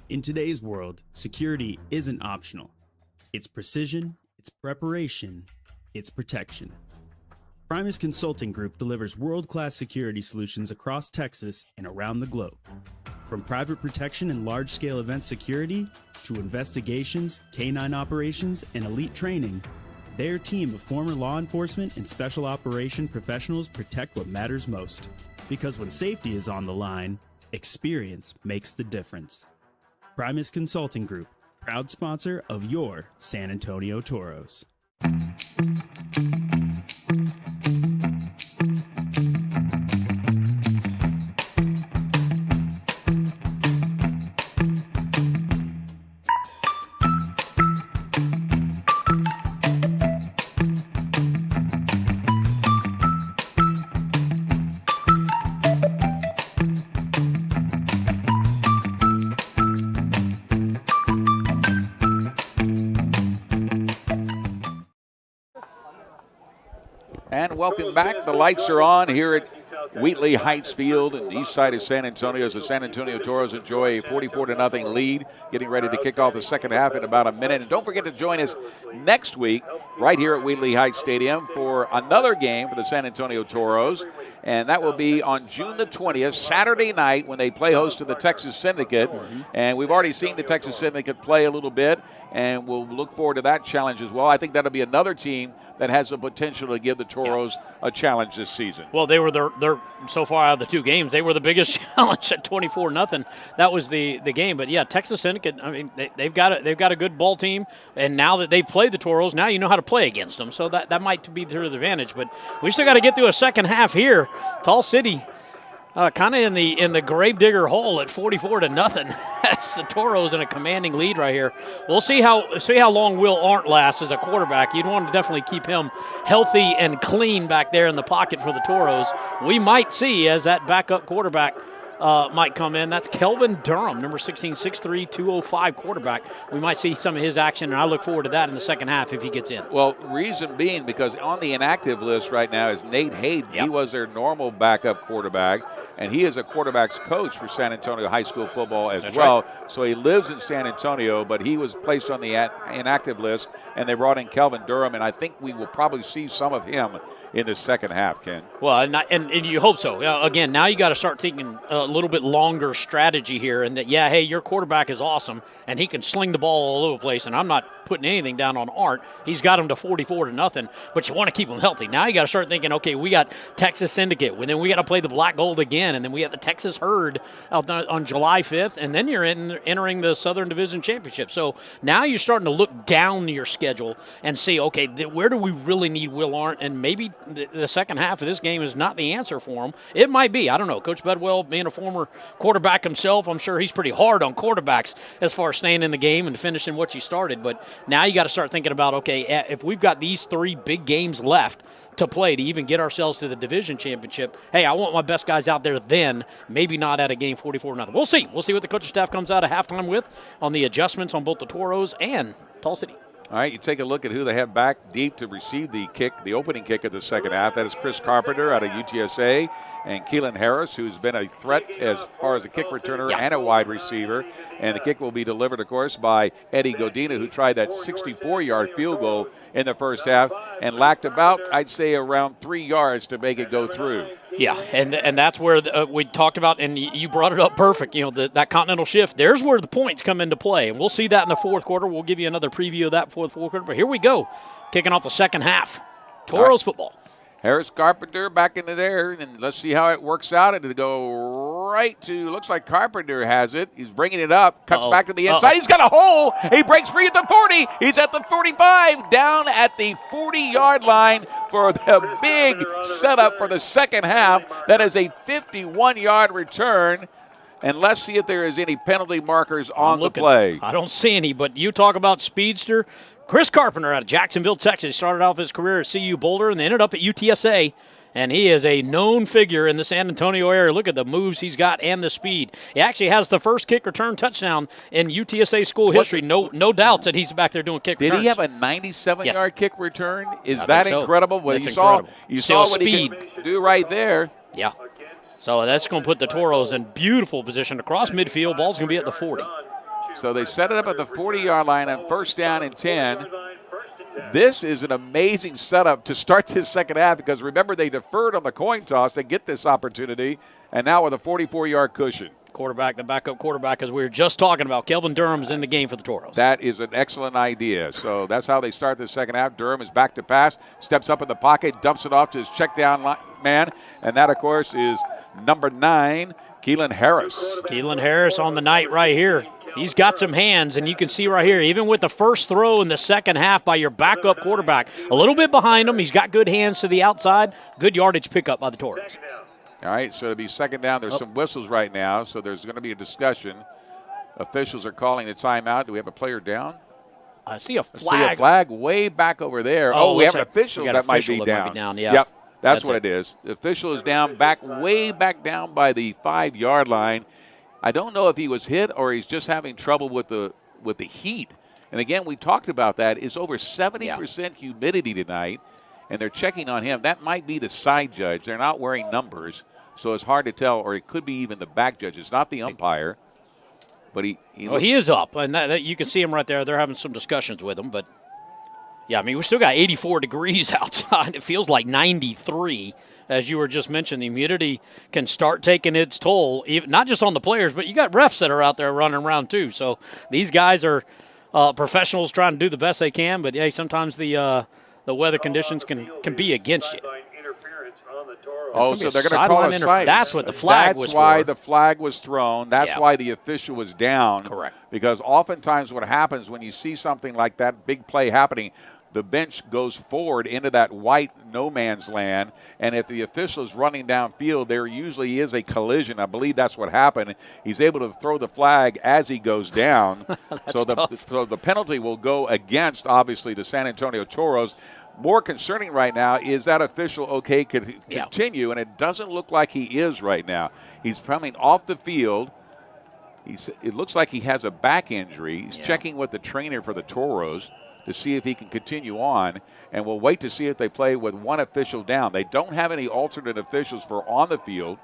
In today's world, security isn't optional. It's precision, it's preparation, it's protection. Primus Consulting Group delivers world-class security solutions across Texas and around the globe. From private protection and large-scale event security to investigations, canine operations, and elite training, their team of former law enforcement and special operation professionals protect what matters most. Because when safety is on the line, experience makes the difference. Primus Consulting Group, proud sponsor of your San Antonio Toros. welcome back. The lights are on here at Wheatley Heights Field in the east side of San Antonio as the San Antonio Toros enjoy a 44-0 lead, getting ready to kick off the second half in about a minute. And don't forget to join us next week right here at Wheatley Heights Stadium for another game for the San Antonio Toros. And that will be on June the 20th, Saturday night, when they play host to the Texas Syndicate. And we've already seen the Texas Syndicate play a little bit, and we'll look forward to that challenge as well. I think that'll be another team that has the potential to give the Toros a challenge this season. Well, they were they're so far out of the two games, they were the biggest challenge at 24-0. That was the game. But yeah, Texas Syndicate, I mean, they've got a good ball team, and now that they've played the Toros, now you know how to play against them. So that might be their advantage. But we still got to get through a second half here. Tall City kind of in the gravedigger hole at 44-0. That's the Toros in a commanding lead right here. We'll see how long Will Arndt lasts as a quarterback. You'd want to definitely keep him healthy and clean back there in the pocket for the Toros. We might see as that backup quarterback might come in. That's Kelvin Durham, number 16, 6'3", 205 quarterback. We might see some of his action, and I look forward to that in the second half if he gets in. Well, reason being because on the inactive list right now is Nate Hayden. Yep. He was their normal backup quarterback, and he is a quarterback's coach for San Antonio High School football as well. Right. So he lives in San Antonio, but he was placed on the inactive list, and they brought in Kelvin Durham, and I think we will probably see some of him in the second half, Ken. Well, and you hope so. Again, now you got to start thinking a little bit longer strategy here, and that, yeah, hey, your quarterback is awesome, and he can sling the ball all over the place, and I'm not putting anything down on Arndt. He's got him to 44-0, but you want to keep him healthy. Now you got to start thinking, okay, we got Texas Syndicate, and then we got to play the Black Gold again, and then we have the Texas Herd on July 5th, and then you're entering the Southern Division Championship. So now you're starting to look down your schedule and see, okay, where do we really need Will Arndt, and maybe the second half of this game is not the answer for him. It might be. I don't know. Coach Bedwell, being a former quarterback himself, I'm sure he's pretty hard on quarterbacks as far as staying in the game and finishing what you started. But now you got to start thinking about, okay, if we've got these three big games left to play to even get ourselves to the division championship, hey, I want my best guys out there then, maybe not at a game 44-0. We'll see. We'll see what the coaching staff comes out of halftime with on the adjustments on both the Toros and Tall City. All right, you take a look at who they have back deep to receive the kick, the opening kick of the second half. That is Chris Carpenter out of UTSA and Keelan Harris, who's been a threat as far as a kick returner and a wide receiver. And the kick will be delivered, of course, by Eddie Godina, who tried that 64-yard field goal in the first half and lacked about, I'd say, around 3 yards to make it go through. Yeah, and that's where we talked about, and you brought it up perfect, that continental shift. There's where the points come into play, and we'll see that in the fourth quarter. We'll give you another preview of that fourth quarter, but here we go, kicking off the second half. Toros football. Harris Carpenter back into there, and let's see how it works out. It'll go right to, looks like Carpenter has it. He's bringing it up, cuts back to the inside. He's got a hole. He breaks free at the 40. He's at the 45, down at the 40-yard line for the big setup for the second half. That is a 51-yard return. And let's see if there is any penalty markers on the play. I don't see any, but you talk about speedster. Chris Carpenter out of Jacksonville, Texas, started off his career at CU Boulder and then ended up at UTSA, and he is a known figure in the San Antonio area. Look at the moves he's got and the speed. He actually has the first kick return touchdown in UTSA school history. No doubts that he's back there doing kick returns. Did he have a 97-yard kick return? Is that incredible? Well, you saw what he can do right there. Yeah. So that's going to put the Toros in beautiful position across midfield. Ball's going to be at the 40. So they set it up at the 40-yard line on first down and 10. This is an amazing setup to start this second half because, remember, they deferred on the coin toss to get this opportunity, and now with a 44-yard cushion. The backup quarterback, as we were just talking about, Kelvin Durham is in the game for the Toros. That is an excellent idea. So that's how they start the second half. Durham is back to pass, steps up in the pocket, dumps it off to his check down man, and that, of course, is number 9, Keelan Harris. Keelan Harris on the night right here. He's got some hands, and you can see right here, even with the first throw in the second half by your backup quarterback, a little bit behind him, he's got good hands to the outside, good yardage pickup by the Toros. All right, so it'll be second down. There's some whistles right now, so there's going to be a discussion. Officials are calling a timeout. Do we have a player down? I see a flag. I see a flag way back over there. We have an official that might be down. Yeah. Yep, that's what it is. The official is down, way back down by the 5-yard line. I don't know if he was hit or he's just having trouble with the heat. And again, we talked about that. It's over 70% humidity tonight. and they're checking on him. That might be the side judge. They're not wearing numbers, so it's hard to tell, or it could be even the back judge. It's not the umpire, but he is up, and that you can see him right there. They're having some discussions with him, but yeah, I mean, we still got 84 degrees outside. It feels like 93. As you were just mentioning, the humidity can start taking its toll, even, not just on the players, but you got refs that are out there running around too. So these guys are professionals trying to do the best they can, but yeah, sometimes the weather conditions can be against you. Oh, so they're going to call a side. That's what the flag was for. That's why the flag was thrown. That's why the official was down. Correct. Because oftentimes what happens when you see something like that, big play happening, the bench goes forward into that white no man's land, and if the official is running downfield, there usually is a collision. I believe that's what happened. He's able to throw the flag as he goes down. so the penalty will go against, obviously, the San Antonio Toros. More concerning right now is that official could continue, and it doesn't look like he is right now. He's coming off the field. It looks like he has a back injury. He's checking with the trainer for the Toros to see if he can continue on, and we'll wait to see if they play with one official down. They don't have any alternate officials for on the field,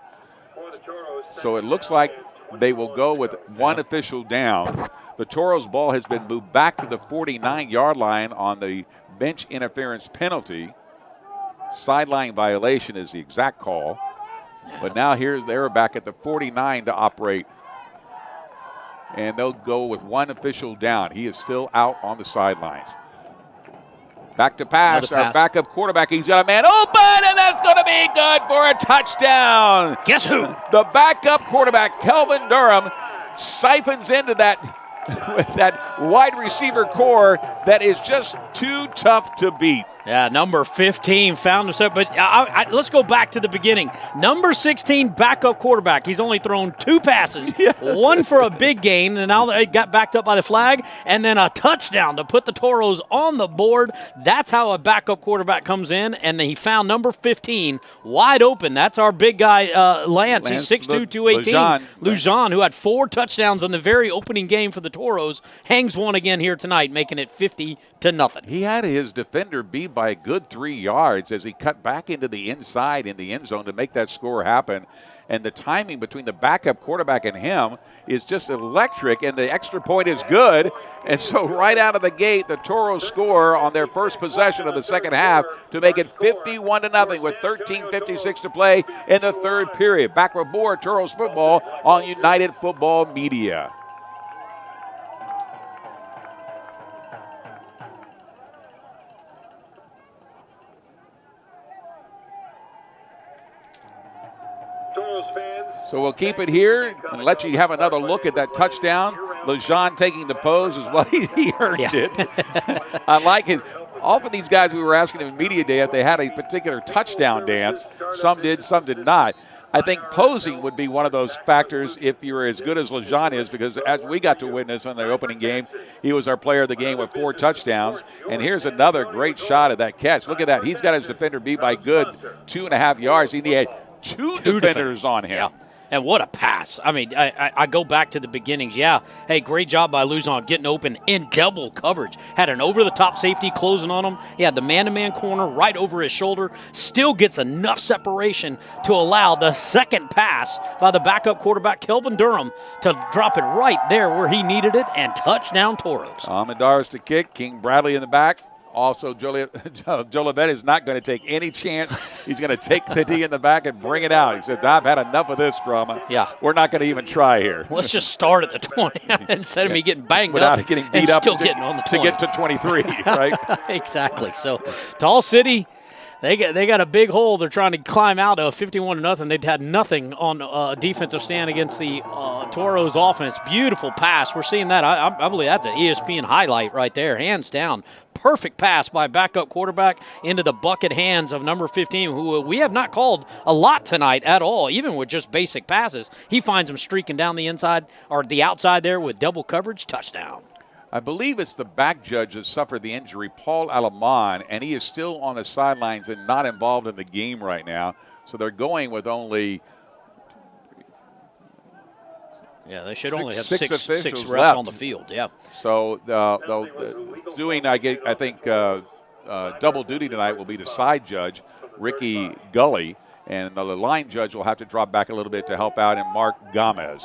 so it looks like they will go with one official down. The Toros ball has been moved back to the 49-yard line on the bench interference penalty. Sideline violation is the exact call, but now they're back at the 49 to operate, and they'll go with one official down. He is still out on the sidelines. Back to pass. Our backup quarterback. He's got a man open, and that's going to be good for a touchdown. Guess who? The backup quarterback, Kelvin Durham, siphons into that with that wide receiver core that is just too tough to beat. Yeah, number 15 found himself. But let's go back to the beginning. Number 16, backup quarterback. He's only thrown 2 passes, one for a big gain, and now they got backed up by the flag, and then a touchdown to put the Toros on the board. That's how a backup quarterback comes in, and then he found number 15 wide open. That's our big guy, Lance. He's 6'2", 218. Lujan, who had 4 touchdowns in the very opening game for the Toros, hangs one again here tonight, making it 50-0. He had his defender beat by a good 3 yards as he cut back into the inside in the end zone to make that score happen. And the timing between the backup quarterback and him is just electric, and the extra point is good. And so right out of the gate, the Toros score on their first possession of the second half to make it 51-0 with 13:56 to play in the third period. Back with more Toros football on United Football Media. So we'll keep it here and let you have another look at that touchdown. Lejean taking the pose as well. He earned it. I like it. Often these guys, we were asking them in media day if they had a particular touchdown dance. Some did, some did not. I think posing would be one of those factors if you're as good as Lejean is, because as we got to witness in the opening game, he was our player of the game with 4 touchdowns. And here's another great shot of that catch. Look at that. He's got his defender beat by good 2.5 yards. He had two defenders on him. Yeah. And what a pass. I mean, I go back to the beginnings. Yeah, hey, great job by Luzon getting open in double coverage. Had an over-the-top safety closing on him. He had the man-to-man corner right over his shoulder. Still gets enough separation to allow the second pass by the backup quarterback, Kelvin Durham, to drop it right there where he needed it, and touchdown Toros. Almendar's to kick. King Bradley in the back. Also, Joe Levette is not going to take any chance. He's going to take the D in the back and bring it out. He said, I've had enough of this drama. Yeah. We're not going to even try here. Let's just start at the 20 instead of me getting banged without up getting beat and up still getting on the 20. To get to 23, right? Exactly. So, Tall City, they got a big hole they're trying to climb out of, 51-0. They'd had nothing on defensive stand against the Toros offense. Beautiful pass. We're seeing that. I believe that's an ESPN highlight right there, hands down. Perfect pass by backup quarterback into the bucket hands of number 15, who we have not called a lot tonight at all, even with just basic passes. He finds him streaking down the inside or the outside there with double coverage, touchdown. I believe it's the back judge that suffered the injury, Paul Alamán, and he is still on the sidelines and not involved in the game right now. So they're going with only they should only have six refs left on the field. Yeah. So doing, I think double duty tonight will be the side judge, Ricky Gully, and the line judge will have to drop back a little bit to help out, and Mark Gomez.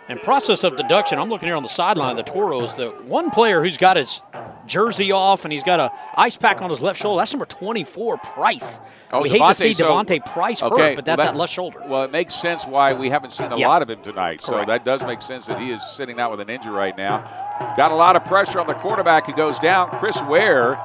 And process of deduction, I'm looking here on the sideline of the Toros, the one player who's got his jersey off and he's got a ice pack on his left shoulder, that's number 24, Price. We hate to see Devontae Price hurt, but that's that left shoulder. Well, it makes sense why we haven't seen a lot of him tonight. Correct. So that does make sense that he is sitting out with an injury right now. Got a lot of pressure on the quarterback who goes down, Chris Ware,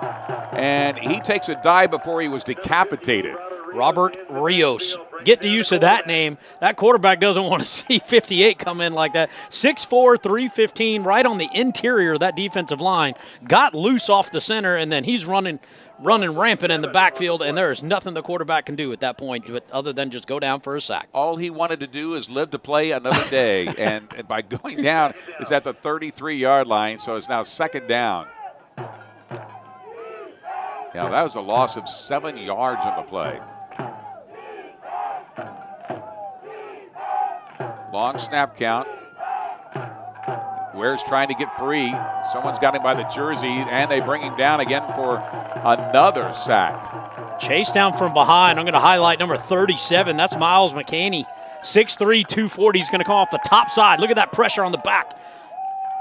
and he takes a dive before he was decapitated. Robert Rios. Get the use of that name. That quarterback doesn't want to see 58 come in like that. 6'4", 315, right on the interior of that defensive line. Got loose off the center, and then he's running rampant in the backfield, and there is nothing the quarterback can do at that point other than just go down for a sack. All he wanted to do is live to play another day, and by going down, it's at the 33-yard line, so it's now second down. Yeah, that was a loss of 7 yards on the play. Long snap count. Ware's trying to get free. Someone's got him by the jersey, and they bring him down again for another sack. Chase down from behind. I'm going to highlight number 37. That's Miles McCaney. 6'3", 240. He's going to come off the top side. Look at that pressure on the back.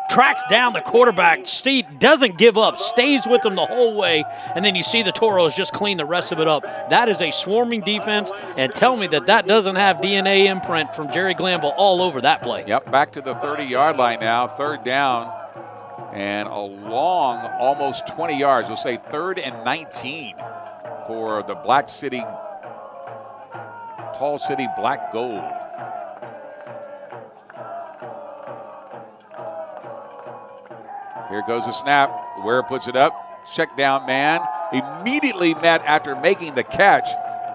Tracks down the quarterback. Steve doesn't give up, stays with him the whole way, and then you see the Toros just clean the rest of it up. That is a swarming defense, and tell me that doesn't have DNA imprint from Jerry Glanville all over that play. Yep, back to the 30-yard line now, third down, and a long, almost 20 yards. We'll say 3rd and 19 for the Tall City Black Gold. Here goes the snap. Ware puts it up. Check down man. Immediately met after making the catch.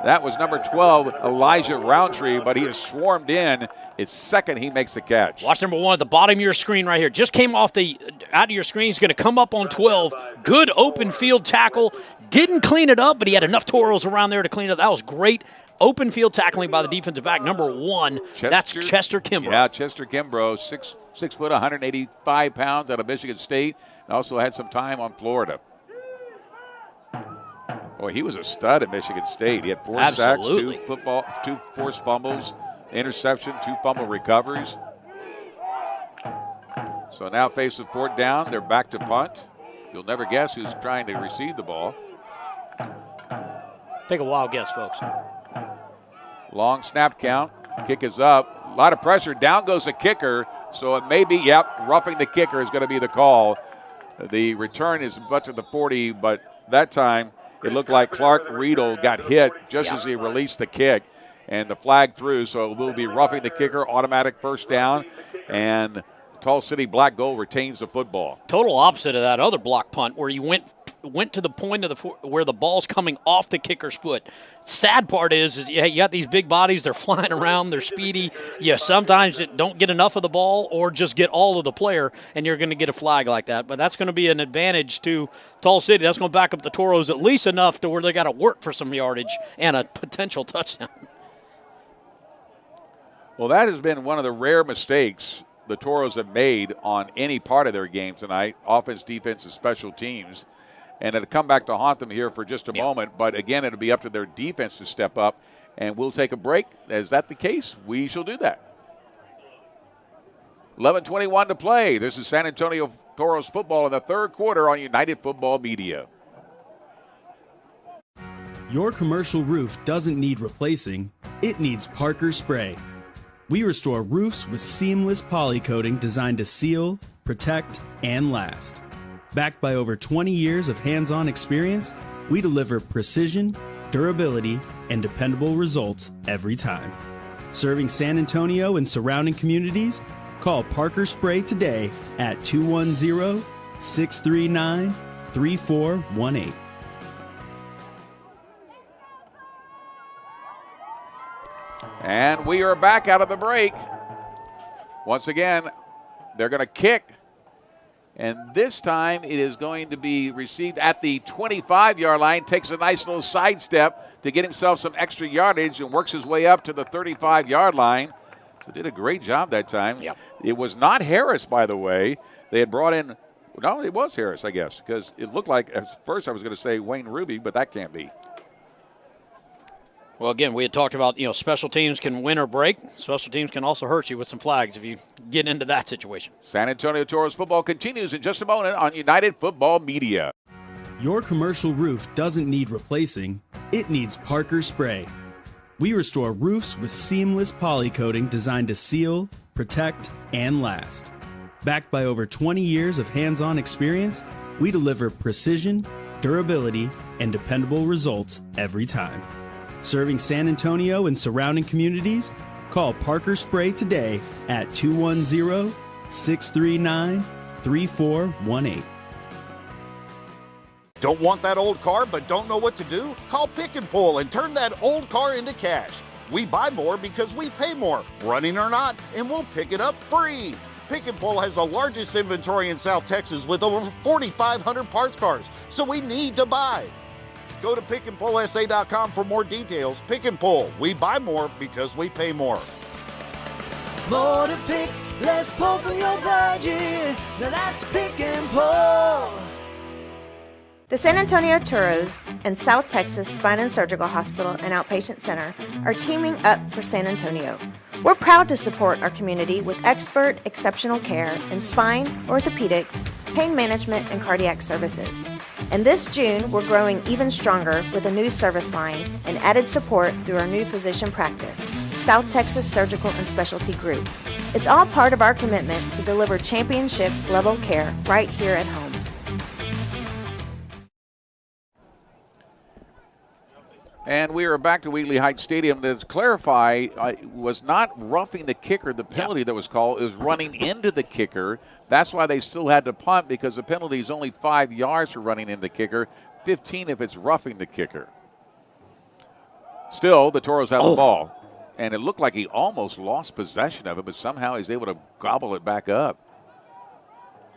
That was number 12, Elijah Roundtree, but he is swarmed in. It's second he makes the catch. Watch number 1 at the bottom of your screen right here. Just came out of your screen. He's going to come up on 12. Good open field tackle. Didn't clean it up, but he had enough Toros around there to clean it up. That was great. Open field tackling by the defensive back, number 1. That's Chester Kimbrough. Yeah, Chester Kimbrough, 6 foot, 185 pounds out of Michigan State, and also had some time on Florida. Boy, he was a stud at Michigan State. He had 4 sacks, 2 forced fumbles, interception, 2 fumble recoveries. So now faced with 4th down, they're back to punt. You'll never guess who's trying to receive the ball. Take a wild guess, folks. Long snap count. Kick is up. A lot of pressure. Down goes the kicker. So it may be, roughing the kicker is going to be the call. The return is much of the 40, but that time it looked like Clark Riedel got hit just as he released the kick. And the flag threw, so we'll be roughing the kicker, automatic first down. And Tall City Black Gold retains the football. Total opposite of that other block punt where you went to the point of where the ball's coming off the kicker's foot. Sad part is you got these big bodies, they're flying around, they're speedy. You sometimes don't get enough of the ball or just get all of the player, and you're going to get a flag like that. But that's going to be an advantage to Tall City. That's going to back up the Toros at least enough to where they got to work for some yardage and a potential touchdown. Well, that has been one of the rare mistakes the Toros have made on any part of their game tonight, offense, defense, and special teams. And it'll come back to haunt them here for just a moment. But, again, it'll be up to their defense to step up. And we'll take a break. Is that the case? We shall do that. 11:21 to play. This is San Antonio Toros football in the third quarter on United Football Media. Your commercial roof doesn't need replacing. It needs Parker Spray. We restore roofs with seamless poly coating designed to seal, protect, and last. Backed by over 20 years of hands-on experience, we deliver precision, durability, and dependable results every time. Serving San Antonio and surrounding communities? Call Parker Spray today at 210-639-3418. And we are back out of the break. Once again, they're going to kick. And this time it is going to be received at the 25-yard line. Takes a nice little sidestep to get himself some extra yardage and works his way up to the 35-yard line. So did a great job that time. Yep. It was not Harris, by the way. They had brought in No, it was Harris, I guess, because it looked like, at first I was going to say Wayne Ruby, but that can't be. Well, again, we had talked about, special teams can win or break. Special teams can also hurt you with some flags if you get into that situation. San Antonio Toros football continues in just a moment on United Football Media. Your commercial roof doesn't need replacing, it needs Parker Spray. We restore roofs with seamless poly coating designed to seal, protect, and last. Backed by over 20 years of hands-on experience, we deliver precision, durability, and dependable results every time. Serving San Antonio and surrounding communities? Call Parker Spray today at 210-639-3418. Don't want that old car but don't know what to do? Call Pick and Pull and turn that old car into cash. We buy more because we pay more, running or not, and we'll pick it up free. Pick and Pull has the largest inventory in South Texas with over 4,500 parts cars, so we need to buy. Go to pickandpullsa.com for more details. Pick and Pull. We buy more because we pay more. More to pick, less pull for your budget. Now that's Pick and Pull. The San Antonio Toros and South Texas Spine and Surgical Hospital and Outpatient Center are teaming up for San Antonio. We're proud to support our community with expert, exceptional care in spine, orthopedics, pain management, and cardiac services. And this June, we're growing even stronger with a new service line and added support through our new physician practice, South Texas Surgical and Specialty Group. It's all part of our commitment to deliver championship-level care right here at home. And we are back to Wheatley Heights Stadium. To clarify, was not roughing the kicker the penalty that was called. It was running into the kicker. That's why they still had to punt, because the penalty is only 5 yards for running into the kicker, 15 if it's roughing the kicker. Still, the Toros have the ball. And it looked like he almost lost possession of it, but somehow he's able to gobble it back up.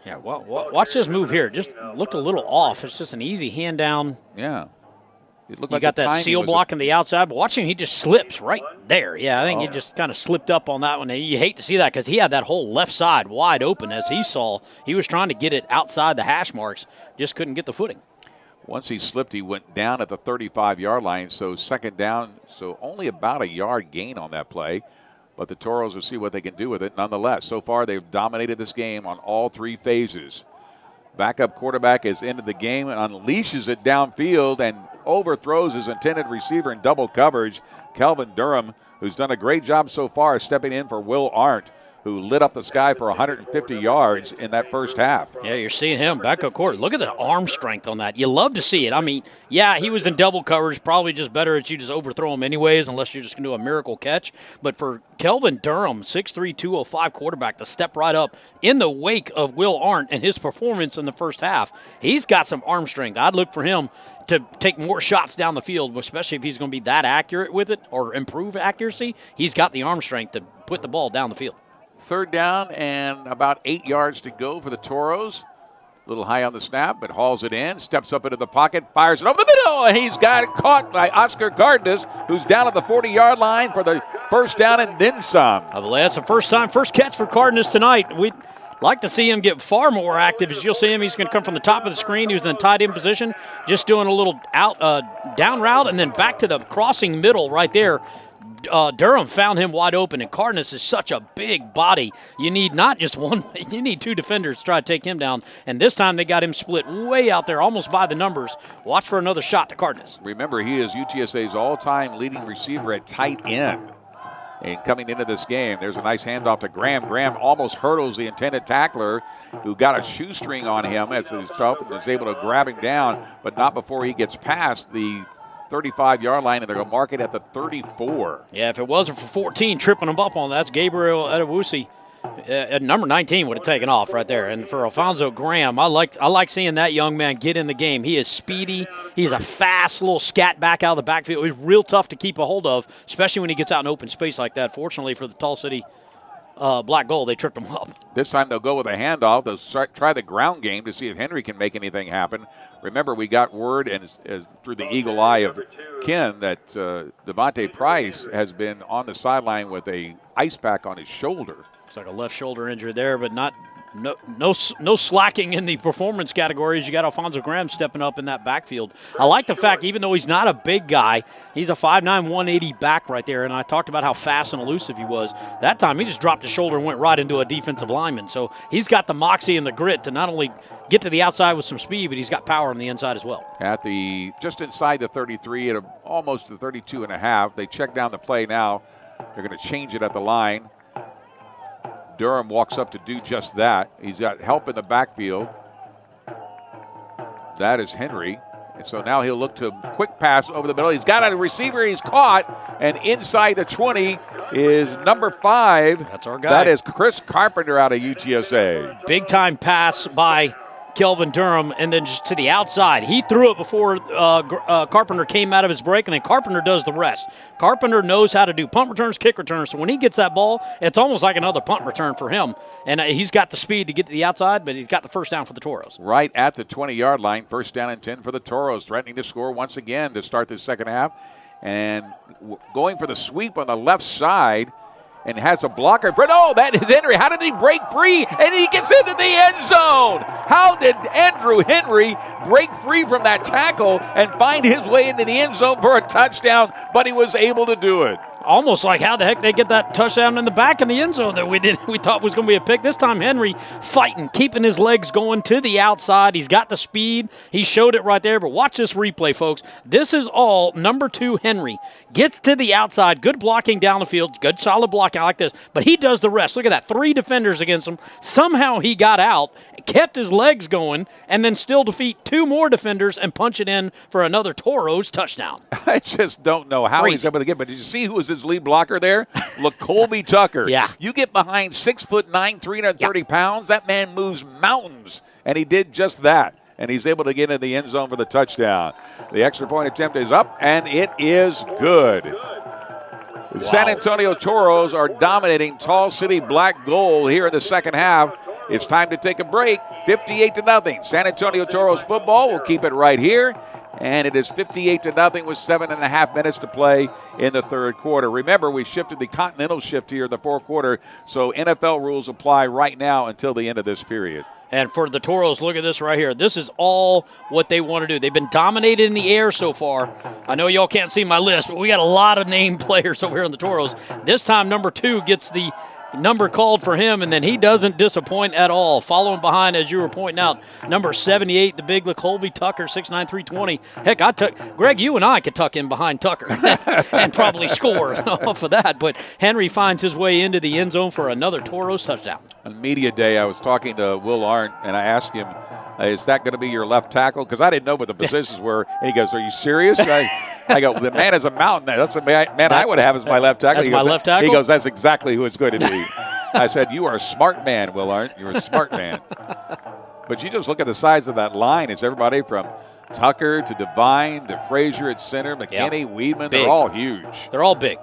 Yeah, well, watch this move here. Just looked a little off. It's just an easy hand down. Yeah. It looked you like got that seal block on the outside, but watch him, he just slips right there. Yeah, I think he just kind of slipped up on that one. You hate to see that because he had that whole left side wide open, as he saw. He was trying to get it outside the hash marks, just couldn't get the footing. Once he slipped, he went down at the 35-yard line, so second down, so only about a yard gain on that play. But the Toros will see what they can do with it nonetheless. So far, they've dominated this game on all three phases. Backup quarterback is into the game and unleashes it downfield and overthrows his intended receiver in double coverage. Kelvin Durham, who's done a great job so far, stepping in for Will Arndt, who lit up the sky for 150 yards in that first half. Yeah, you're seeing him backup quarter. Look at the arm strength on that. You love to see it. I mean, yeah, he was in double coverage, probably just better at you just overthrow him anyways, unless you're just going to do a miracle catch. But for Kelvin Durham, 6'3", 205 quarterback, to step right up in the wake of Will Arndt and his performance in the first half, he's got some arm strength. I'd look for him to take more shots down the field, especially if he's going to be that accurate with it or improve accuracy. He's got the arm strength to put the ball down the field. Third down and about 8 yards to go for the Toros. A little high on the snap, but hauls it in, steps up into the pocket, fires it over the middle, and he's got it caught by Oscar Cardenas, who's down at the 40-yard line for the first down and then some. I believe that's the first catch for Cardenas tonight. We'd like to see him get far more active. As you'll see him, he's going to come from the top of the screen. He was in the tight end position, just doing a little down route, and then back to the crossing middle right there. Durham found him wide open, and Cardenas is such a big body. You need not just one, you need two defenders to try to take him down. And this time they got him split way out there, almost by the numbers. Watch for another shot to Cardenas. Remember, he is UTSA's all-time leading receiver at tight end. And coming into this game, there's a nice handoff to Graham. Graham almost hurdles the intended tackler, who got a shoestring on him as he was able to grab him down, but not before he gets past the 35-yard line, and they're going to mark it at the 34. Yeah, if it wasn't for 14 tripping him up on that, that's Gabriel Adewusi. Number 19 would have taken off right there. And for Alfonso Graham, I like seeing that young man get in the game. He is speedy. He's a fast little scat back out of the backfield. He's real tough to keep a hold of, especially when he gets out in open space like that. Fortunately for the Tall City Black Gold, they tripped him up. This time they'll go with a handoff. They'll try the ground game to see if Henry can make anything happen. Remember, we got word and through the eagle eye of Ken that Devontae Price has been on the sideline with a ice pack on his shoulder. It's like a left shoulder injury there, but not No slacking in the performance categories. You got Alfonso Graham stepping up in that backfield. I like the fact, even though he's not a big guy, he's a 5'9", 180 back right there, and I talked about how fast and elusive he was. That time he just dropped his shoulder and went right into a defensive lineman. So he's got the moxie and the grit to not only get to the outside with some speed, but he's got power on the inside as well. Just inside the 33 at almost the 32.5. They check down the play now. They're going to change it at the line. Durham walks up to do just that. He's got help in the backfield. That is Henry. And so now he'll look to a quick pass over the middle. He's got a receiver. He's caught. And inside the 20 is number 5. That's our guy. That is Chris Carpenter out of UTSA. Big time pass by Kelvin Durham, and then just to the outside. He threw it before Carpenter came out of his break, and then Carpenter does the rest. Carpenter knows how to do punt returns, kick returns, so when he gets that ball, it's almost like another punt return for him. And he's got the speed to get to the outside, but he's got the first down for the Toros. Right at the 20-yard line, first down and 10 for the Toros, threatening to score once again to start the second half. And going for the sweep on the left side, and has a blocker. Oh, that is Henry. How did he break free? And he gets into the end zone. How did Andrew Henry break free from that tackle and find his way into the end zone for a touchdown? But he was able to do it. Almost like how the heck they get that touchdown in the back in the end zone that we thought was going to be a pick. This time Henry fighting, keeping his legs going to the outside. He's got the speed. He showed it right there. But watch this replay, folks. This is all number 2 Henry. Gets to the outside. Good blocking down the field. Good solid blocking. I like this. But he does the rest. Look at that. 3 defenders against him. Somehow he got out, kept his legs going, and then still defeat 2 more defenders and punch it in for another Toros touchdown. I just don't know how he's able to get. But did you see who was his lead blocker there? Colby Tucker. Yeah. You get behind 6'9", 330 pounds. That man moves mountains, and he did just that. And he's able to get in the end zone for the touchdown. The extra point attempt is up, and it is good. The San Antonio Toros are dominating Tall City Black Gold here in the second half. It's time to take a break. 58-0. San Antonio Toros football will keep it right here. And it is 58-0 with 7.5 minutes to play in the third quarter. Remember, we shifted the Continental shift here in the fourth quarter, so NFL rules apply right now until the end of this period. And for the Toros, look at this right here. This is all what they want to do. They've been dominated in the air so far. I know y'all can't see my list, but we got a lot of named players over here in the Toros. This time, number 2 gets the number called for him, and then he doesn't disappoint at all. Following behind, as you were pointing out, number 78, the big Colby Tucker, 6'9", 320. Heck, Greg, you and I could tuck in behind Tucker and probably score off of that. But Henry finds his way into the end zone for another Toros touchdown. On media day, I was talking to Will Arndt, and I asked him, is that going to be your left tackle? Because I didn't know what the positions were. And he goes, are you serious? I go, the man is a mountain. That's the man I would have as my left tackle. Left tackle? He goes, that's exactly who it's going to be. I said, you are a smart man, Will Arndt. You're a smart man. But you just look at the size of that line. It's everybody from Tucker to Devine to Frazier at center, McKinney, Weedman. Big. They're all huge. They're all big.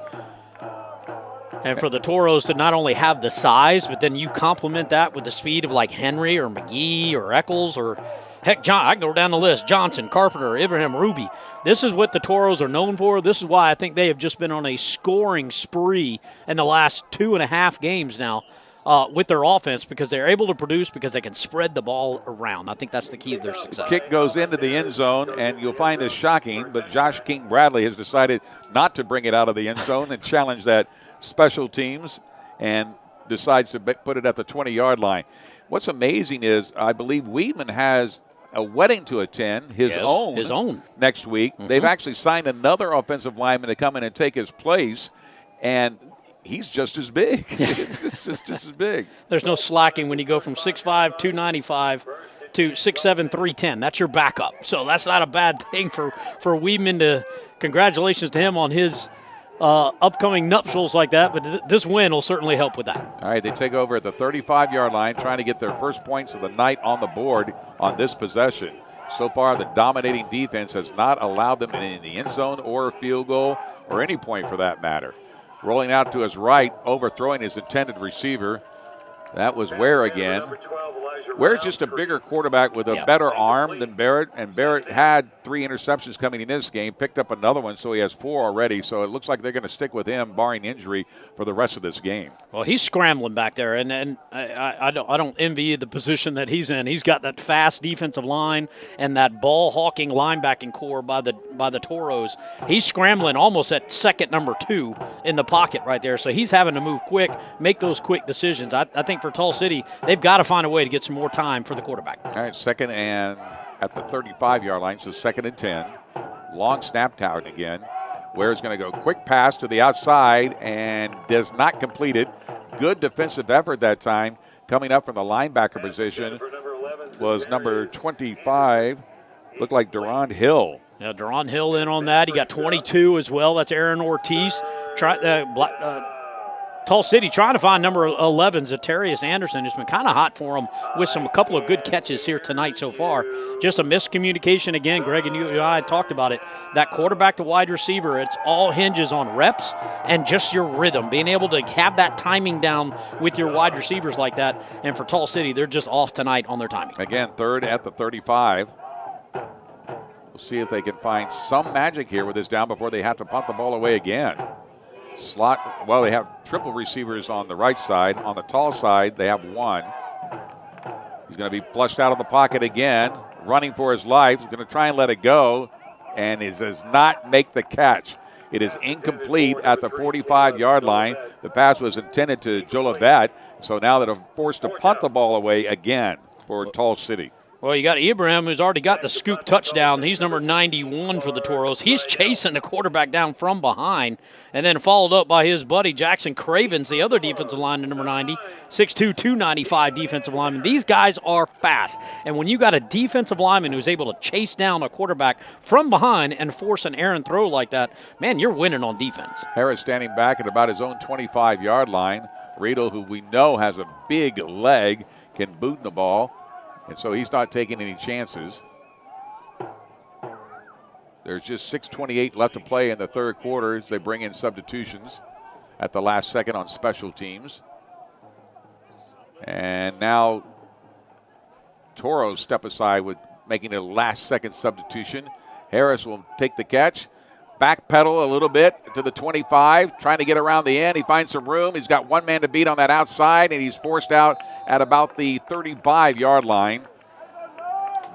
And for the Toros to not only have the size, but then you complement that with the speed of like Henry or McGee or Eccles or, heck, I can go down the list. Johnson, Carpenter, Ibrahim, Ruby. This is what the Toros are known for. This is why I think they have just been on a scoring spree in the last 2.5 games now with their offense, because they're able to produce because they can spread the ball around. I think that's the key to their success. Kick goes into the end zone, and you'll find this shocking, but Josh King Bradley has decided not to bring it out of the end zone and challenge that special teams, and decides to put it at the 20-yard line. What's amazing is I believe Weedman has a wedding to attend, his own next week. Mm-hmm. They've actually signed another offensive lineman to come in and take his place, and he's just as big. It's just as big. There's no slacking when you go from 6'5", 295 to 6'7", 310. That's your backup. So that's not a bad thing for Weedman. Congratulations to him on his upcoming nuptials like that, but this win will certainly help with that. All right, they take over at the 35-yard line, trying to get their first points of the night on the board on this possession. So far, the dominating defense has not allowed them in the end zone or a field goal or any point for that matter. Rolling out to his right, overthrowing his intended receiver. That was Ware again. Ware's just a bigger quarterback with a better arm than Barrett, and Barrett had 3 interceptions coming in this game, picked up another one, so he has 4 already. So it looks like they're going to stick with him, barring injury, for the rest of this game. Well, he's scrambling back there, and I don't envy the position that he's in. He's got that fast defensive line and that ball-hawking linebacking core by the Toros. He's scrambling almost at second number 2 in the pocket right there, so he's having to move quick, make those quick decisions. I think for Tall City, they've got to find a way to get some more time for the quarterback. All right, second and at the 35-yard line, so second and 10. Long snap down again. Ware's going to go quick pass to the outside and does not complete it. Good defensive effort that time. Coming up from the linebacker position was number 25, looked like Deron Hill. Yeah, Deron Hill in on that. He got 22 as well. That's Aaron Ortiz. Tall City trying to find number 11, Zatarius Anderson. It's been kind of hot for him with a couple of good catches here tonight so far. Just a miscommunication again. Greg and you and I talked about it. That quarterback to wide receiver, it's all hinges on reps and just your rhythm, being able to have that timing down with your wide receivers like that. And for Tall City, they're just off tonight on their timing. Again, third at the 35. We'll see if they can find some magic here with this down before they have to punt the ball away again. Slot, well, they have triple receivers on the right side. On the tall side, they have 1. He's going to be flushed out of the pocket again, running for his life. He's going to try and let it go, and he does not make the catch. It is incomplete at the 45-yard line. The pass was intended to Jolivet, so now they're forced to punt the ball away again for Tall City. Well, you got Ibrahim, who's already got the scoop touchdown. He's number 91 for the Toros. He's chasing the quarterback down from behind, and then followed up by his buddy Jackson Cravens, the other defensive lineman, number 90, 6'2", 295 defensive lineman. These guys are fast, and when you got a defensive lineman who's able to chase down a quarterback from behind and force an errant throw like that, man, you're winning on defense. Harris standing back at about his own 25-yard line. Riedel, who we know has a big leg, can boot the ball. And so he's not taking any chances. There's just 6:28 left to play in the third quarter as they bring in substitutions at the last second on special teams. And now Toros step aside with making a last-second substitution. Harris will take the catch. Backpedal a little bit to the 25, trying to get around the end. He finds some room. He's got 1 man to beat on that outside, and he's forced out at about the 35-yard line.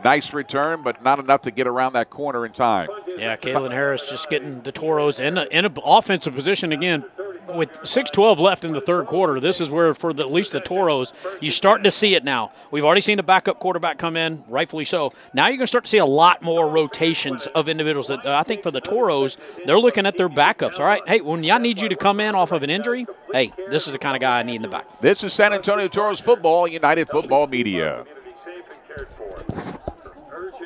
Nice return, but not enough to get around that corner in time. Yeah, Kalen Harris just getting the Toros in an offensive position again. With 6:12 left in the third quarter, this is where, for at least the Toros, you're starting to see it now. We've already seen the backup quarterback come in, rightfully so. Now you're going to start to see a lot more rotations of individuals. That I think for the Toros, they're looking at their backups. All right, hey, when I need you to come in off of an injury, hey, this is the kind of guy I need in the back. This is San Antonio Toros football, United Football Media.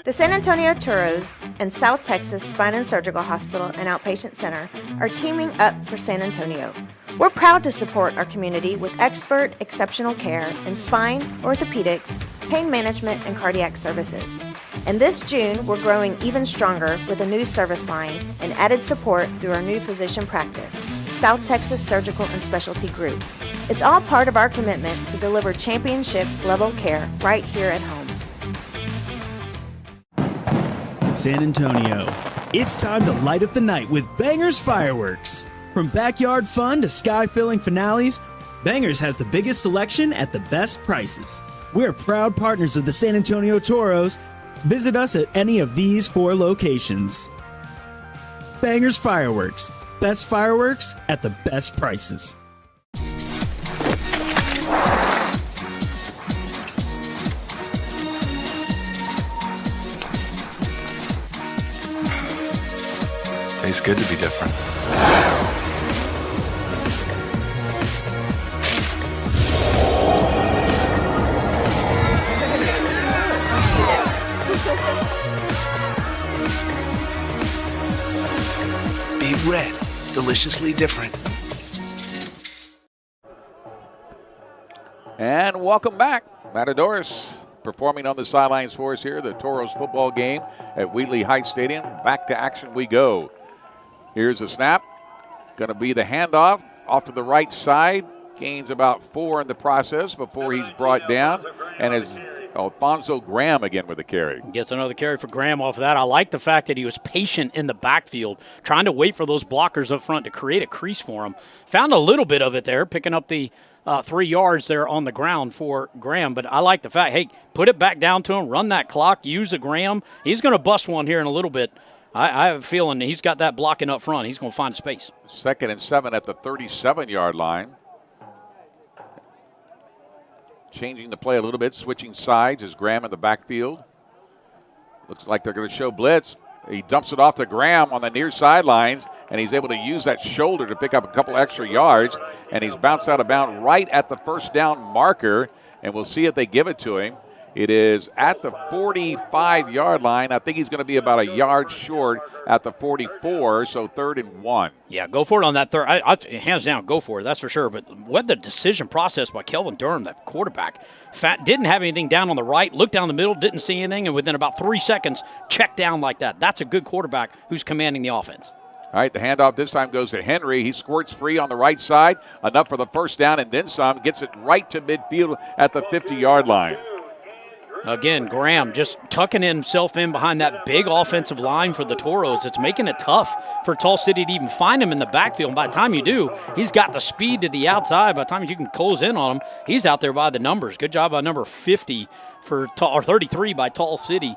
The San Antonio Toros and South Texas Spine and Surgical Hospital and Outpatient Center are teaming up for San Antonio. We're proud to support our community with expert, exceptional care in spine, orthopedics, pain management, and cardiac services. And this June, we're growing even stronger with a new service line and added support through our new physician practice, South Texas Surgical and Specialty Group. It's all part of our commitment to deliver championship-level care right here at home. San Antonio, it's time to light up the night with Bangers Fireworks. From backyard fun to sky-filling finales, Bangers has the biggest selection at the best prices. We're proud partners of the San Antonio Toros. Visit us at any of these 4 locations. Bangers Fireworks, best fireworks at the best prices. It's good to be different. Big Red, deliciously different. And welcome back. Matadors performing on the sidelines for us here, the Toros football game at Wheatley Heights Stadium. Back to action we go. Here's a snap. Going to be the handoff off to the right side. gains about 4 in the process before he's brought down, and is Alfonso Graham again with the carry. Gets another carry for Graham off of that. I like the fact that he was patient in the backfield, trying to wait for those blockers up front to create a crease for him. Found a little bit of it there, picking up the 3 yards there on the ground for Graham. But I like the fact, hey, put it back down to him, run that clock, use a Graham. He's going to bust one here in a little bit. I have a feeling he's got that blocking up front. He's going to find space. 2nd and 7 at the 37-yard line. Changing the play a little bit, switching sides is Graham in the backfield. Looks like they're going to show blitz. He dumps it off to Graham on the near sidelines, and he's able to use that shoulder to pick up a couple extra yards, and he's bounced out of bounds right at the first down marker, and we'll see if they give it to him. It is at the 45-yard line. I think he's going to be about a yard short at the 44, so 3rd and 1. Yeah, go for it on that third. Hands down, go for it, that's for sure. But what the decision process by Kelvin Durham, that quarterback, didn't have anything down on the right, looked down the middle, didn't see anything, and within about 3 seconds, checked down like that. That's a good quarterback who's commanding the offense. All right, the handoff this time goes to Henry. He squirts free on the right side, enough for the first down and then some. Gets it right to midfield at the 50-yard line. Again, Graham just tucking himself in behind that big offensive line for the Toros. It's making it tough for Tall City to even find him in the backfield. And by the time you do, he's got the speed to the outside. By the time you can close in on him, he's out there by the numbers. Good job by number 50 or 33 by Tall City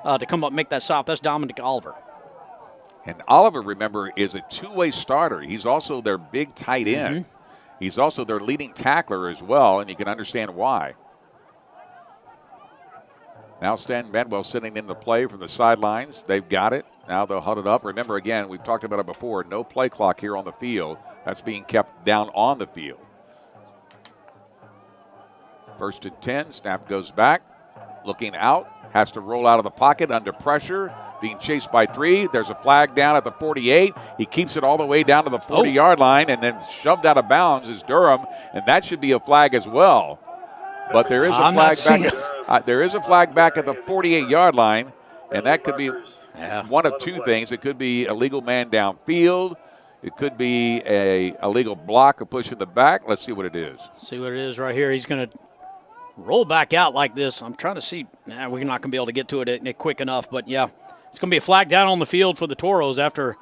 to come up and make that stop. That's Dominic Oliver. And Oliver, remember, is a two-way starter. He's also their big tight end. He's also their leading tackler as well, and you can understand why. Now Stan Bedwell sitting in the play from the sidelines. They've got it. Now they'll huddle it up. Remember, again, we've talked about it before, no play clock here on the field. That's being kept down on the field. 1st and 10. Snap goes back. Looking out. Has to roll out of the pocket under pressure. Being chased by 3. There's a flag down at the 48. He keeps it all the way down to the 40-yard line, and then shoved out of bounds is Durham, and that should be a flag as well. But there is a flag back. There is a flag back at the 48-yard line, and that could be one of 2 things. It could be a legal man downfield. It could be a illegal block, a push in the back. Let's see what it is. See what it is right here. He's going to roll back out like this. I'm trying to see. We're not going to be able to get to it quick enough, but yeah. It's going to be a flag down on the field for the Toros after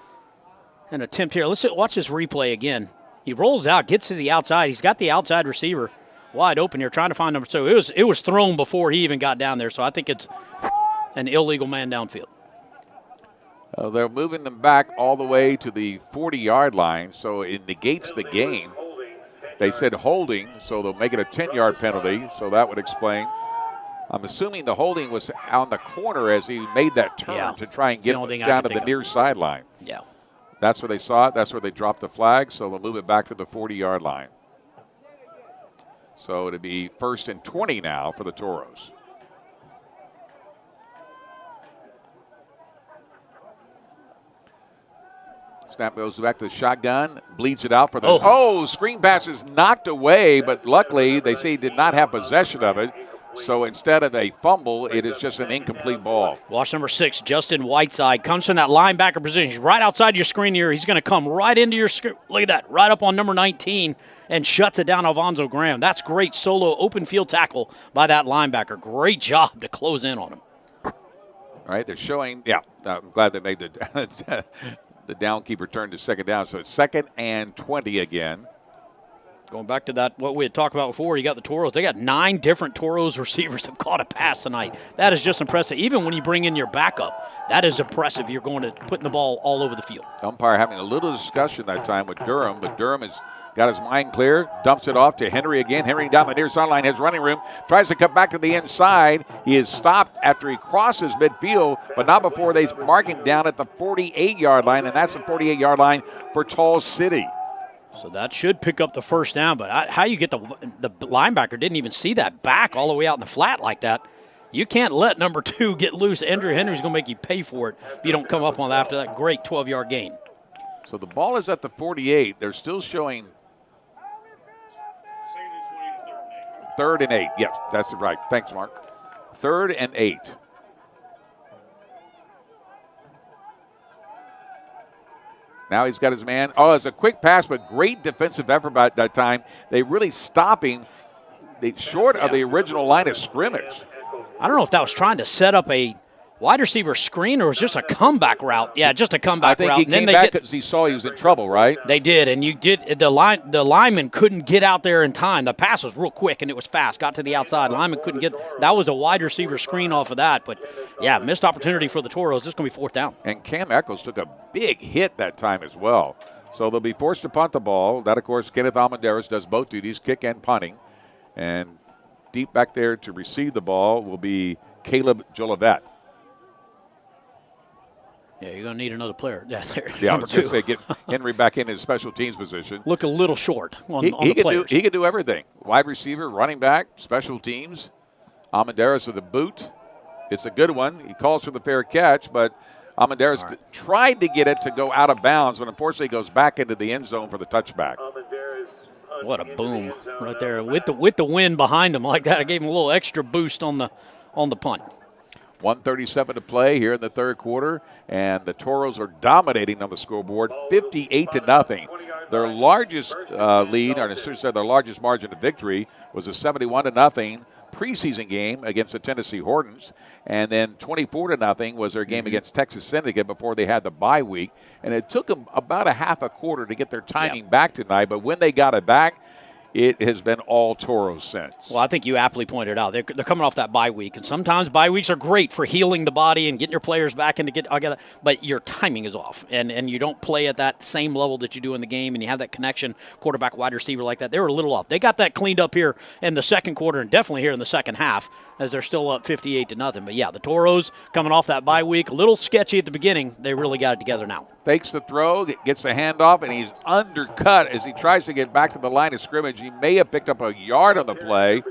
an attempt here. Let's watch this replay again. He rolls out, gets to the outside. He's got the outside receiver wide open here, trying to find number 2. It was thrown before he even got down there, so I think it's an illegal man downfield. They're moving them back all the way to the 40-yard line, so it negates the game. They said holding, so they'll make it a 10-yard penalty, so that would explain. I'm assuming the holding was on the corner as he made that turn to try and get down to the near sideline. Yeah. That's where they saw it. That's where they dropped the flag, so they'll move it back to the 40-yard line. So it'll be 1st and 20 now for the Toros. Snap goes back to the shotgun, bleeds it out for the screen pass is knocked away, but luckily they say he did not have possession of it. So instead of a fumble, it is just an incomplete ball. Watch number 6, Justin Whiteside, comes from that linebacker position. He's right outside your screen here. He's going to come right into your screen. Look at that, right up on number 19 and shuts it down Alfonso Graham. That's great solo open field tackle by that linebacker. Great job to close in on him. All right, they're showing, I'm glad they made the down keeper turn to 2nd down. So it's 2nd and 20 again. Going back to that, what we had talked about before, you got the Toros. They got 9 different Toros receivers that caught a pass tonight. That is just impressive. Even when you bring in your backup, that is impressive. You're going to putting the ball all over the field. Umpire having a little discussion that time with Durham, but Durham has got his mind clear, dumps it off to Henry again. Henry down the near sideline, has running room, tries to cut back to the inside. He is stopped after he crosses midfield, but not before they mark him down at the 48-yard line, and that's the 48-yard line for Tall City. So that should pick up the first down, but how you get the linebacker didn't even see that back all the way out in the flat like that. You can't let number 2 get loose. Andrew Henry's going to make you pay for it if you don't come up on that after that great 12-yard gain. So the ball is at the 48. They're still showing 3rd and 8. Yes, that's right. Thanks, Mark. 3rd and 8. Now he's got his man. Oh, it's a quick pass, but great defensive effort by that time. They really stop him short of the original line of scrimmage. I don't know if that was trying to set up a wide receiver screen or was just a comeback route. Yeah, just a comeback route. I think he came back because he saw he was in trouble, right? They did, and the lineman couldn't get out there in time. The pass was real quick, and it was fast. Got to the outside. Lineman couldn't get – that was a wide receiver screen off of that. But, yeah, missed opportunity for the Toros. This is going to be 4th down. And Cam Eccles took a big hit that time as well. So they'll be forced to punt the ball. That, of course, Kenneth Almendarez does both duties, kick and punting. And deep back there to receive the ball will be Caleb Jolivet. Yeah, you're going to need another player. Yeah, there. Yeah, I was going to say, get Henry back in his special teams position. Look a little short on the players. He can do everything. Wide receiver, running back, special teams. Almendarez with a boot. It's a good one. He calls for the fair catch, but Almendarez tried to get it to go out of bounds, but unfortunately goes back into the end zone for the touchback. What a boom right there. With the wind behind him like that, it gave him a little extra boost on the punt. 1:37 to play here in the third quarter, and the Toros are dominating on the scoreboard, 58-0. Their largest lead, or I should say their largest margin of victory, was a 71-0 preseason game against the Tennessee Hortons, and then 24-0 was their game against Texas Syndicate before they had the bye week. And it took them about a half a quarter to get their timing back tonight, but when they got it back, it has been all Toros since. Well, I think you aptly pointed out they're coming off that bye week, and sometimes bye weeks are great for healing the body and getting your players back into but your timing is off, and you don't play at that same level that you do in the game, and you have that connection, quarterback, wide receiver like that. They were a little off. They got that cleaned up here in the second quarter, and definitely here in the second half, as they're still up 58-0. But yeah, the Toros coming off that bye week, a little sketchy at the beginning. They really got it together now. Fakes the throw, gets the handoff, and he's undercut as he tries to get back to the line of scrimmage. He may have picked up a yard on the play,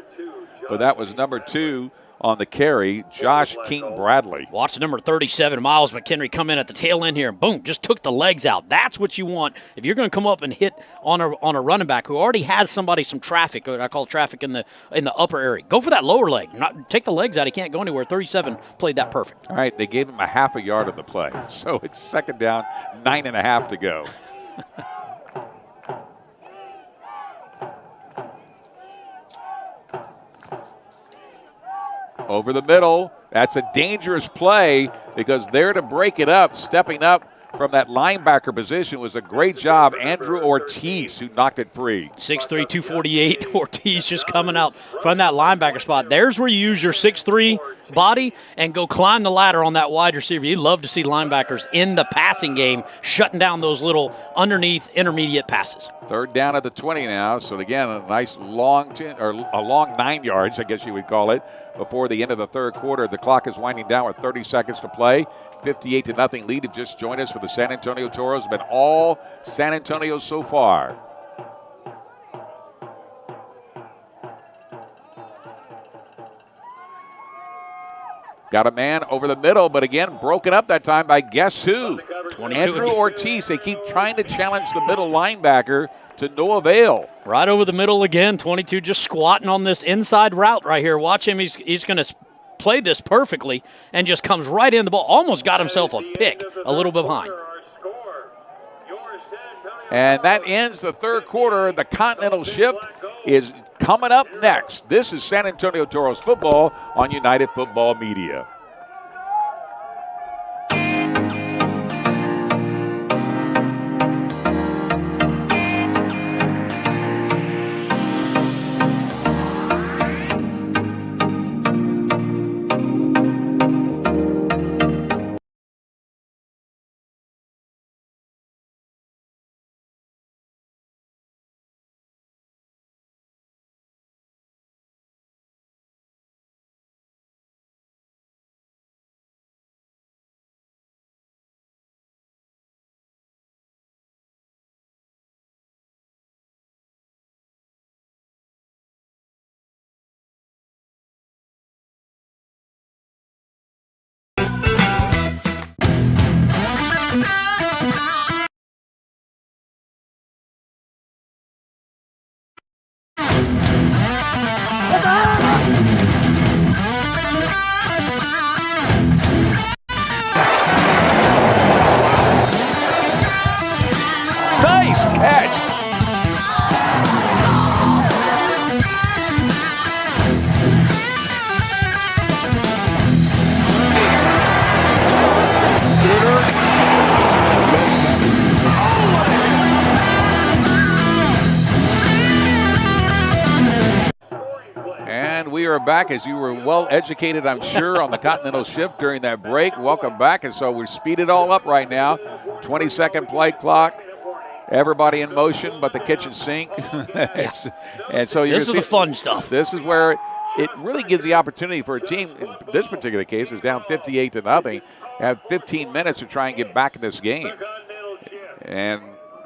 but that was number 2 on the carry, Josh King Bradley. Watch number 37, Miles McHenry, come in at the tail end here and boom, just took the legs out. That's what you want. If you're going to come up and hit on a running back who already has some traffic, what I call traffic in the upper area, go for that lower leg. Take the legs out. He can't go anywhere. 37 played that perfect. All right, they gave him a half a yard on the play. So it's second down, 9.5 to go. Over the middle, that's a dangerous play because there to break it up, stepping up from that linebacker position was a great job, Andrew Ortiz, who knocked it free. 6'3", 248, Ortiz just coming out from that linebacker spot. There's where you use your 6'3" body and go climb the ladder on that wide receiver. You love to see linebackers in the passing game shutting down those little underneath intermediate passes. Third down at the 20 now, so again, a nice long 9 yards, I guess you would call it, before the end of the third quarter. The clock is winding down with 30 seconds to play. 58-0 lead. Have just joined us for the San Antonio Toros. Been all San Antonio so far. Got a man over the middle, but again, broken up that time by guess who? Andrew Ortiz. They keep trying to challenge the middle linebacker to no avail. Right over the middle again. 22 just squatting on this inside route right here. Watch him. He's going to play this perfectly and just comes right in the ball. Almost got himself a pick a little bit behind. And that ends the third quarter. The Continental shift is coming up next. This is San Antonio Toros football on United Football Media. we are back, as you were well educated, I'm sure, on the Continental shift during that break. Welcome back, and so we speed it all up right now. 20-second play clock. Everybody in motion but the kitchen sink. And so this is the fun stuff. This is where it really gives the opportunity for a team, in this particular case, is down 58-0, have 15 minutes to try and get back in this game. And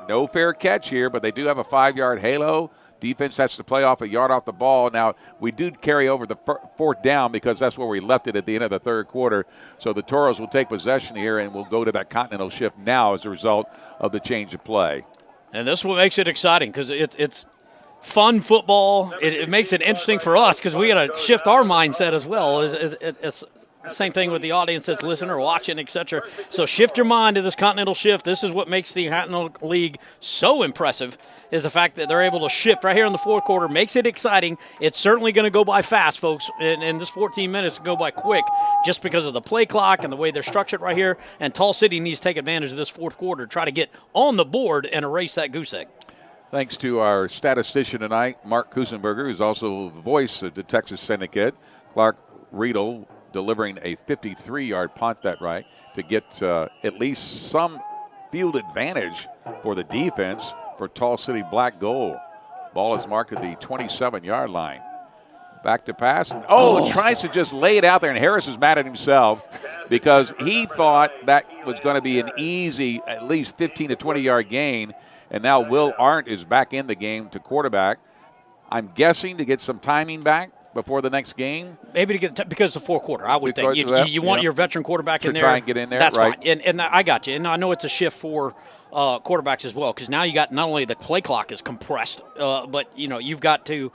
no fair catch here, but they do have a 5-yard halo. Defense has to play off a yard off the ball. Now, we do carry over the fourth down because that's where we left it at the end of the third quarter. So the Toros will take possession here, and we'll go to that Continental shift now as a result of the change of play. And this is what makes it exciting, because it's fun football. It makes it interesting for us because we got to shift our mindset as well. It's same thing with the audience that's listening or watching, etc. So shift your mind to this Continental shift. This is what makes the Continental League so impressive, is the fact that they're able to shift right here in the fourth quarter. Makes it exciting. It's certainly going to go by fast, folks, and this 14 minutes go by quick just because of the play clock and the way they're structured right here. And Tall City needs to take advantage of this fourth quarter to try to get on the board and erase that goose egg. Thanks to our statistician tonight, Mark Kusenberger, who's also the voice of the Texas Syndicate. Clark Riedel delivering a 53-yard punt to get at least some field advantage for the defense for Tall City Black Gold. Ball is marked at the 27-yard line. Back to pass. Tries to just lay it out there, and Harris is mad at himself because he thought that was going to be an easy, at least 15 to 20-yard gain, and now Will Arndt is back in the game to quarterback. I'm guessing to get some timing back before the next game. Maybe to get because of the fourth quarter, I would think. You want your veteran quarterback in there. To try and get in there, that's right. Fine. And I got you. And I know it's a shift for quarterbacks as well, because now you got not only the play clock is compressed, but you've got to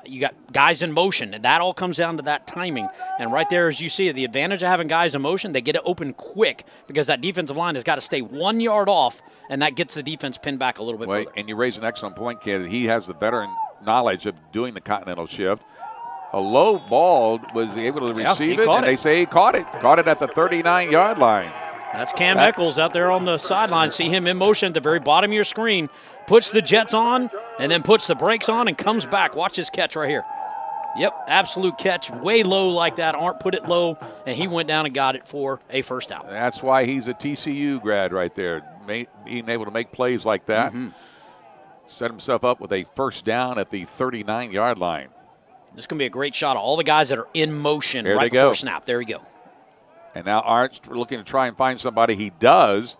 you got guys in motion, and that all comes down to that timing. And right there, as you see, the advantage of having guys in motion, they get it open quick because that defensive line has got to stay 1 yard off, and that gets the defense pinned back a little bit further. And you raise an excellent point, kid. He has the veteran knowledge of doing the Continental shift. A low ball was able to receive it, and they say he caught it. Caught it at the 39-yard line. That's Cam Eccles out there on the sideline. See him in motion at the very bottom of your screen. Puts the jets on and then puts the brakes on and comes back. Watch this catch right here. Yep, absolute catch. Way low like that. Arndt put it low, and he went down and got it for a first down. That's why he's a TCU grad right there, being able to make plays like that. Mm-hmm. Set himself up with a first down at the 39-yard line. This is going to be a great shot of all the guys that are in motion there right before snap. There we go. And now Arndt's looking to try and find somebody. He does.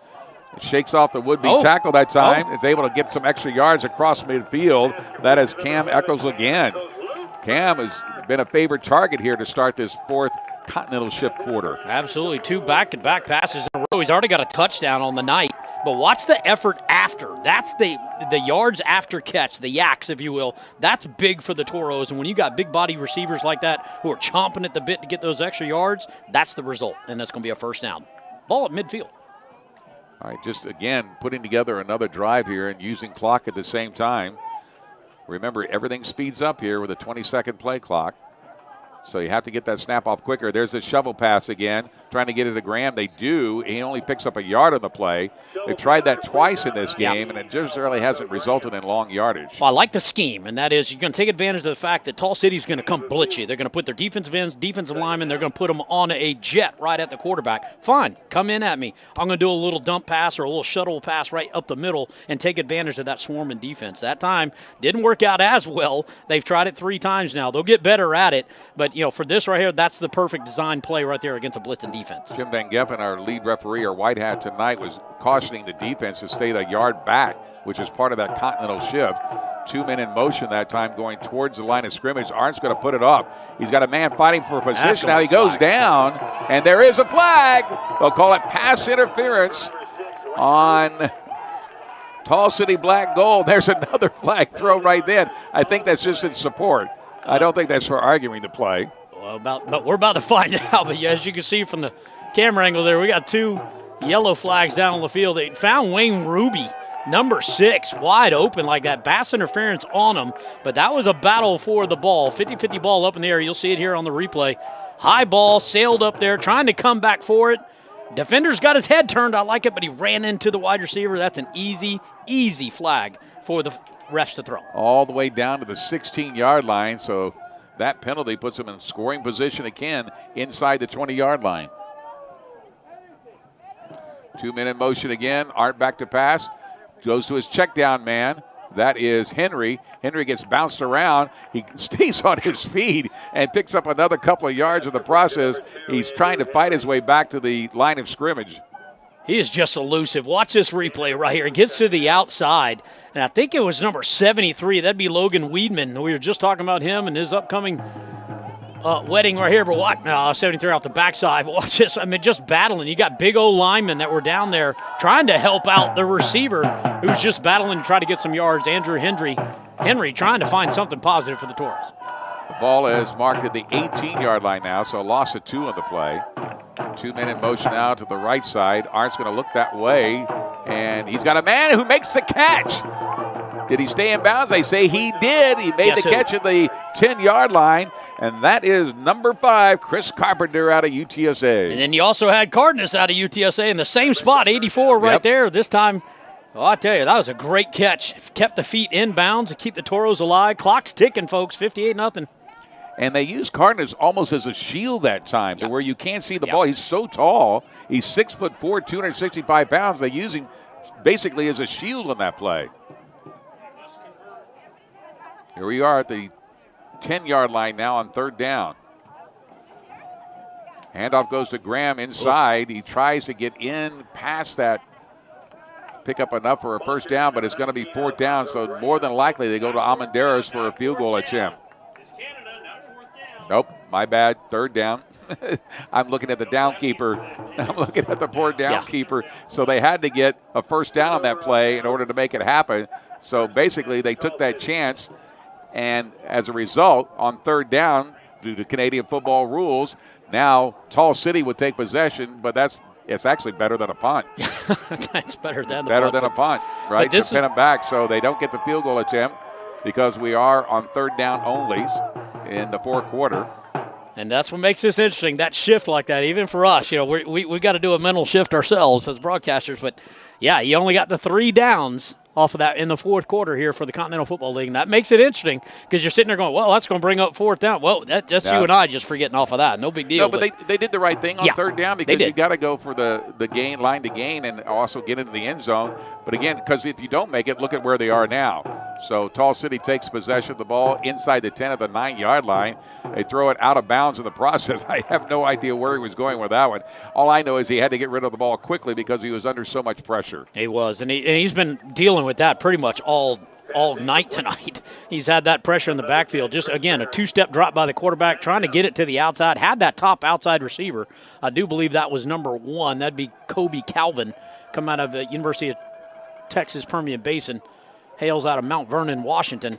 Shakes off the would-be tackle that time. Is able to get some extra yards across midfield. That is Cam Eccles again. Cam has been a favorite target here to start this fourth Continental shift quarter. Absolutely. 2 back-to-back passes in a row. He's already got a touchdown on the night. But watch the effort after. That's the yards after catch, the yaks, if you will. That's big for the Toros. And when you got big body receivers like that who are chomping at the bit to get those extra yards, that's the result. And that's going to be a first down. Ball at midfield. All right, just again putting together another drive here and using clock at the same time. Remember, everything speeds up here with a 20-second play clock. So you have to get that snap off quicker. There's a shovel pass again, trying to get it to Graham. They do. He only picks up a yard on the play. They've tried that twice in this game, and it just really hasn't resulted in long yardage. Well, I like the scheme, and that is you're going to take advantage of the fact that Tall City's going to come blitz you. They're going to put their defensive ends, defensive linemen, they're going to put them on a jet right at the quarterback. Fine, come in at me. I'm going to do a little dump pass or a little shuttle pass right up the middle and take advantage of that swarming defense. That time didn't work out as well. They've tried it 3 times now. They'll get better at it, but for this right here, that's the perfect design play right there against a blitzing defense. Jim Van Geffen, our lead referee, our white hat tonight, was cautioning the defense to stay a yard back, which is part of that Continental shift. 2 men in motion that time going towards the line of scrimmage. Arndt's going to put it up. He's got a man fighting for position. Now he goes down, and there is a flag. They'll call it pass interference on Tall City Black Gold. There's another flag thrown right then. I think that's just in support. I don't think that's for arguing the play. But we're about to find out. But as you can see from the camera angle there, we got 2 yellow flags down on the field. They found Wayne Ruby, number 6, wide open like that. Pass interference on him. But that was a battle for the ball. 50-50 ball up in the air. You'll see it here on the replay. High ball, sailed up there, trying to come back for it. Defender's got his head turned. I like it, but he ran into the wide receiver. That's an easy flag for the refs to throw. All the way down to the 16-yard line, so that penalty puts him in scoring position again inside the 20-yard line. 2-minute motion again. Art back to pass. Goes to his check down man. That is Henry. Henry gets bounced around. He stays on his feet and picks up another couple of yards in the process. He's trying to fight his way back to the line of scrimmage. He is just elusive. Watch this replay right here. He gets to the outside, and I think it was number 73. That'd be Logan Weedman. We were just talking about him and his upcoming wedding right here. But what? No, 73 off the backside. But watch this. I mean, just battling. You got big old linemen that were down there trying to help out the receiver who's just battling to try to get some yards. Andrew Henry trying to find something positive for the Toros. The ball is marked at the 18-yard line now, so a loss of 2 on the play. 2-minute motion now to the right side. Art's going to look that way, and he's got a man who makes the catch. Did he stay in bounds? They say he did. He made the catch at the 10-yard line, and that is number 5, Chris Carpenter out of UTSA. And then you also had Cardenas out of UTSA in the same spot, 84 right there. This time, well, I tell you, that was a great catch. Kept the feet in bounds to keep the Toros alive. Clock's ticking, folks, 58-0. And they used Cardenas almost as a shield that time to where you can't see the ball. He's so tall. He's 6'4", 265 pounds. They use him basically as a shield on that play. Here we are at the 10-yard line now on 3rd down. Handoff goes to Graham inside. He tries to get in past that, pick up enough for a first down, but it's going to be 4th down, so more than likely they go to Almendares for a field goal attempt. Nope, my bad, 3rd down. I'm looking at the down keeper. I'm looking at the poor down keeper. So they had to get a first down on that play in order to make it happen. So basically they took that chance, and as a result, on 3rd down, due to Canadian football rules, now Tall City would take possession, but it's actually better than a punt. That's better than a punt, right? To pin them back so they don't get the field goal attempt because we are on 3rd down only in the 4th quarter. And that's what makes this interesting, that shift like that, even for us. You know, we got to do a mental shift ourselves as broadcasters. But, yeah, you only got the 3 downs off of that in the 4th quarter here for the Continental Football League. And that makes it interesting because you're sitting there going, well, that's going to bring up 4th down. Well, that's you and I just forgetting off of that. No big deal. No, but they did the right thing on 3rd down because you got to go for the gain, line to gain, and also get into the end zone. But, again, because if you don't make it, look at where they are now. So Tall City takes possession of the ball inside the 10 at the 9-yard line. They throw it out of bounds in the process. I have no idea where he was going with that one. All I know is he had to get rid of the ball quickly because he was under so much pressure. He was, and he's been dealing with that pretty much all night tonight. He's had that pressure in the backfield. Just, again, a 2-step drop by the quarterback, trying to get it to the outside. Had that top outside receiver. I do believe that was number 1. That'd be Kobe Calvin, come out of the University of Texas Permian Basin. Hails out of Mount Vernon, Washington.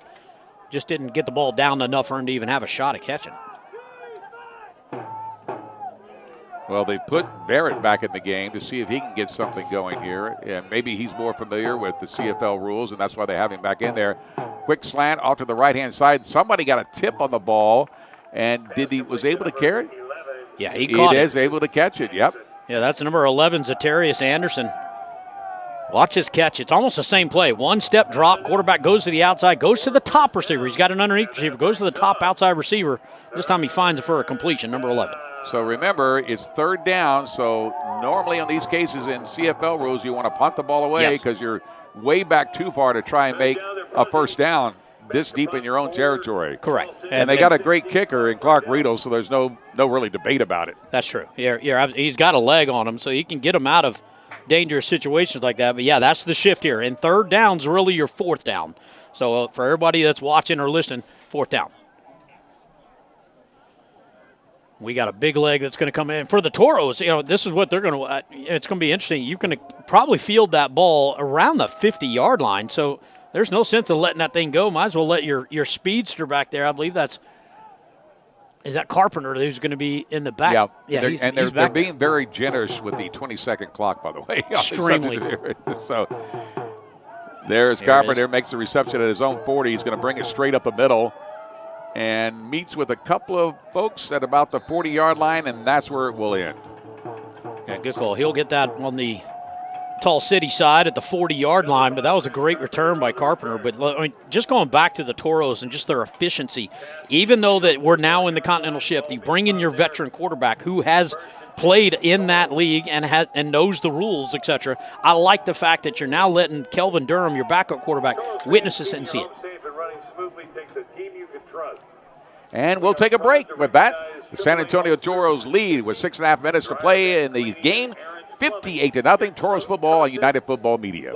Just didn't get the ball down enough for him to even have a shot at catching it. Well, they put Barrett back in the game to see if he can get something going here. And maybe he's more familiar with the CFL rules, and that's why they have him back in there. Quick slant off to the right-hand side. Somebody got a tip on the ball, and was able to carry it? Yeah, he caught it. He is able to catch it, yep. Yeah, that's number 11, Zatarius Anderson. Watch his catch. It's almost the same play. 1-step drop. Quarterback goes to the outside, goes to the top receiver. He's got an underneath receiver, goes to the top outside receiver. This time he finds it for a completion, number 11. So remember, it's 3rd down. So normally in these cases in CFL rules, you want to punt the ball away because you're way back too far to try and make a first down this deep in your own territory. Correct. And they got a great kicker in Clark Riedel, so there's no really debate about it. That's true. Yeah, he's got a leg on him, so he can get him out of dangerous situations like that. But, yeah, that's the shift here. And 3rd down's really your 4th down. So for everybody that's watching or listening, 4th down. We got a big leg that's going to come in. For the Toros, this is what they're going to it's going to be interesting. You're going to probably field that ball around the 50-yard line. So there's no sense of letting that thing go. Might as well let your speedster back there. I believe is that Carpenter who's going to be in the back? Yeah, they're being very generous with the 20-second clock, by the way. Extremely. So there's Carpenter, makes the reception at his own 40. He's going to bring it straight up the middle and meets with a couple of folks at about the 40-yard line, and that's where it will end. Yeah, good call. He'll get that on the Tall City side at the 40-yard line, but that was a great return by Carpenter. But I mean, just going back to the Toros and just their efficiency, even though that we're now in the Continental Shift, you bring in your veteran quarterback who has played in that league and knows the rules, etc. I like the fact that you're now letting Kelvin Durham, your backup quarterback, witness this and see it. And we'll take a break with that. The San Antonio Toros lead with 6.5 minutes to play in the game. 58-0. Toros football on United Football Media.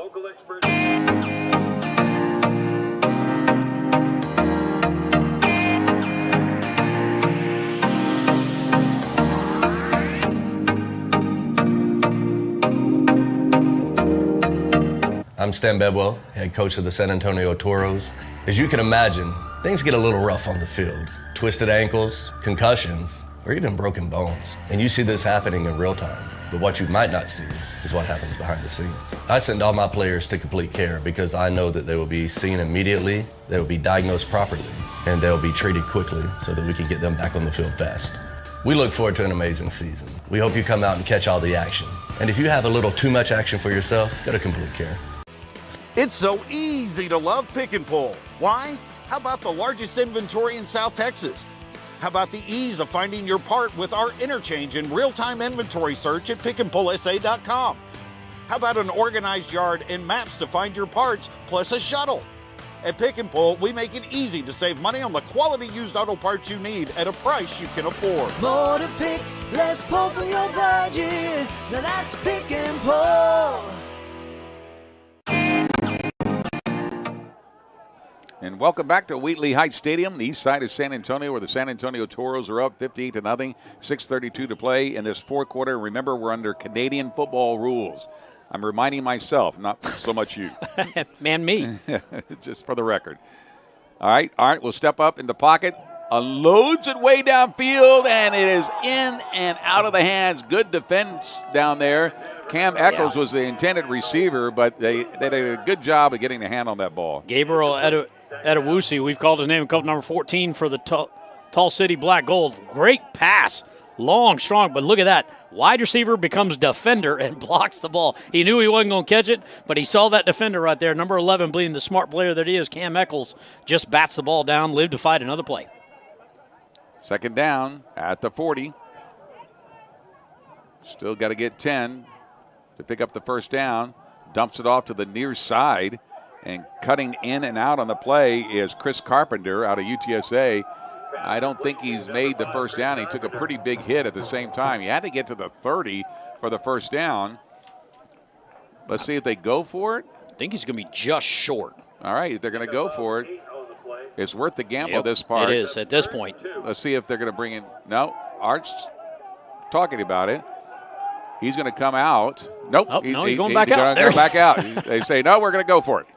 I'm Stan Bedwell, head coach of the San Antonio Toros. As you can imagine, things get a little rough on the field. Twisted ankles, concussions, or even broken bones. And you see this happening in real time. But what you might not see is what happens behind the scenes. I send all my players to complete care because I know that they will be seen immediately, they will be diagnosed properly, and they'll be treated quickly so that we can get them back on the field fast. We look forward to an amazing season. We hope you come out and catch all the action. And if you have a little too much action for yourself, go to complete care. It's so easy to love Pick and Pull. Why? How about the largest inventory in South Texas? How about the ease of finding your part with our interchange and real-time inventory search at pickandpullsa.com? How about an organized yard and maps to find your parts, plus a shuttle? At Pick and Pull, we make it easy to save money on the quality used auto parts you need at a price you can afford. More to pick, less pull for your budget. Now that's Pick and Pull. And welcome back to Wheatley Heights Stadium, the east side of San Antonio, where the San Antonio Toros are up 58-0, 6:32 to play in this fourth quarter. Remember, we're under Canadian football rules. I'm reminding myself, not so much you. Man, me. Just for the record. All right, we'll step up in the pocket. Unloads it way downfield, and it is in and out of the hands. Good defense down there. Cam Eccles was the intended receiver, but they did a good job of getting a hand on that ball. Gabriel Edewusi, we've called his name, called number 14 for the Tall City Black Gold. Great pass. Long, strong, but look at that. Wide receiver becomes defender and blocks the ball. He knew he wasn't going to catch it, but he saw that defender right there. Number 11, being the smart player that he is, Cam Eccles, just bats the ball down, lived to fight another play. Second down at the 40. Still got to get 10 to pick up the first down. Dumps it off to the near side, and cutting in and out on the play is Chris Carpenter out of UTSA. I don't think he's made the first down. He took a pretty big hit at the same time. He had to get to the 30 for the first down. Let's see if they go for it. I think he's going to be just short. All right, if they're going to go for it, it's worth the gamble this part. It is at this point. Let's see if they're going to bring in. No, Art's talking about it. He's going to come out. Nope. He's going back out. Go back out. They say, no, we're going to go for it.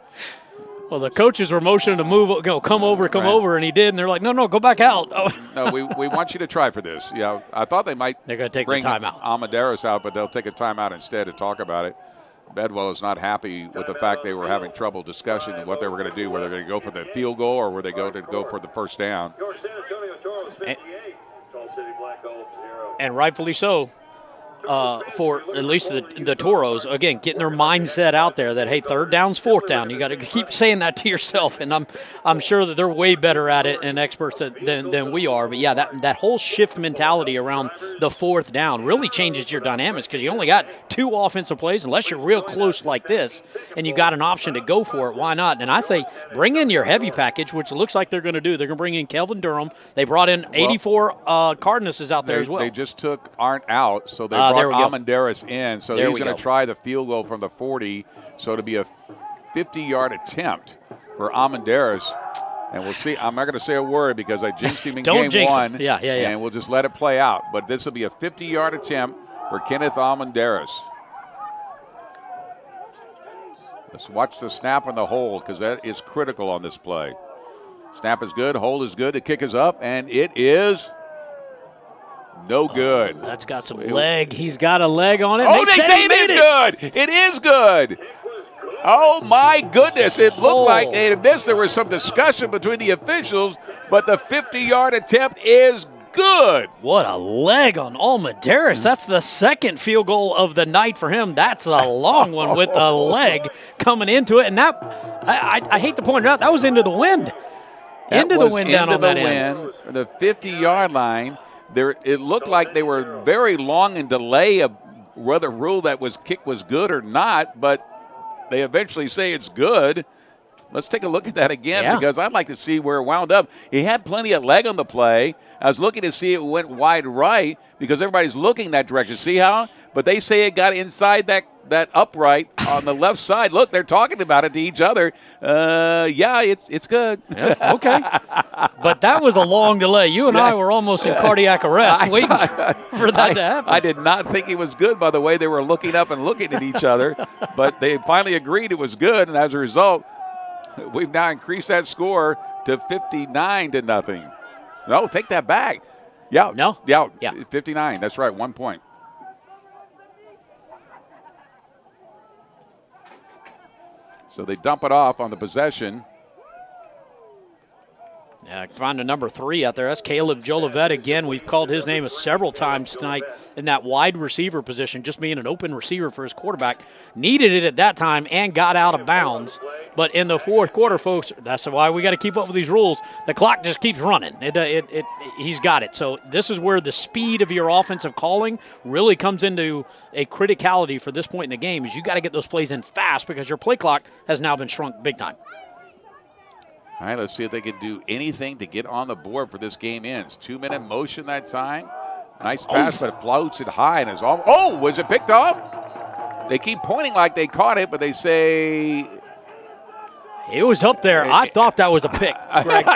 Well, the coaches were motioning to move, come over, and he did, and they're like, no, go back out. Oh. No, we want you to try for this. Yeah, I thought they're going to take bring the timeout. Amadeus out, but they'll take a timeout instead to talk about it. Bedwell is not happy with the fact they were having trouble discussing what they were going to do, whether they're going to go for the field goal or were they going to go for the first down. Your San Antonio Toros 58, Tall City Black Gold 0. And rightfully so. For at least the Toros, again, getting their mindset out there that, hey, third down's fourth down. You got to keep saying that to yourself, and I'm sure that they're way better at it and experts than we are. But, yeah, that whole shift mentality around the fourth down really changes your dynamics because you only got two offensive plays unless you're real close like this and you got an option to go for it. Why not? And I say bring in your heavy package, which it looks like they're going to do. They're going to bring in Kelvin Durham. They brought in 84 Cardenas out there as well. They just took Arndt out, so they brought Amadeus in, so he's going to try the field goal from the 40, so it'll be a 50-yard attempt for Amadeus. And we'll see. I'm not going to say a word because I jinxed him in game one. Yeah. And we'll just let it play out. But this will be a 50-yard attempt for Kenneth Amadeus. Let's watch the snap and the hold because that is critical on this play. Snap is good. Hold is good. The kick is up, and it is no good. That's got some leg. He's got a leg on it. Oh, they say it is good. It is good. Oh, my goodness. It looked like they had missed. There was some discussion between the officials, but the 50-yard attempt is good. What a leg on Almaderis. That's the second field goal of the night for him. That's a long one with the leg coming into it. And that, I hate to point it out, that was into the wind. Into the wind down on that end. The 50-yard line. There, it looked like they were very long in delay of whether rule that was kick was good or not, but they eventually say it's good. Let's take a look at that again because I'd like to see where it wound up. He had plenty of leg on the play. I was looking to see it went wide right because everybody's looking that direction. See how? But they say it got inside that upright on the left side. Look, they're talking about it to each other. It's good. Yes, okay. But that was a long delay. You and I were almost in cardiac arrest waiting for that to happen. I did not think it was good by the way they were looking up and looking at each other. But they finally agreed it was good, and as a result, we've now increased that score to 59-0. No, take that back. Yeah. 59. That's right, 1 point. So they dump it off on the possession. Yeah, find a number 3 out there. That's Caleb Jolivet again. We've called his name several times tonight in that wide receiver position, just being an open receiver for his quarterback. Needed it at that time and got out of bounds. But in the fourth quarter, folks, that's why we got to keep up with these rules. The clock just keeps running. He's got it. So this is where the speed of your offensive calling really comes into a criticality for this point in the game, is you got to get those plays in fast because your play clock has now been shrunk big time. All right, let's see if they can do anything to get on the board for this game ends. 2-minute motion that time. Nice pass, but it floats it high and is all. Oh, was it picked off? They keep pointing like they caught it, but they say it was up there. I thought that was a pick, Greg.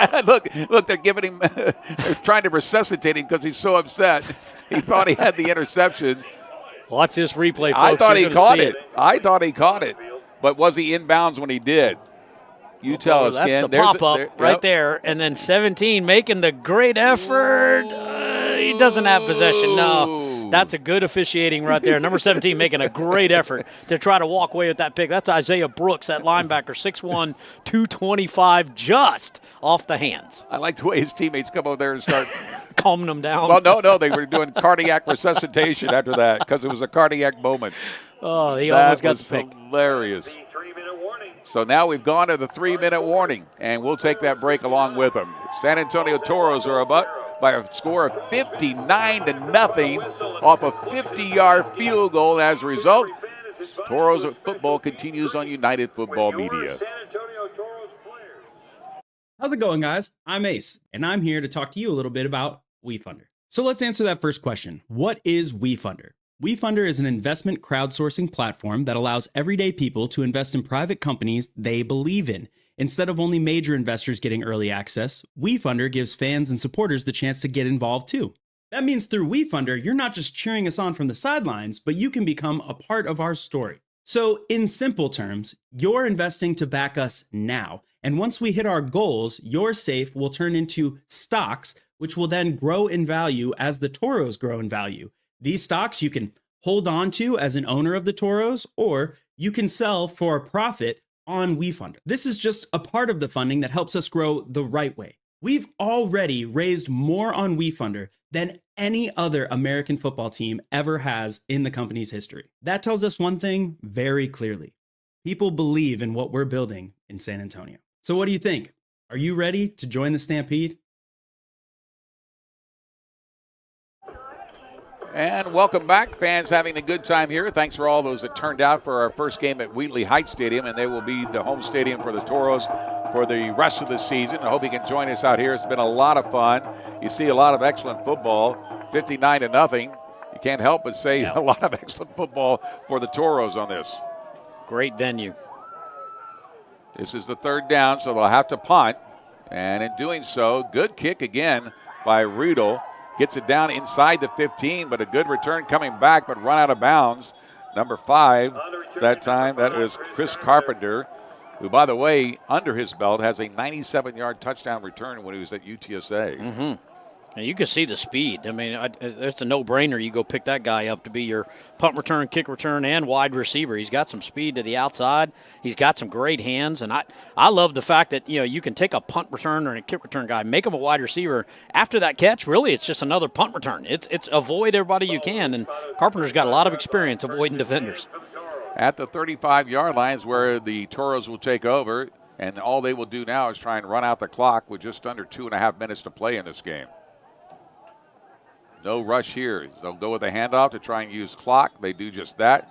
Look, they're giving him, they're trying to resuscitate him because he's so upset. He thought he had the interception. Watch this replay, folks. I thought he caught it. I thought he caught it, but was he inbounds when he did? You tell us, that's Ken. The pop-up right there. And then 17 making the great effort. He doesn't have possession. No, that's a good officiating right there. Number 17 making a great effort to try to walk away with that pick. That's Isaiah Brooks, that linebacker, 6'1", 225, just off the hands. I like the way his teammates come over there and start calming them down. Well, no, they were doing cardiac resuscitation after that because it was a cardiac moment. Oh, he almost got the pick. Hilarious. So now we've gone to the 3-minute warning, and we'll take that break along with them. San Antonio Toros are up by a score of 59-0 off a 50-yard field goal. As a result, Toros football continues on United Football Media. How's it going, guys? I'm Ace, and I'm here to talk to you a little bit about WeFunder. So let's answer that first question. What is WeFunder? WeFunder is an investment crowdsourcing platform that allows everyday people to invest in private companies they believe in. Instead of only major investors getting early access, WeFunder gives fans and supporters the chance to get involved too. That means through WeFunder, you're not just cheering us on from the sidelines, but you can become a part of our story. So in simple terms, you're investing to back us now. And once we hit our goals, your safe will turn into stocks, which will then grow in value as the Toros grow in value. These stocks you can hold on to as an owner of the Toros, or you can sell for a profit on WeFunder. This is just a part of the funding that helps us grow the right way. We've already raised more on WeFunder than any other American football team ever has in the company's history. That tells us one thing very clearly. People believe in what we're building in San Antonio. So what do you think? Are you ready to join the Stampede? And welcome back, fans having a good time here. Thanks for all those that turned out for our first game at Wheatley Heights Stadium, and they will be the home stadium for the Toros for the rest of the season. I hope you can join us out here. It's been a lot of fun. You see a lot of excellent football, 59-0. You can't help but say a lot of excellent football for the Toros on this. Great venue. This is the third down, so they'll have to punt. And in doing so, good kick again by Riedel. Gets it down inside the 15, but a good return coming back, but run out of bounds. Number 5 that time, that is Chris Carpenter, who, by the way, under his belt has a 97-yard touchdown return when he was at UTSA. And you can see the speed. I mean, it's a no-brainer. You go pick that guy up to be your punt return, kick return, and wide receiver. He's got some speed to the outside. He's got some great hands. And I love the fact that, you can take a punt return or a kick return guy, make him a wide receiver. After that catch, really, it's just another punt return. It's avoid everybody you can. And Carpenter's got a lot of experience avoiding defenders. At the 35-yard line is where the Toros will take over. And all they will do now is try and run out the clock with just under 2.5 minutes to play in this game. No rush here. They'll go with a handoff to try and use clock. They do just that.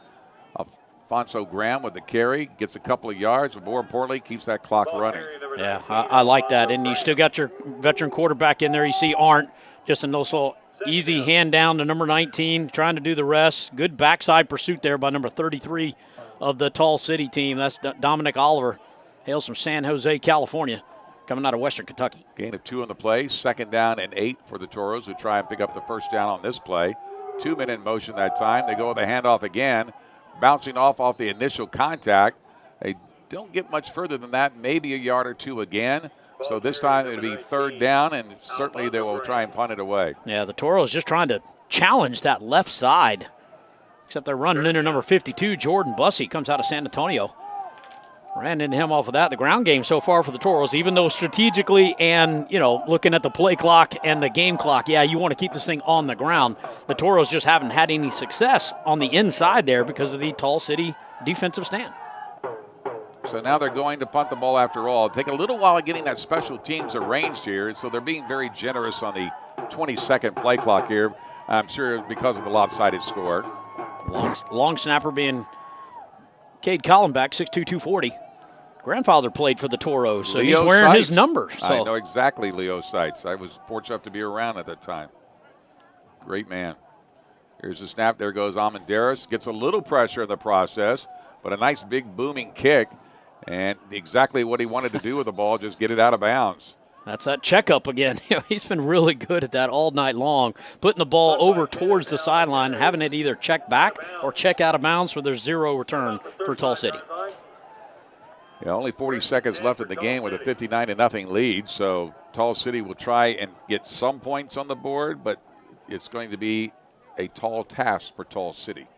Alfonso Graham with the carry, gets a couple of yards, but more importantly, keeps that clock running. Yeah, I like that. And you still got your veteran quarterback in there. You see Arndt, just a nice little easy hand down to number 19, trying to do the rest. Good backside pursuit there by number 33 of the Tall City team. That's Dominic Oliver. Hails from San Jose, California, coming out of Western Kentucky. Gain of 2 on the play. 2nd down and 8 for the Toros, who try and pick up the first down on this play. 2 men in motion that time. They go with a handoff again, bouncing off the initial contact. They don't get much further than that, maybe a yard or two again. So this time it'll be 3rd down, and certainly they will try and punt it away. Yeah, the Toros just trying to challenge that left side, except they're running into number 52, Jordan Bussey, comes out of San Antonio. Ran into him off of that. The ground game so far for the Toros, even though strategically and, looking at the play clock and the game clock, you want to keep this thing on the ground. The Toros just haven't had any success on the inside there because of the Tall City defensive stand. So now they're going to punt the ball after all. It'll take a little while getting that special teams arranged here, so they're being very generous on the 20-second play clock here. I'm sure because of the lopsided score. Long snapper being Cade Collenbach, 6'2", 240. Grandfather played for the Toros, so Leo he's wearing Seitz. his number. So. I know exactly Leo Seitz. I was fortunate enough to be around at that time. Great man. Here's the snap. There goes Amenderis. Gets a little pressure in the process, but a nice big booming kick. And exactly what he wanted to do with the ball, just get it out of bounds. That's that checkup again. He's been really good at that all night long, putting the ball over towards the sideline and having it either check back or check out of bounds where there's 0 return for Tall City. Yeah, only 40 seconds left in the game with a 59-0 lead, so Tall City will try and get some points on the board, but it's going to be a tall task for Tall City.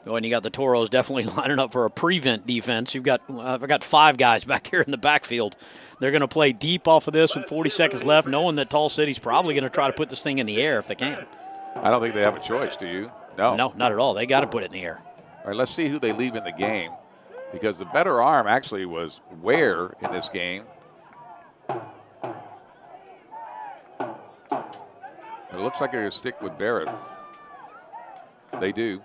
Oh, and you got the Toros definitely lining up for a prevent defense. I've got 5 guys back here in the backfield. They're going to play deep off of this with 40 seconds left, knowing that Tall City's probably going to try to put this thing in the air if they can. I don't think they have a choice, do you? No. No, not at all. They got to put it in the air. All right, let's see who they leave in the game, because the better arm actually was Ware in this game. It looks like they're going to stick with Barrett. They do.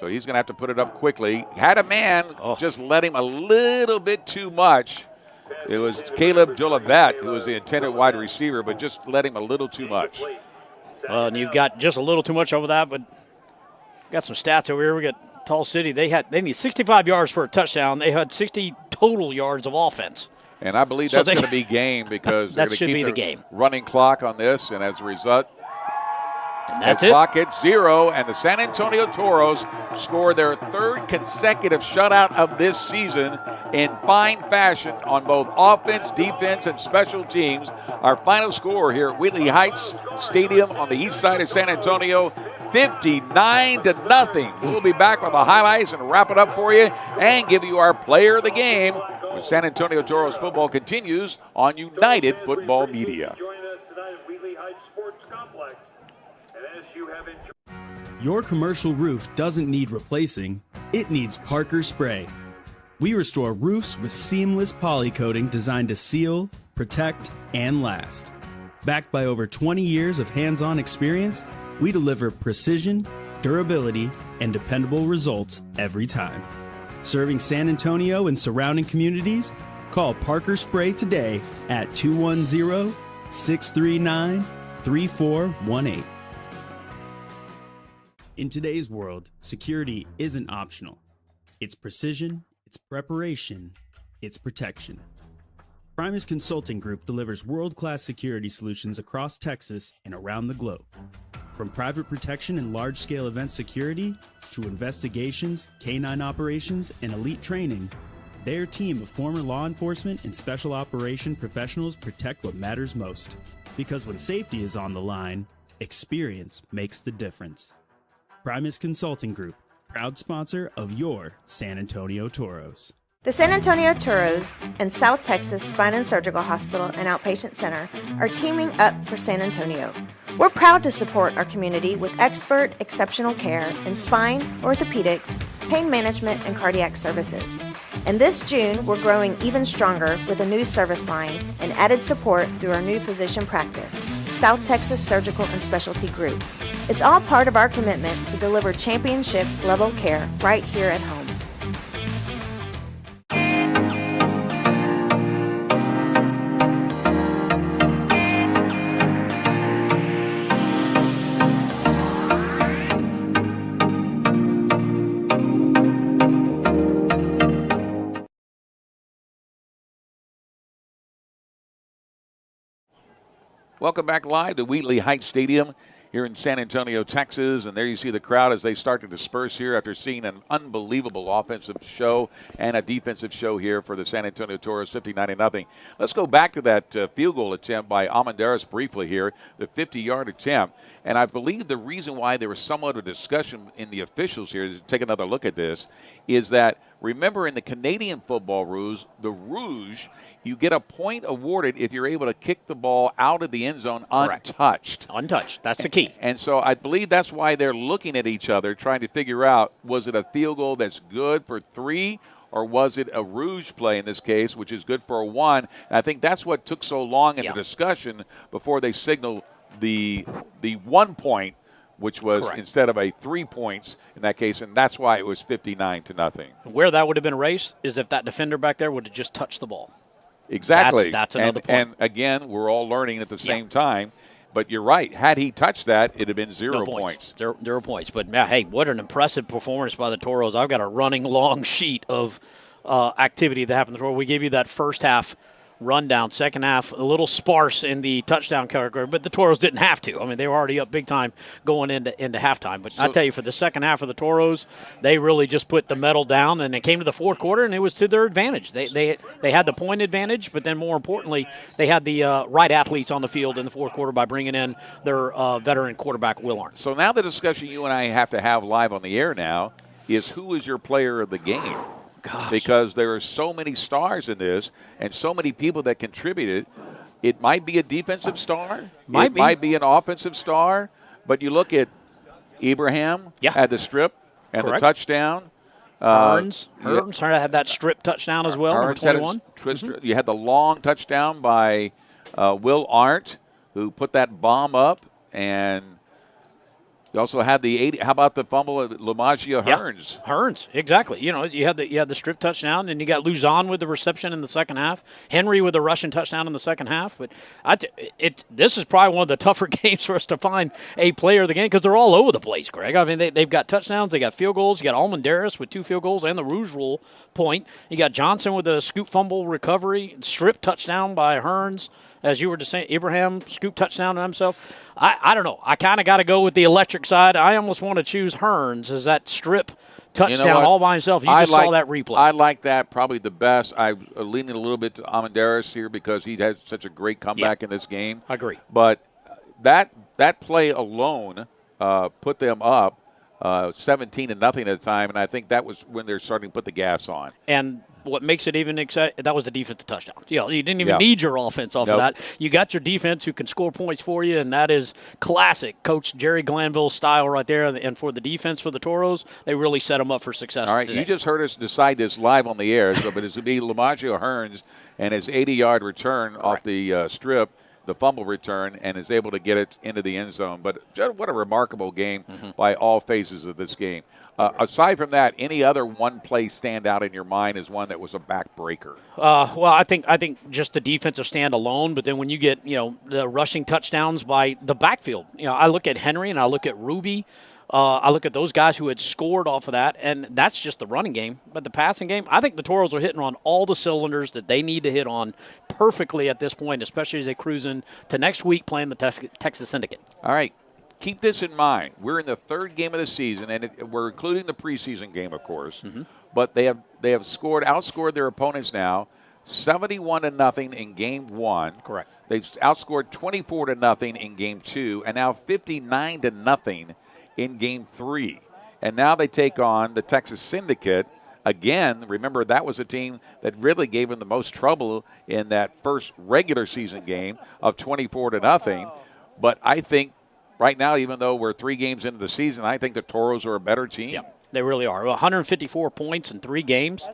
So he's going to have to put it up quickly. Had a man, just let him a little bit too much. It was Caleb Jolivet, who was the intended wide receiver, but just let him a little too much. Well, and you've got just a little too much over that, but got some stats over here. We got Tall City. They need 65 yards for a touchdown. They had 60 total yards of offense. And I believe that's going to be game because they're going to keep the running clock on this, and as a result, that's it. Clock hits 0, and the San Antonio Toros score their 3rd consecutive shutout of this season in fine fashion on both offense, defense, and special teams. Our final score here at Wheatley Heights Stadium on the east side of San Antonio, 59-0. We'll be back with the highlights and wrap it up for you and give you our player of the game when San Antonio Toros football continues on United Football Media. Join us tonight at Wheatley Heights Sports Complex. Your commercial roof doesn't need replacing, it needs Parker Spray. We restore roofs with seamless poly coating designed to seal, protect, and last. Backed by over 20 years of hands-on experience, we deliver precision, durability, and dependable results every time. Serving San Antonio and surrounding communities? Call Parker Spray today at 210-639-3418. In today's world, security isn't optional. It's precision, it's preparation, it's protection. Primus Consulting Group delivers world-class security solutions across Texas and around the globe. From private protection and large-scale event security to investigations, canine operations, and elite training, their team of former law enforcement and special operation professionals protect what matters most: Because when safety is on the line, experience makes the difference. Primus Consulting Group, proud sponsor of your San Antonio Toros. The San Antonio Toros and South Texas Spine and Surgical Hospital and Outpatient Center are teaming up for San Antonio. We're proud to support our community with expert, exceptional care in spine, orthopedics, pain management, and cardiac services. And this June, we're growing even stronger with a new service line and added support through our new physician practice, South Texas Surgical and Specialty Group. It's all part of our commitment to deliver championship-level care right here at home. Welcome back live to Wheatley Heights Stadium here in San Antonio, Texas. And there you see the crowd as they start to disperse here after seeing an unbelievable offensive show and a defensive show here for the San Antonio Toros, 59-0. Let's go back to that field goal attempt by Almendarez briefly here, the 50-yard attempt. And I believe the reason why there was somewhat of a discussion in the officials here, to take another look at this, is that, remember, in the Canadian football rules, the Rouge, you get a point awarded if you're able to kick the ball out of the end zone untouched. Untouched. That's the key. And so I believe that's why they're looking at each other, trying to figure out, was it a field goal that's good for 3, or was it a Rouge play in this case, which is good for a 1? And I think that's what took so long in the discussion before they signaled the 1 point, which was instead of a 3 points in that case, and that's why it was 59-0. Where that would have been erased is if that defender back there would have just touched the ball. Exactly. That's another point. And again, we're all learning at the same time. But you're right. Had he touched that, it'd have been 0 points. 0 points. But, hey, what an impressive performance by the Toros. I've got a running long sheet of activity that happened. We gave you that first half rundown. Second half, a little sparse in the touchdown category, but the Toros didn't have to. I mean, they were already up big time going into halftime. But I tell you, for the second half of the Toros, they really just put the metal down, and it came to the fourth quarter, and it was to their advantage. They had the point advantage, but then more importantly, they had the right athletes on the field in the fourth quarter by bringing in their veteran quarterback, Will Arndt. So now the discussion you and I have to have live on the air now is who is your player of the game? Gosh. Because there are so many stars in this and so many people that contributed. It might be a defensive star. Might be an offensive star. But you look at Ibrahim had the strip and the touchdown. Hearns had that strip touchdown as well, number 21. You had the long touchdown by Will Arndt, who put that bomb up, and you also had the 80. How about the fumble of Lamagia Hearns? Hearns, exactly. You know, you had the strip touchdown, and you got Luzon with the reception in the second half. Henry with the rushing touchdown in the second half. But this is probably one of the tougher games for us to find a player of the game because they're all over the place, Greg. I mean, they've got touchdowns, they got field goals. You got Almendarez with 2 field goals and the Rouge Rule point. You got Johnson with a scoop fumble recovery, strip touchdown by Hearns. As you were just saying, Ibrahim scoop touchdown on himself. I don't know. I kind of got to go with the electric side. I almost want to choose Hearns as that strip touchdown all by himself. You just saw that replay. I like that probably the best. I'm leaning a little bit to Almendarez here because he had such a great comeback in this game. I agree. But that play alone put them up 17-0 at the time, and I think that was when they're starting to put the gas on. And what makes it even exciting, that was the defensive touchdown. You didn't even need your offense off of that. You got your defense who can score points for you, and that is classic Coach Jerry Glanville style right there. And for the defense for the Toros, they really set them up for success. All right, today. You just heard us decide this live on the air, but it's going to be Lamagia Hearns and his 80-yard return off the strip, the fumble return, and is able to get it into the end zone. But what a remarkable game by all phases of this game. Aside from that, any other one play stand out in your mind as one that was a backbreaker? Well, I think just the defensive stand alone, but then when you get, the rushing touchdowns by the backfield, I look at Henry and I look at Ruby. I look at those guys who had scored off of that, and that's just the running game. But the passing game, I think the Toros are hitting on all the cylinders that they need to hit on perfectly at this point, especially as they cruise into next week playing the Texas Syndicate. All right. Keep this in mind. We're in the third game of the season, and we're including the preseason game, of course. But they have outscored their opponents now 71-0 in game 1. Correct. They've outscored 24-0 in game 2, and now 59-0 in game 3. And now they take on the Texas Syndicate. Again, remember that was a team that really gave them the most trouble in that first regular season game of 24-0. But I think right now, even though we're 3 games into the season, I think the Toros are a better team. Yeah, they really are. 154 points in 3 games.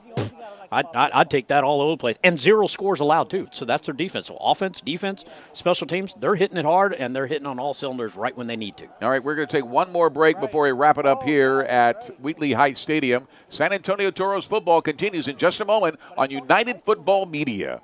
I'd take that all over the place. And 0 scores allowed, too. So that's their defense. So offense, defense, special teams, they're hitting it hard, and they're hitting on all cylinders right when they need to. All right, we're going to take one more break before we wrap it up here at Wheatley Heights Stadium. San Antonio Toros football continues in just a moment on United Football Media.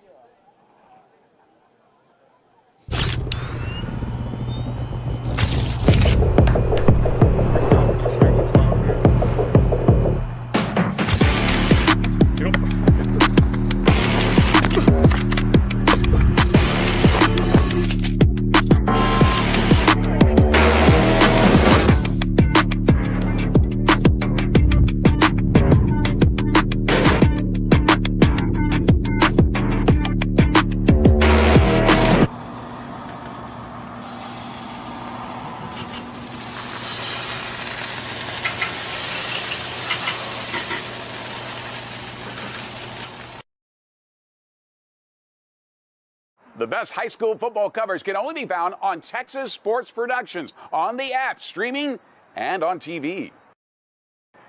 The best high school football coverage can only be found on Texas Sports Productions, on the app, streaming, and on TV.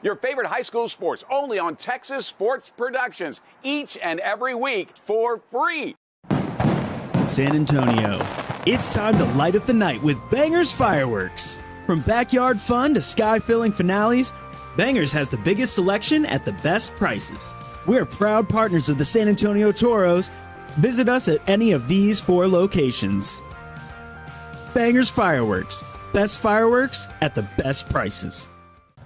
Your favorite high school sports only on Texas Sports Productions, each and every week for free. San Antonio, it's time to light up the night with Bangers Fireworks. From backyard fun to sky-filling finales, Bangers has the biggest selection at the best prices. We're proud partners of the San Antonio Toros. Visit us at any of these 4 locations. Bangers Fireworks. Best fireworks at the best prices.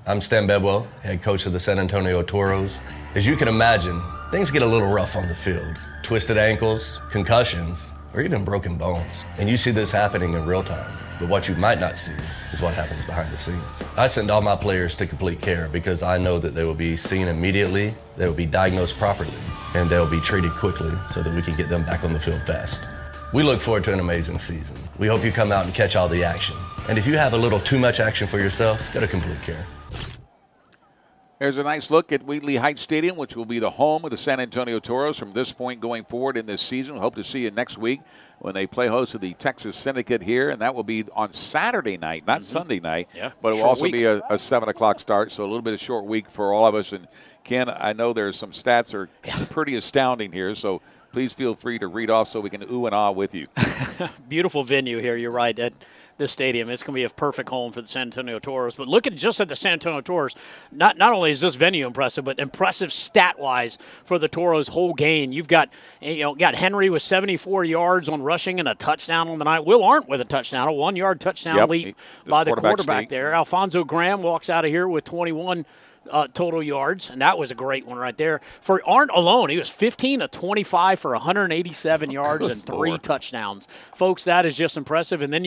I'm Stan Bedwell, head coach of the San Antonio Toros. As you can imagine, things get a little rough on the field. Twisted ankles, concussions, or even broken bones. And you see this happening in real time. But what you might not see is what happens behind the scenes. I send all my players to complete care because I know that they will be seen immediately, they will be diagnosed properly, and they'll be treated quickly so that we can get them back on the field fast. We look forward to an amazing season. We hope you come out and catch all the action. And if you have a little too much action for yourself, go to complete care. There's a nice look at Wheatley Heights Stadium, which will be the home of the San Antonio Toros from this point going forward in this season. Hope to see you next week when they play host to the Texas Syndicate here, and that will be on Saturday night, not Sunday night. Yeah, but it will also be a 7 o'clock start, so a little bit of short week for all of us. And Ken, I know there's some stats that are pretty astounding here, so please feel free to read off so we can ooh and ah with you. Beautiful venue here, you're right, at this stadium. It's going to be a perfect home for the San Antonio Toros. But look at just at the San Antonio Toros, not only is this venue impressive, but impressive stat-wise for the Toros' whole game. You've got Henry with 74 yards on rushing and a touchdown on the night. Will Arndt with a touchdown, a 1-yard touchdown leap by the quarterback there. Alfonso Graham walks out of here with 21 total yards, and that was a great one right there. For Arndt alone, he was 15 of 25 for 187 yards and 3 touchdowns. Folks, that is just impressive. And then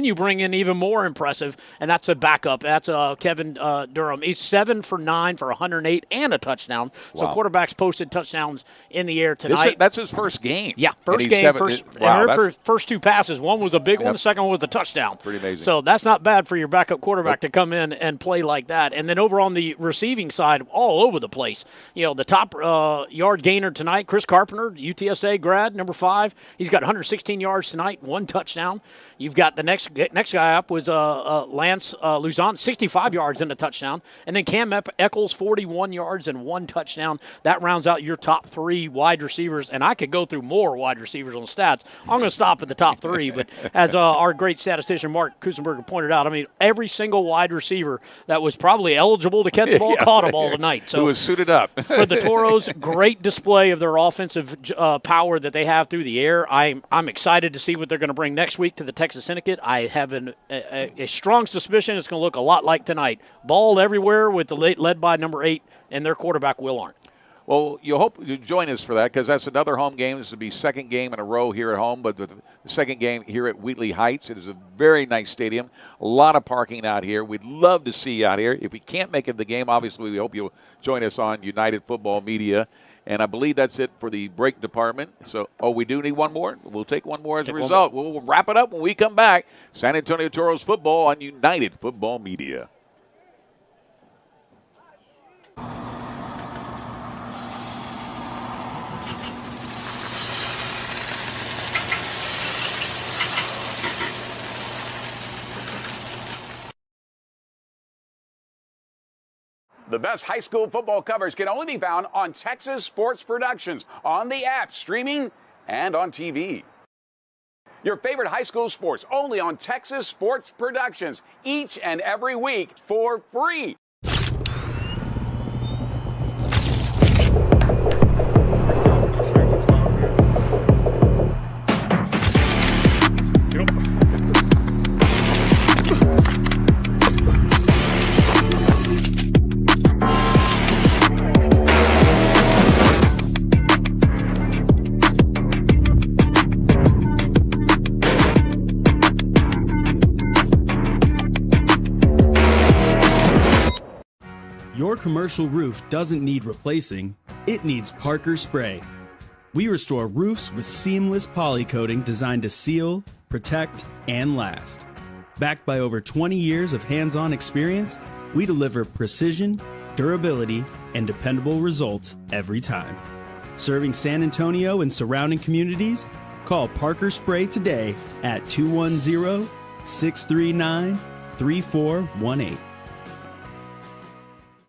you bring in even more impressive, and that's a backup. That's Kevin Durham. He's 7 for 9 for 108 and a touchdown. So quarterbacks posted touchdowns in the air tonight. That's his first game. Yeah, first game. First 2 passes. One was a big one. The second one was a touchdown. Pretty amazing. So that's not bad for your backup quarterback to come in and play like that. And then over on the receiving side, all over the place. The top yard gainer tonight, Chris Carpenter, UTSA grad, number 5. He's got 116 yards tonight, 1 touchdown. You've got the next guy up was Lance Luzon, 65 yards and a touchdown. And then Cam Eccles, 41 yards and 1 touchdown. That rounds out your top 3 wide receivers. And I could go through more wide receivers on the stats. I'm going to stop at the top 3. But as our great statistician Mark Kusenberger pointed out, I mean, every single wide receiver that was probably eligible to catch the ball caught a ball tonight. So who was suited up. For the Toros, great display of their offensive power that they have through the air. I'm excited to see what they're going to bring next week to the Texas Syndicate. I have a strong suspicion it's going to look a lot like tonight. Ball everywhere with led by number 8 and their quarterback, Will Arndt. Well, you hope you join us for that because that's another home game. This will be second game in a row here at home, but the second game here at Wheatley Heights. It is a very nice stadium. A lot of parking out here. We'd love to see you out here. If we can't make it to the game, obviously we hope you'll join us on United Football Media. And I believe that's it for the break department. So, we do need one more. We'll take one more as a result. We'll wrap it up when we come back. San Antonio Toros football on United Football Media. The best high school football coverage can only be found on Texas Sports Productions, on the app, streaming, and on TV. Your favorite high school sports only on Texas Sports Productions, each and every week for free. Your commercial roof doesn't need replacing, it needs Parker Spray. We restore roofs with seamless poly coating designed to seal, protect, and last. Backed by over 20 years of hands-on experience, we deliver precision, durability, and dependable results every time. Serving San Antonio and surrounding communities? Call Parker Spray today at 210-639-3418.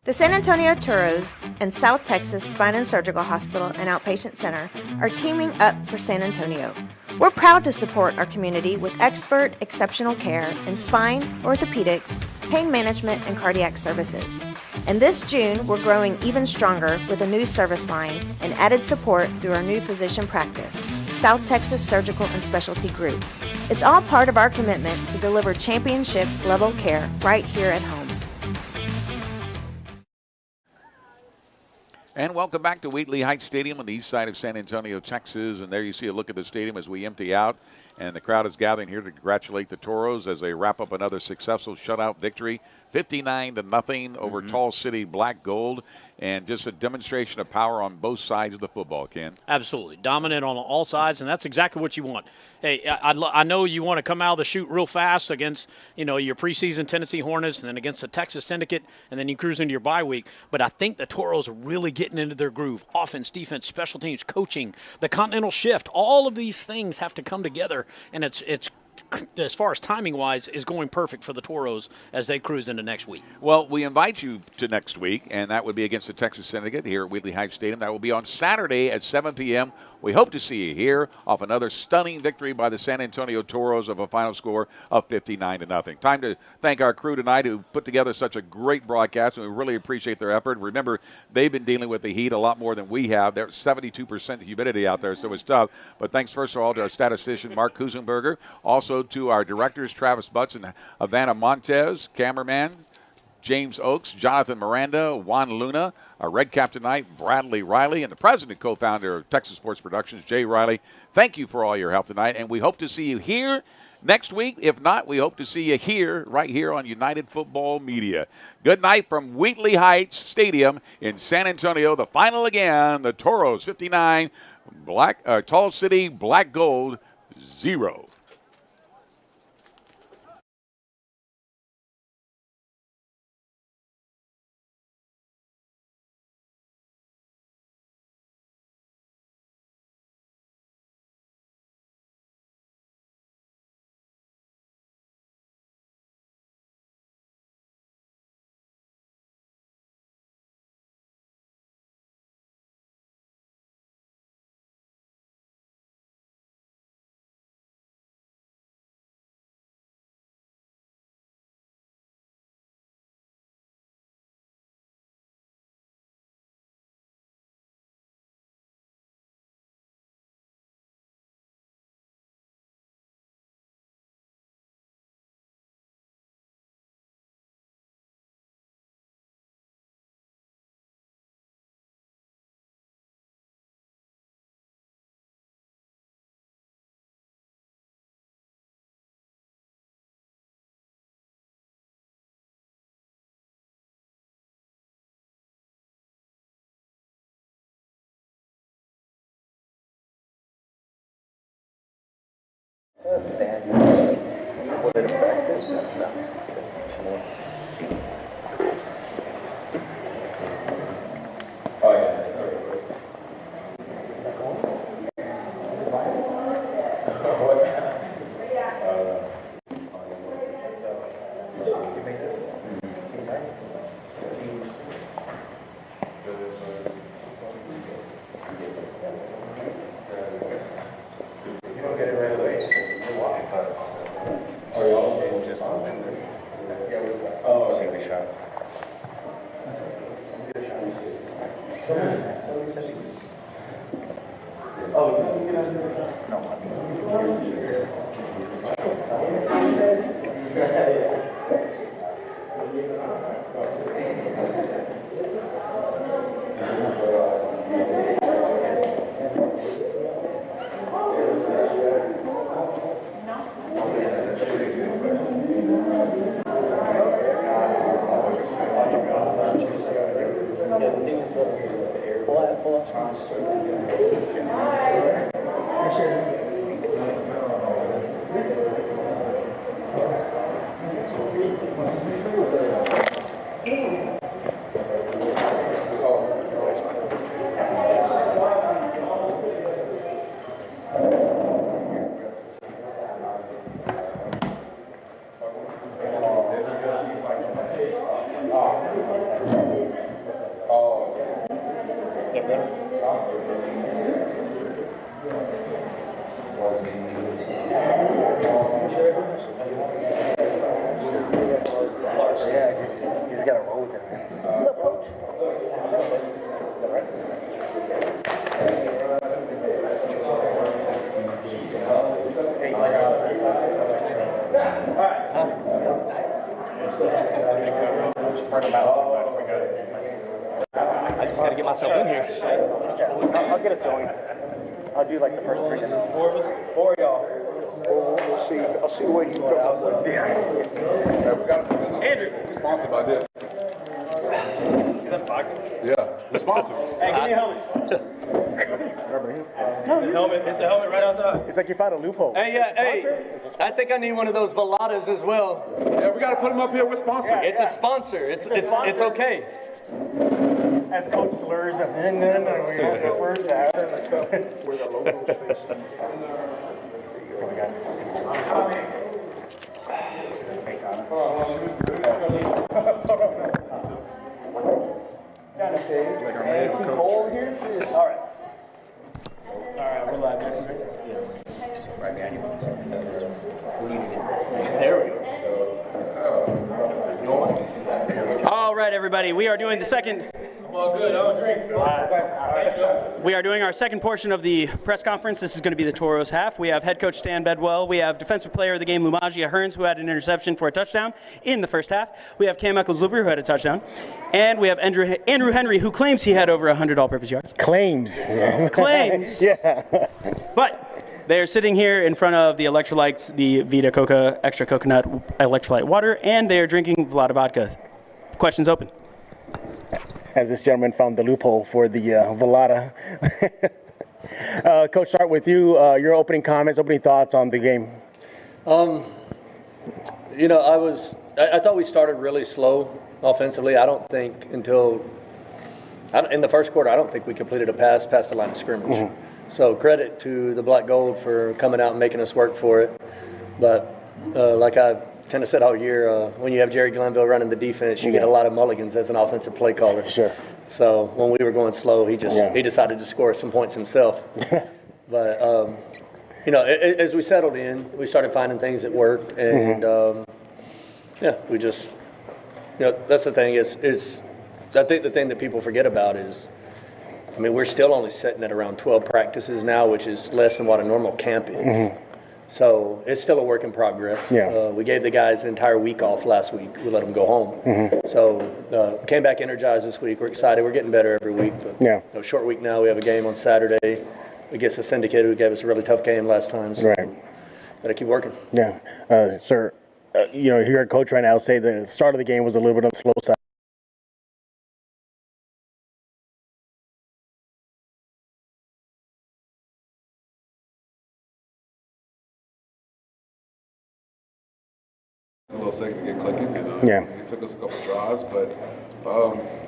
The San Antonio Toros and South Texas Spine and Surgical Hospital and Outpatient Center are teaming up for San Antonio. We're proud to support our community with expert, exceptional care in spine, orthopedics, pain management, and cardiac services. And this June, we're growing even stronger with a new service line and added support through our new physician practice, South Texas Surgical and Specialty Group. It's all part of our commitment to deliver championship-level care right here at home. And welcome back to Wheatley Heights Stadium on the east side of San Antonio, Texas. And there you see a look at the stadium as we empty out. And the crowd is gathering here to congratulate the Toros as they wrap up another successful shutout victory, 59-0 over Tall City Black Gold. And just a demonstration of power on both sides of the football, Ken. Absolutely. Dominant on all sides, and that's exactly what you want. Hey, I know you want to come out of the chute real fast against, your preseason Tennessee Hornets and then against the Texas Syndicate, and then you cruise into your bye week. But I think the Toros are really getting into their groove. Offense, defense, special teams, coaching, the continental shift. All of these things have to come together, and it's as far as timing-wise, is going perfect for the Toros as they cruise into next week. Well, we invite you to next week, and that would be against the Texas Syndicate here at Wheatley Heights Stadium. That will be on Saturday at 7 p.m. We hope to see you here off another stunning victory by the San Antonio Toros of a final score of 59-0. Time to thank our crew tonight who put together such a great broadcast, and we really appreciate their effort. Remember, they've been dealing with the heat a lot more than we have. There's 72% humidity out there, so it's tough. But thanks, first of all, to our statistician, Mark Kusenberger. Also to our directors, Travis Butts and Havana Montez, cameraman, James Oakes, Jonathan Miranda, Juan Luna, our red cap tonight, Bradley Riley, and the president and co-founder of Texas Sports Productions, Jay Riley. Thank you for all your help tonight, and we hope to see you here next week. If not, we hope to see you here, right here on United Football Media. Good night from Wheatley Heights Stadium in San Antonio. The final again, the Toros 59, Tall City Black Gold 0. I just got to get myself in here. I'll get us going. I'll do like the first 3 minutes. 4 of us? 4 of y'all. We'll see. I'll see what you put up with. Yeah, we got this. Andrew, we're sponsored by this. Is that vodka? Yeah, we're sponsored. Hey, give me a helmet. It's a helmet right outside. It's like you found a loophole. Hey, hey, I think I need one of those veladas as well. Yeah, we got to put them up here. We're sponsored. It's a sponsor. It's okay. As Coach slurs, and then we have the words out where the logo's facing. Cold here? All right. We're live. Right behind you. There we go. All right, everybody. We are doing the second. Well, good. I'll drink. We are doing our second portion of the press conference. This is going to be the Toros half. We have head coach Stan Bedwell. We have defensive player of the game Lumagia Hearns, who had an interception for a touchdown in the first half. We have Cam Eccles-Luper, who had a touchdown. And we have Andrew Henry, who claims he had over 100 all-purpose yards. Claims. Claims. Yeah. But they are sitting here in front of the electrolytes, the Vita Coca Extra Coconut Electrolyte Water, and they are drinking Vlada Vodka. Questions open. As this gentleman found the loophole for the Velada. Coach, start with you. Your opening comments, opening thoughts on the game. You know, I thought we started really slow offensively. I don't think in the first quarter, I don't think we completed a pass past the line of scrimmage. Mm-hmm. So credit to the Black Gold for coming out and making us work for it. But like I kind of said all year, when you have Jerry Glanville running the defense, you get a lot of mulligans as an offensive play caller. Sure. So when we were going slow, he decided to score some points himself. But you know, as we settled in, we started finding things that worked, and we just, you know, that's the thing is I think the thing that people forget about is, I mean, we're still only sitting at around 12 practices now, which is less than what a normal camp is. Mm-hmm. So it's still a work in progress. Yeah. We gave the guys the entire week off last week. We let them go home. Mm-hmm. So came back energized this week. We're excited. We're getting better every week. But, you know, short week now. We have a game on Saturday against the Syndicate, who gave us a really tough game last time. So got to keep working. Yeah. Sir, you know, you heard Coach right now say the start of the game was a little bit on the slow side. little second to get clicking, and it took us a couple drives, but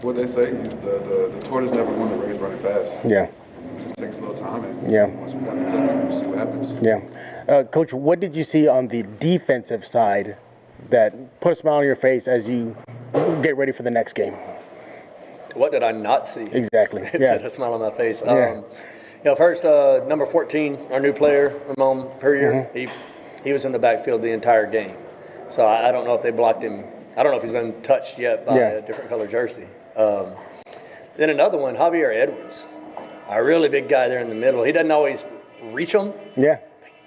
what they say, the tortoise never won the race running fast. Yeah. It just takes a little time, and once we got the clicking, we'll see what happens. Yeah. Coach, what did you see on the defensive side that put a smile on your face as you get ready for the next game? What did I not see? Exactly. Put a smile on my face. First, number 14, our new player, Ramon Perrier, he was in the backfield the entire game. So I don't know if they blocked him. I don't know if he's been touched yet by a different color jersey. Then another one, Javier Edwards, a really big guy there in the middle. He doesn't always reach them. Yeah.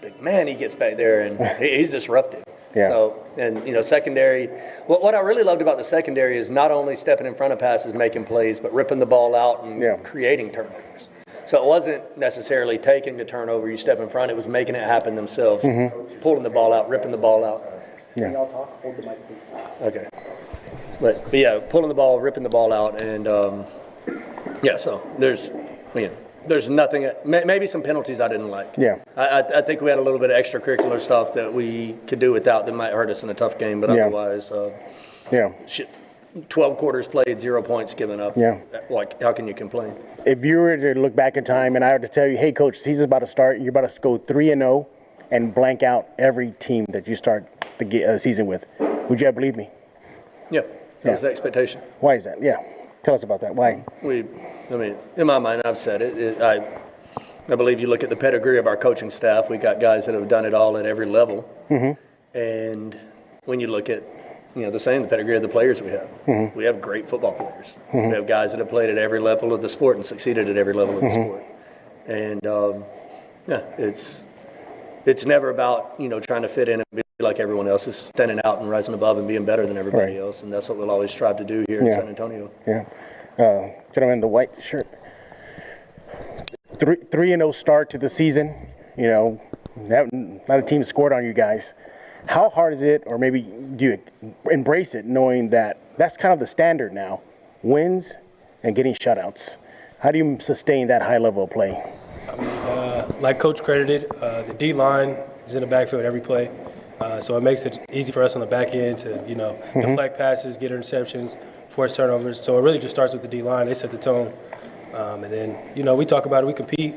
But man, he gets back there and he's disruptive. Yeah. So, and secondary, what I really loved about the secondary is not only stepping in front of passes, making plays, but ripping the ball out and creating turnovers. So it wasn't necessarily taking the turnover, you step in front, it was making it happen themselves, pulling the ball out, ripping the ball out. Yeah. Can y'all talk? Hold the mic, please. Okay. But yeah, pulling the ball, ripping the ball out, and so there's nothing, maybe some penalties I didn't like. Yeah. I think we had a little bit of extracurricular stuff that we could do without that might hurt us in a tough game, but otherwise, 12 quarters played, 0 points given up. Yeah. Like, how can you complain? If you were to look back in time and I were to tell you, hey, Coach, season's about to start, you're about to go 3-0 and blank out every team that you start the season with, would you have believed me? Yeah. That was the expectation. Why is that? Yeah. Tell us about that. Why? In my mind, I've said it. I believe you look at the pedigree of our coaching staff. We got guys that have done it all at every level. And when you look at, the pedigree of the players we have, we have great football players. We have guys that have played at every level of the sport and succeeded at every level of the sport. And it's never about trying to fit in and be like everyone else. It's standing out and rising above and being better than everybody else, and that's what we'll always strive to do here in San Antonio. Yeah. Gentleman in the white shirt. 3-0 start to the season. Not a team scored on you guys. How hard is it, or maybe do you embrace it, knowing that that's kind of the standard now, wins and getting shutouts? How do you sustain that high level of play? Like Coach credited, the D-line is in the backfield every play. So it makes it easy for us on the back end to, deflect passes, get interceptions, force turnovers. So it really just starts with the D-line. They set the tone. And then, we talk about it. We compete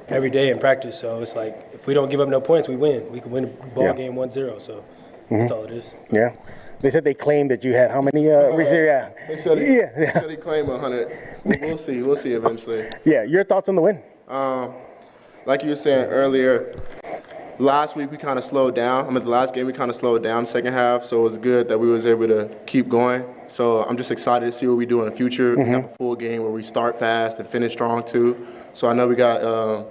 every day in practice. So it's like if we don't give up no points, we win. We can win a ball game 1-0. So that's all it is. Yeah. They said they claimed that you had how many receivers? They said he claimed 100. We'll see. We'll see eventually. Yeah. Your thoughts on the win? Like you were saying earlier, last week we kind of slowed down. The last game we kind of slowed down second half, so it was good that we was able to keep going. So I'm just excited to see what we do in the future. We have a full game where we start fast and finish strong too. So I know we got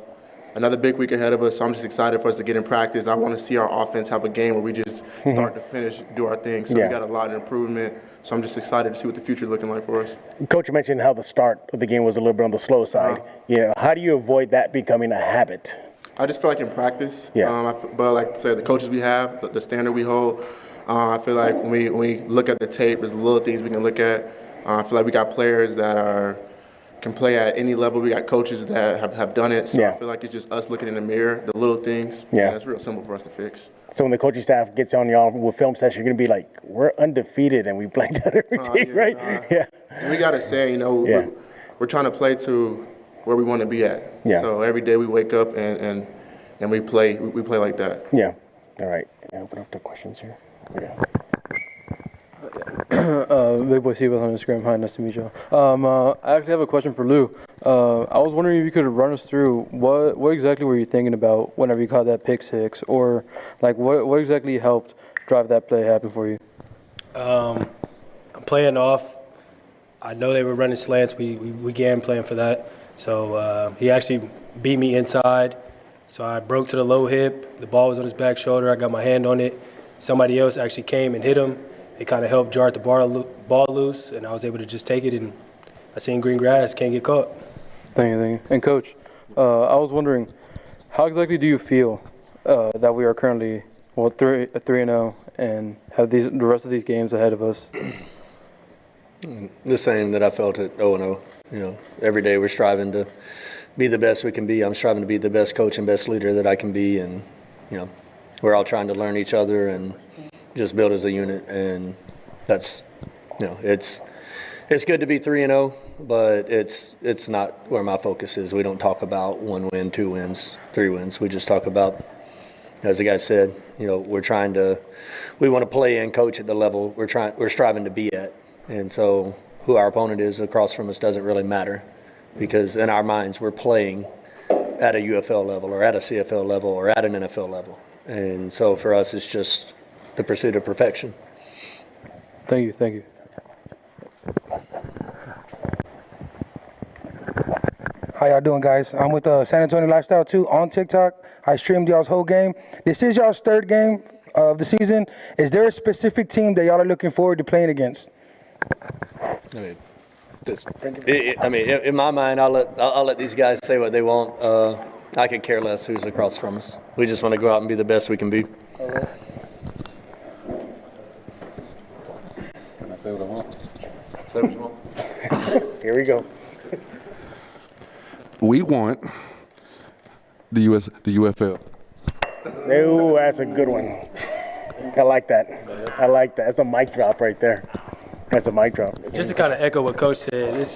another big week ahead of us, so I'm just excited for us to get in practice. I want to see our offense have a game where we just start to finish, do our thing. So we got a lot of improvement. So I'm just excited to see what the future is looking like for us. Coach mentioned how the start of the game was a little bit on the slow side. How do you avoid that becoming a habit? I just feel like in practice, but like I said, the coaches we have, the standard we hold, I feel like when we look at the tape, there's little things we can look at. I feel like we got players that can play at any level. We got coaches that have done it. So I feel like it's just us looking in the mirror, the little things. Yeah, it's real simple for us to fix. So when the coaching staff gets on y'all with film session, you're going to be like, we're undefeated and we blanked out every team, right? And we got to say, we're trying to play to where we want to be at. So every day we wake up and we play like that. Yeah. All right. Open up the questions here. Big Boy Steve on Instagram. Hi, nice to meet you. I actually have a question for Lou. I was wondering if you could run us through what exactly were you thinking about whenever you caught that pick six, or like what exactly helped drive that play happen for you? I'm playing off. I know they were running slants. We began playing for that. So he actually beat me inside. So I broke to the low hip. The ball was on his back shoulder. I got my hand on it. Somebody else actually came and hit him. It kind of helped jar the ball loose, and I was able to just take it, and I seen green grass, can't get caught. Thank you. And Coach, I was wondering, how exactly do you feel that we are currently 3-0 and have the rest of these games ahead of us? The same that I felt at 0-0. Every day we're striving to be the best we can be. I'm striving to be the best coach and best leader that I can be, and we're all trying to learn each other and just build as a unit, and that's, it's good to be 3-0, but it's not where my focus is. We don't talk about 1 win, 2 wins, 3 wins. We just talk about, as the guy said, we want to play and coach at the level we're striving to be at, and so who our opponent is across from us doesn't really matter, because in our minds we're playing at a UFL level or at a CFL level or at an NFL level. And so for us, it's just the pursuit of perfection. Thank you. How y'all doing, guys? I'm with San Antonio Lifestyle 2 on TikTok. I streamed y'all's whole game. This is y'all's 3rd game of the season. Is there a specific team that y'all are looking forward to playing against? In my mind, I'll let these guys say what they want. I could care less who's across from us. We just want to go out and be the best we can be. Can I say what I want? Say what you want. Here we go. We want the UFL. Ooh, that's a good one. I like that. That's a mic drop right there. That's a mic drop. Just to kind of echo what Coach said,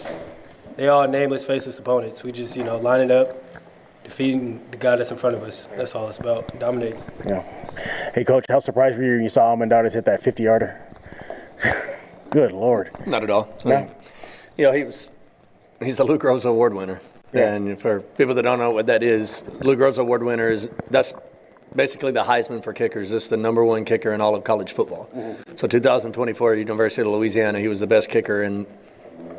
they all nameless, faceless opponents. We just, line it up, defeating the guy that's in front of us. That's all it's about, dominating. Yeah. Hey, Coach, how surprised were you when you saw Almendarez hit that 50-yarder? Good Lord. Not at all. No? He's a Luke Rose Award winner. Yeah. And for people that don't know what that is, Luke Rose Award winner that's basically the Heisman for kickers. This is the #1 kicker in all of college football. Mm-hmm. So 2024 at University of Louisiana, he was the best kicker in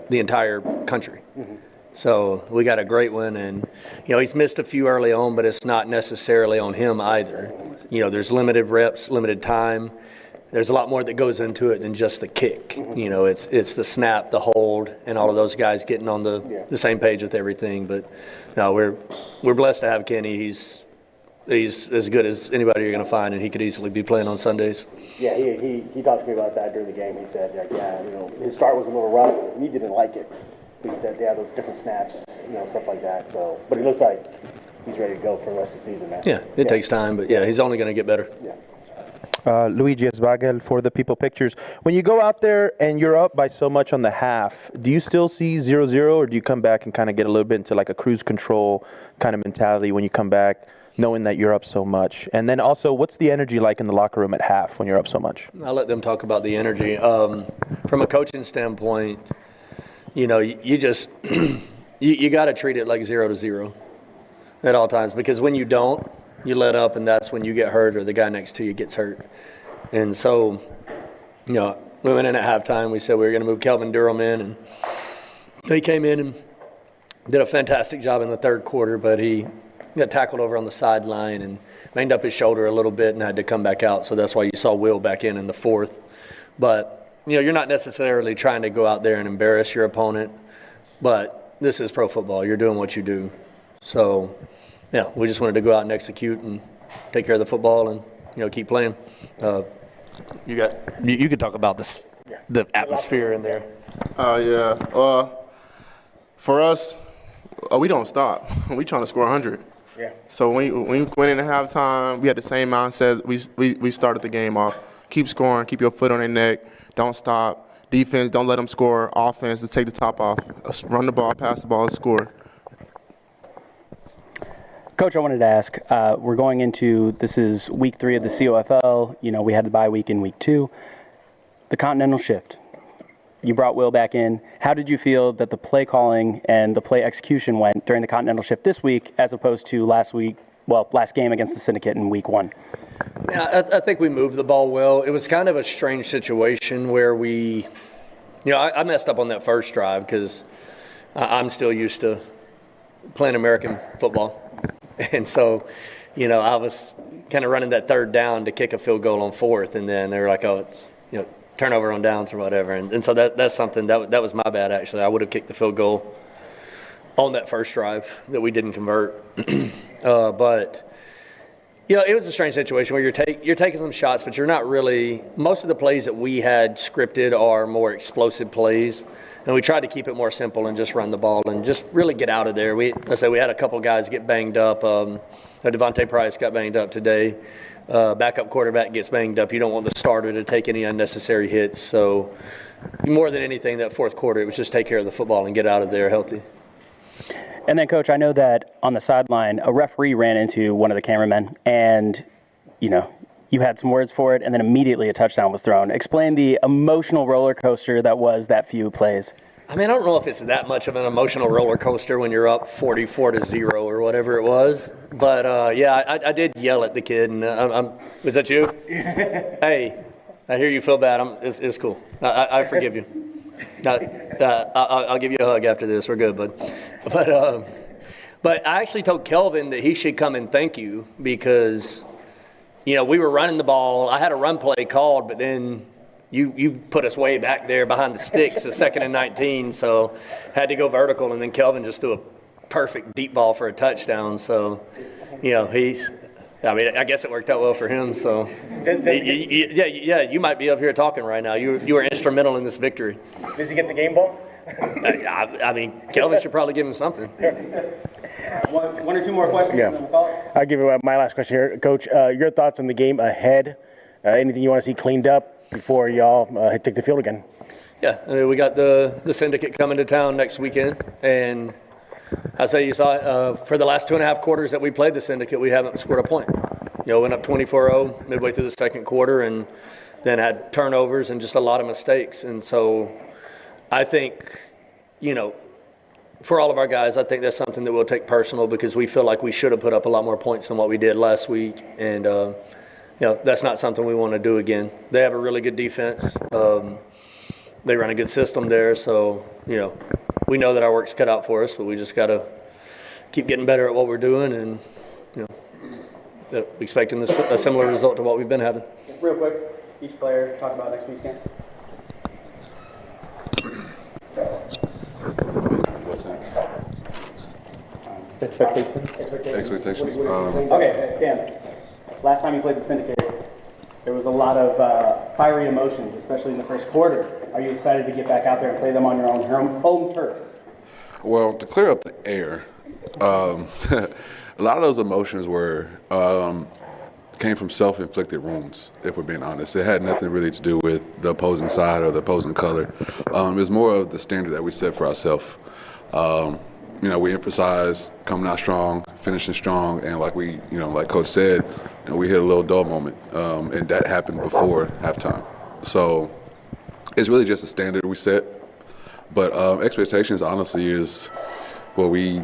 the entire country. Mm-hmm. So we got a great one, and he's missed a few early on, but it's not necessarily on him either. There's limited reps, limited time. There's a lot more that goes into it than just the kick. Mm-hmm. It's the snap, the hold, and all of those guys getting on the same page with everything. But no, we're blessed to have Kenny. He's as good as anybody you're going to find, and he could easily be playing on Sundays. Yeah, he talked to me about that during the game. He said, his start was a little rough, and he didn't like it. He said, those different snaps, stuff like that. So, but it looks like he's ready to go for the rest of the season, man. Yeah, it takes time, but he's only going to get better. Yeah. Luigi Esbagel for the People Pictures. When you go out there and you're up by so much on the half, do you still see 0-0, or do you come back and kind of get a little bit into like a cruise control kind of mentality when you come back, knowing that you're up so much? And then also, what's the energy like in the locker room at half when you're up so much? I'll let them talk about the energy. From a coaching standpoint, you just you got to treat it like 0-0 at all times, because when you don't, you let up, and that's when you get hurt or the guy next to you gets hurt. And so, we went in at halftime. We said we were going to move Kelvin Durham in, and they came in and did a fantastic job in the third quarter, but he got tackled over on the sideline and banged up his shoulder a little bit and had to come back out. So that's why you saw Will back in the fourth. But, you're not necessarily trying to go out there and embarrass your opponent, but this is pro football. You're doing what you do. So, we just wanted to go out and execute and take care of the football and, keep playing. You could talk about the atmosphere in there. For us, we don't stop. We trying to score 100. Yeah. So when we went into halftime, we had the same mindset. We started the game off. Keep scoring. Keep your foot on their neck. Don't stop. Defense, don't let them score. Offense, let's take the top off. Let's run the ball, pass the ball, score. Coach, I wanted to ask, we're going into, this is week 3 of the COFL. We had the bye week in week 2. The Continental shift. You brought Will back in. How did you feel that the play calling and the play execution went during the Continental shift this week as opposed to last game against the Syndicate in week 1? Yeah, I think we moved the ball well. It was kind of a strange situation where I messed up on that first drive because I'm still used to playing American football. And so, I was kind of running that third down to kick a field goal on fourth, and then they were like, it's, turnover on downs or whatever. And so that's something that was my bad, actually. I would have kicked the field goal on that first drive that we didn't convert. But it was a strange situation where you're taking some shots, but you're not really. Most of the plays that we had scripted are more explosive plays, and we tried to keep it more simple and just run the ball and just really get out of there. We had a couple guys get banged up. Devontae Price got banged up today. backup quarterback gets banged up, you don't want the starter to take any unnecessary hits. So more than anything, that fourth quarter, it was just take care of the football and get out of there healthy. And then, Coach, I know that on the sideline, a referee ran into one of the cameramen, and, you know, you had some words for it, and then immediately a touchdown was thrown. Explain the emotional roller coaster that was that few plays. I mean, I don't know if it's that much of an emotional roller coaster when you're up 44-0 or whatever it was. But, yeah, I did yell at the kid. And was that you? Hey, I hear you feel bad. It's cool. I forgive you. I'll give you a hug after this. We're good, bud. But I actually told Kelvin that he should come and thank you because, you know, we were running the ball. I had a run play called, but then you put us way back there behind the sticks, a 2nd and 19, so had to go vertical, and then Kelvin just threw a perfect deep ball for a touchdown. So, you know, I guess it worked out well for him. So, yeah, you might be up here talking right now. You were instrumental in this victory. Does he get the game ball? I mean, Kelvin should probably give him something. One or two more questions. Yeah. I'll give you my last question here. Coach, your thoughts on the game ahead? Anything you want to see cleaned up before y'all take the field again? Yeah, I mean, we got the syndicate coming to town next weekend, and I say you saw it, for the last 2.5 quarters that we played the syndicate, we haven't scored a point. You know, went up 24-0 midway through the second quarter, and then had turnovers and just a lot of mistakes. And so I think, you know, for all of our guys, I think that's something that we'll take personal because we feel like we should have put up a lot more points than what we did last week. And, you know, that's not something we want to do again. They have a really good defense. They run a good system there. So, you know, we know that our work's cut out for us, but we just got to keep getting better at what we're doing and, you know, expecting a similar result to what we've been having. Real quick, each player talk about next week's game. Expectations. Okay, Dan. Last time you played the syndicate, there was a lot of fiery emotions, especially in the first quarter. Are you excited to get back out there and play them on your own home turf? Well, to clear up the air, a lot of those emotions came from self-inflicted wounds, if we're being honest. It had nothing really to do with the opposing side or the opposing color. It was more of the standard that we set for ourselves. You know, we emphasize coming out strong, finishing strong, and like like Coach said, you know, we hit a little dull moment, and that happened before halftime. So it's really just a standard we set. But expectations, honestly, is what we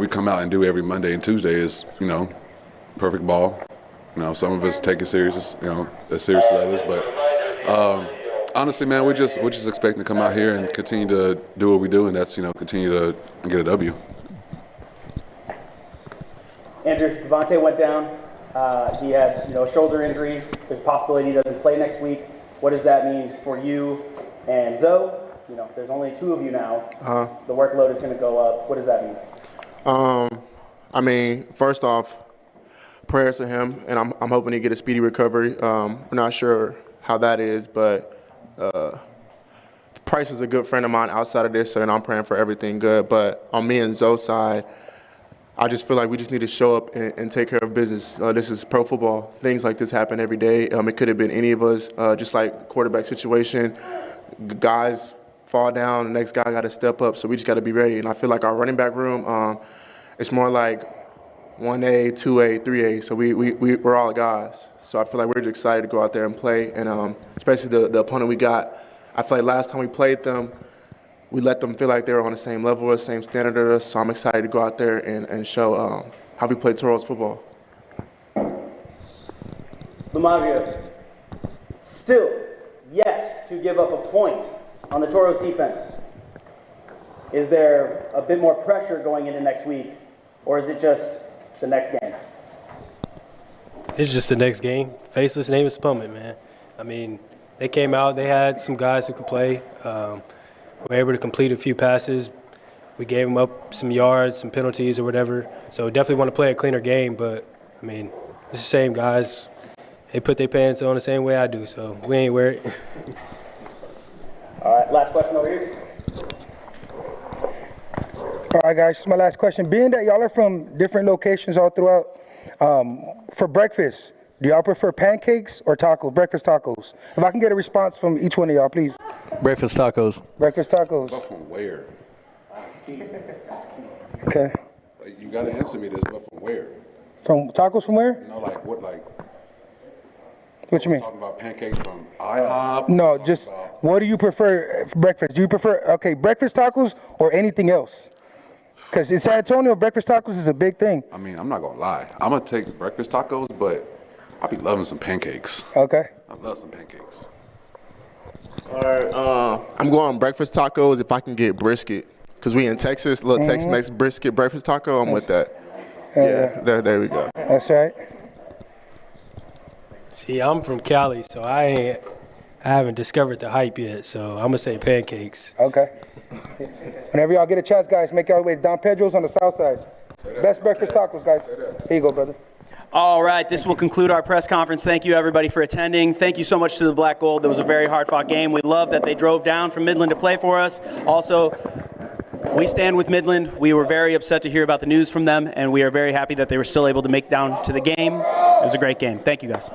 come out and do every Monday and Tuesday is, you know, perfect ball. You know, some of us take it serious, you know, as serious as others. But honestly, man, we're just expecting to come out here and continue to do what we do, and that's, you know, continue to get a W. Andrew, Devontae went down. He had, a shoulder injury. There's a possibility he doesn't play next week. What does that mean for you and Zoe? You know, there's only two of you now. The workload is going to go up. What does that mean? I mean, first off, prayers to him, and I'm hoping he get a speedy recovery. We're not sure how that is, but Price is a good friend of mine outside of this, and I'm praying for everything good. But on me and Zoe's side, I just feel like we just need to show up and take care of business. This is pro football. Things like this happen every day. It could have been any of us, just like quarterback situation. Guys fall down, the next guy got to step up, so we just got to be ready. And I feel like our running back room, it's more like 1A, 2A, 3A, so we're all guys. So I feel like we're just excited to go out there and play, and especially the opponent we got. I feel like last time we played them, we let them feel like they were on the same level or same standard as us, so I'm excited to go out there and show how we play Toros football. Lamagio, still yet to give up a point on the Toros defense. Is there a bit more pressure going into next week, or is it just the next game? It's just the next game. Faceless name is opponent, man. I mean, they came out, they had some guys who could play. We were able to complete a few passes. We gave them up some yards, some penalties or whatever. So definitely want to play a cleaner game, but, I mean, it's the same guys. They put their pants on the same way I do, so we ain't worried. All right, last question over here. All right, guys, this is my last question. Being that y'all are from different locations all throughout, for breakfast, Do y'all prefer pancakes or tacos, breakfast tacos? If I can get a response from each one of y'all, please. Breakfast tacos. Breakfast tacos. But from where? Okay. You got to answer me this, but from where? From tacos from where? You know, like what, like. What you mean? Talking about pancakes from IHOP? No, just what do you prefer for breakfast? Do you prefer, breakfast tacos or anything else? Because in San Antonio, breakfast tacos is a big thing. I mean, I'm not going to lie. I'm going to take breakfast tacos, but I be loving some pancakes. Okay. I love some pancakes. All right. I'm going breakfast tacos if I can get brisket. Because we in Texas, little Tex-Mex brisket breakfast taco, I'm with that. Yeah, there we go. That's right. See, I'm from Cali, so I haven't discovered the hype yet, so I'm going to say pancakes. Okay. Whenever y'all get a chance, guys, make your way to Don Pedro's on the south side. Best breakfast tacos, guys. Here you go, brother. All right, this will conclude our press conference. Thank you, everybody, for attending. Thank you so much to the Black Gold. That was a very hard-fought game. We love that they drove down from Midland to play for us. Also, we stand with Midland. We were very upset to hear about the news from them, and we are very happy that they were still able to make down to the game. It was a great game. Thank you, guys.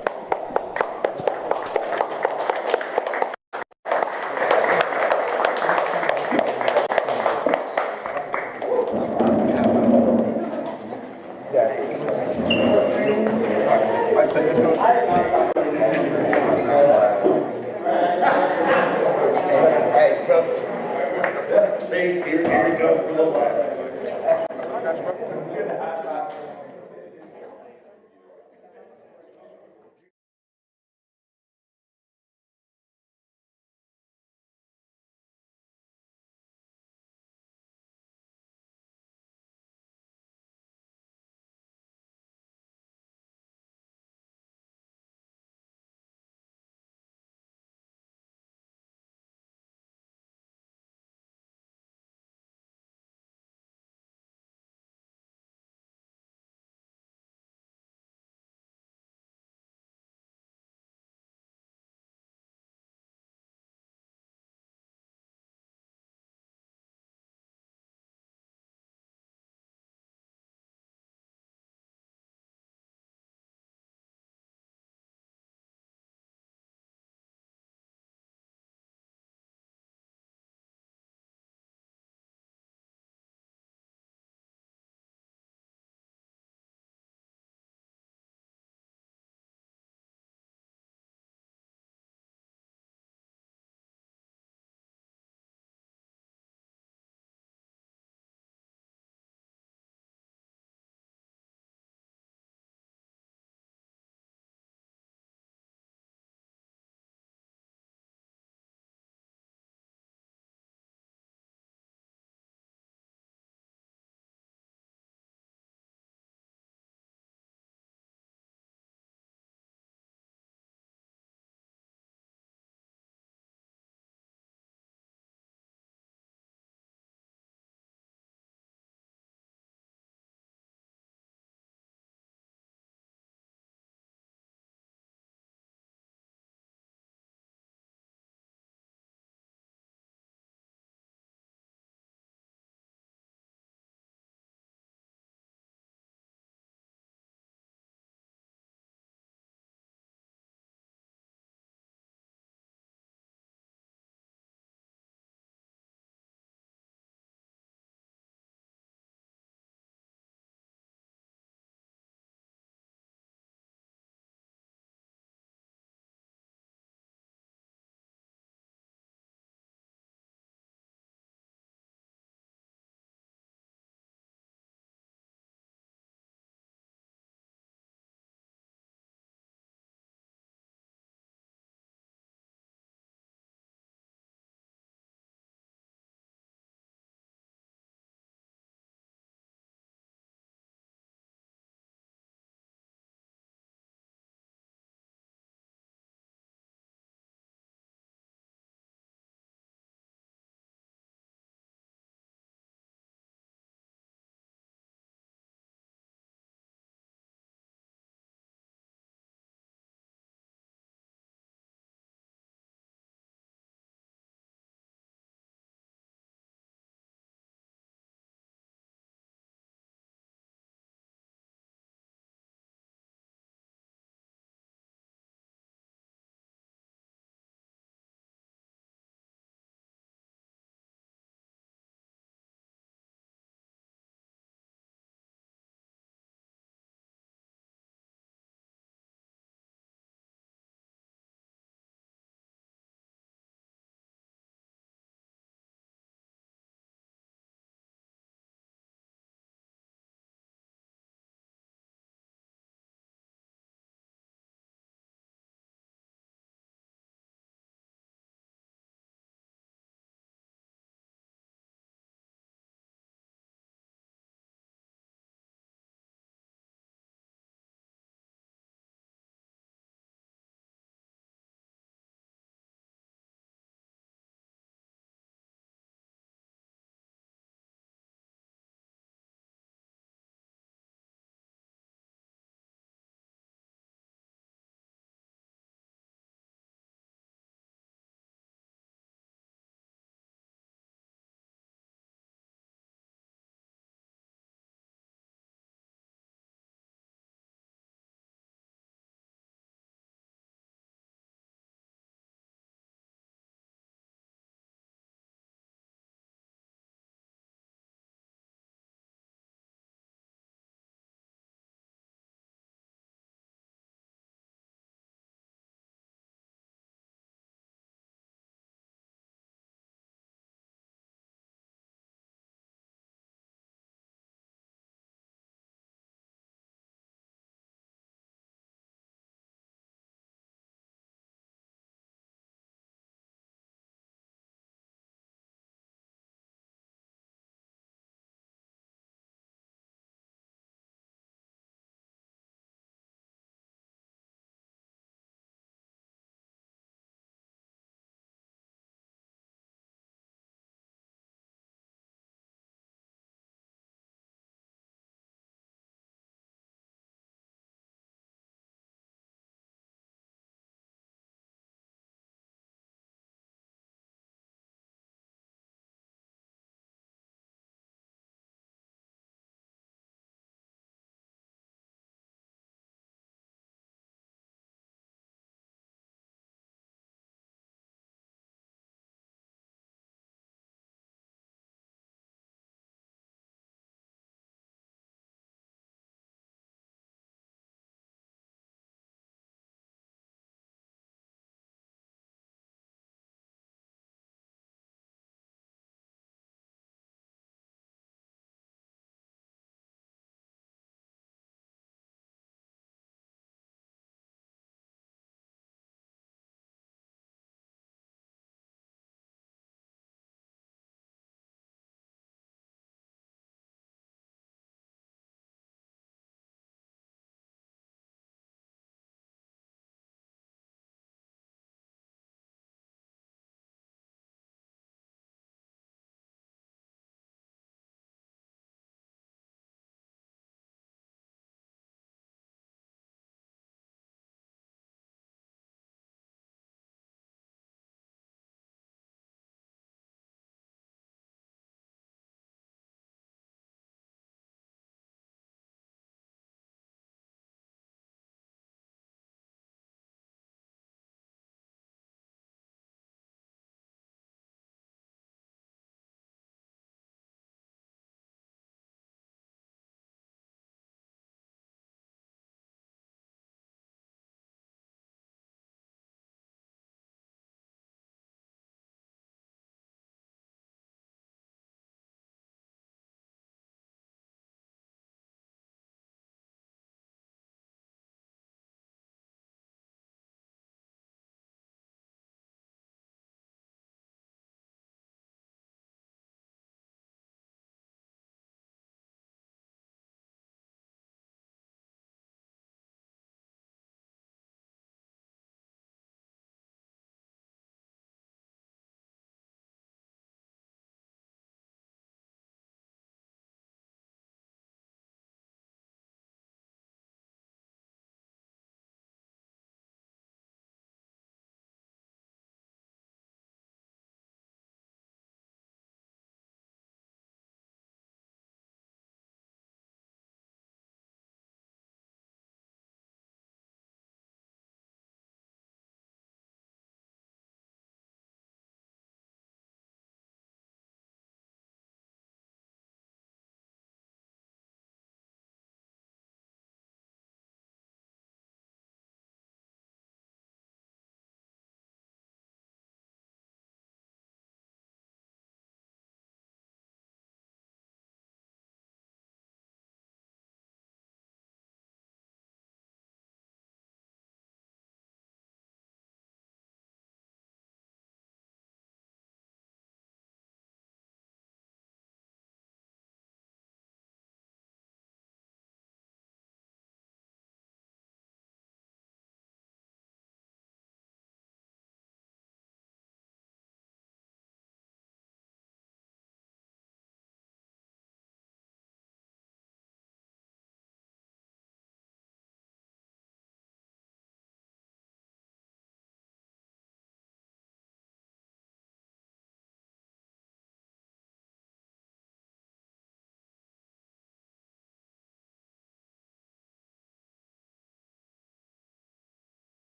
Here we go.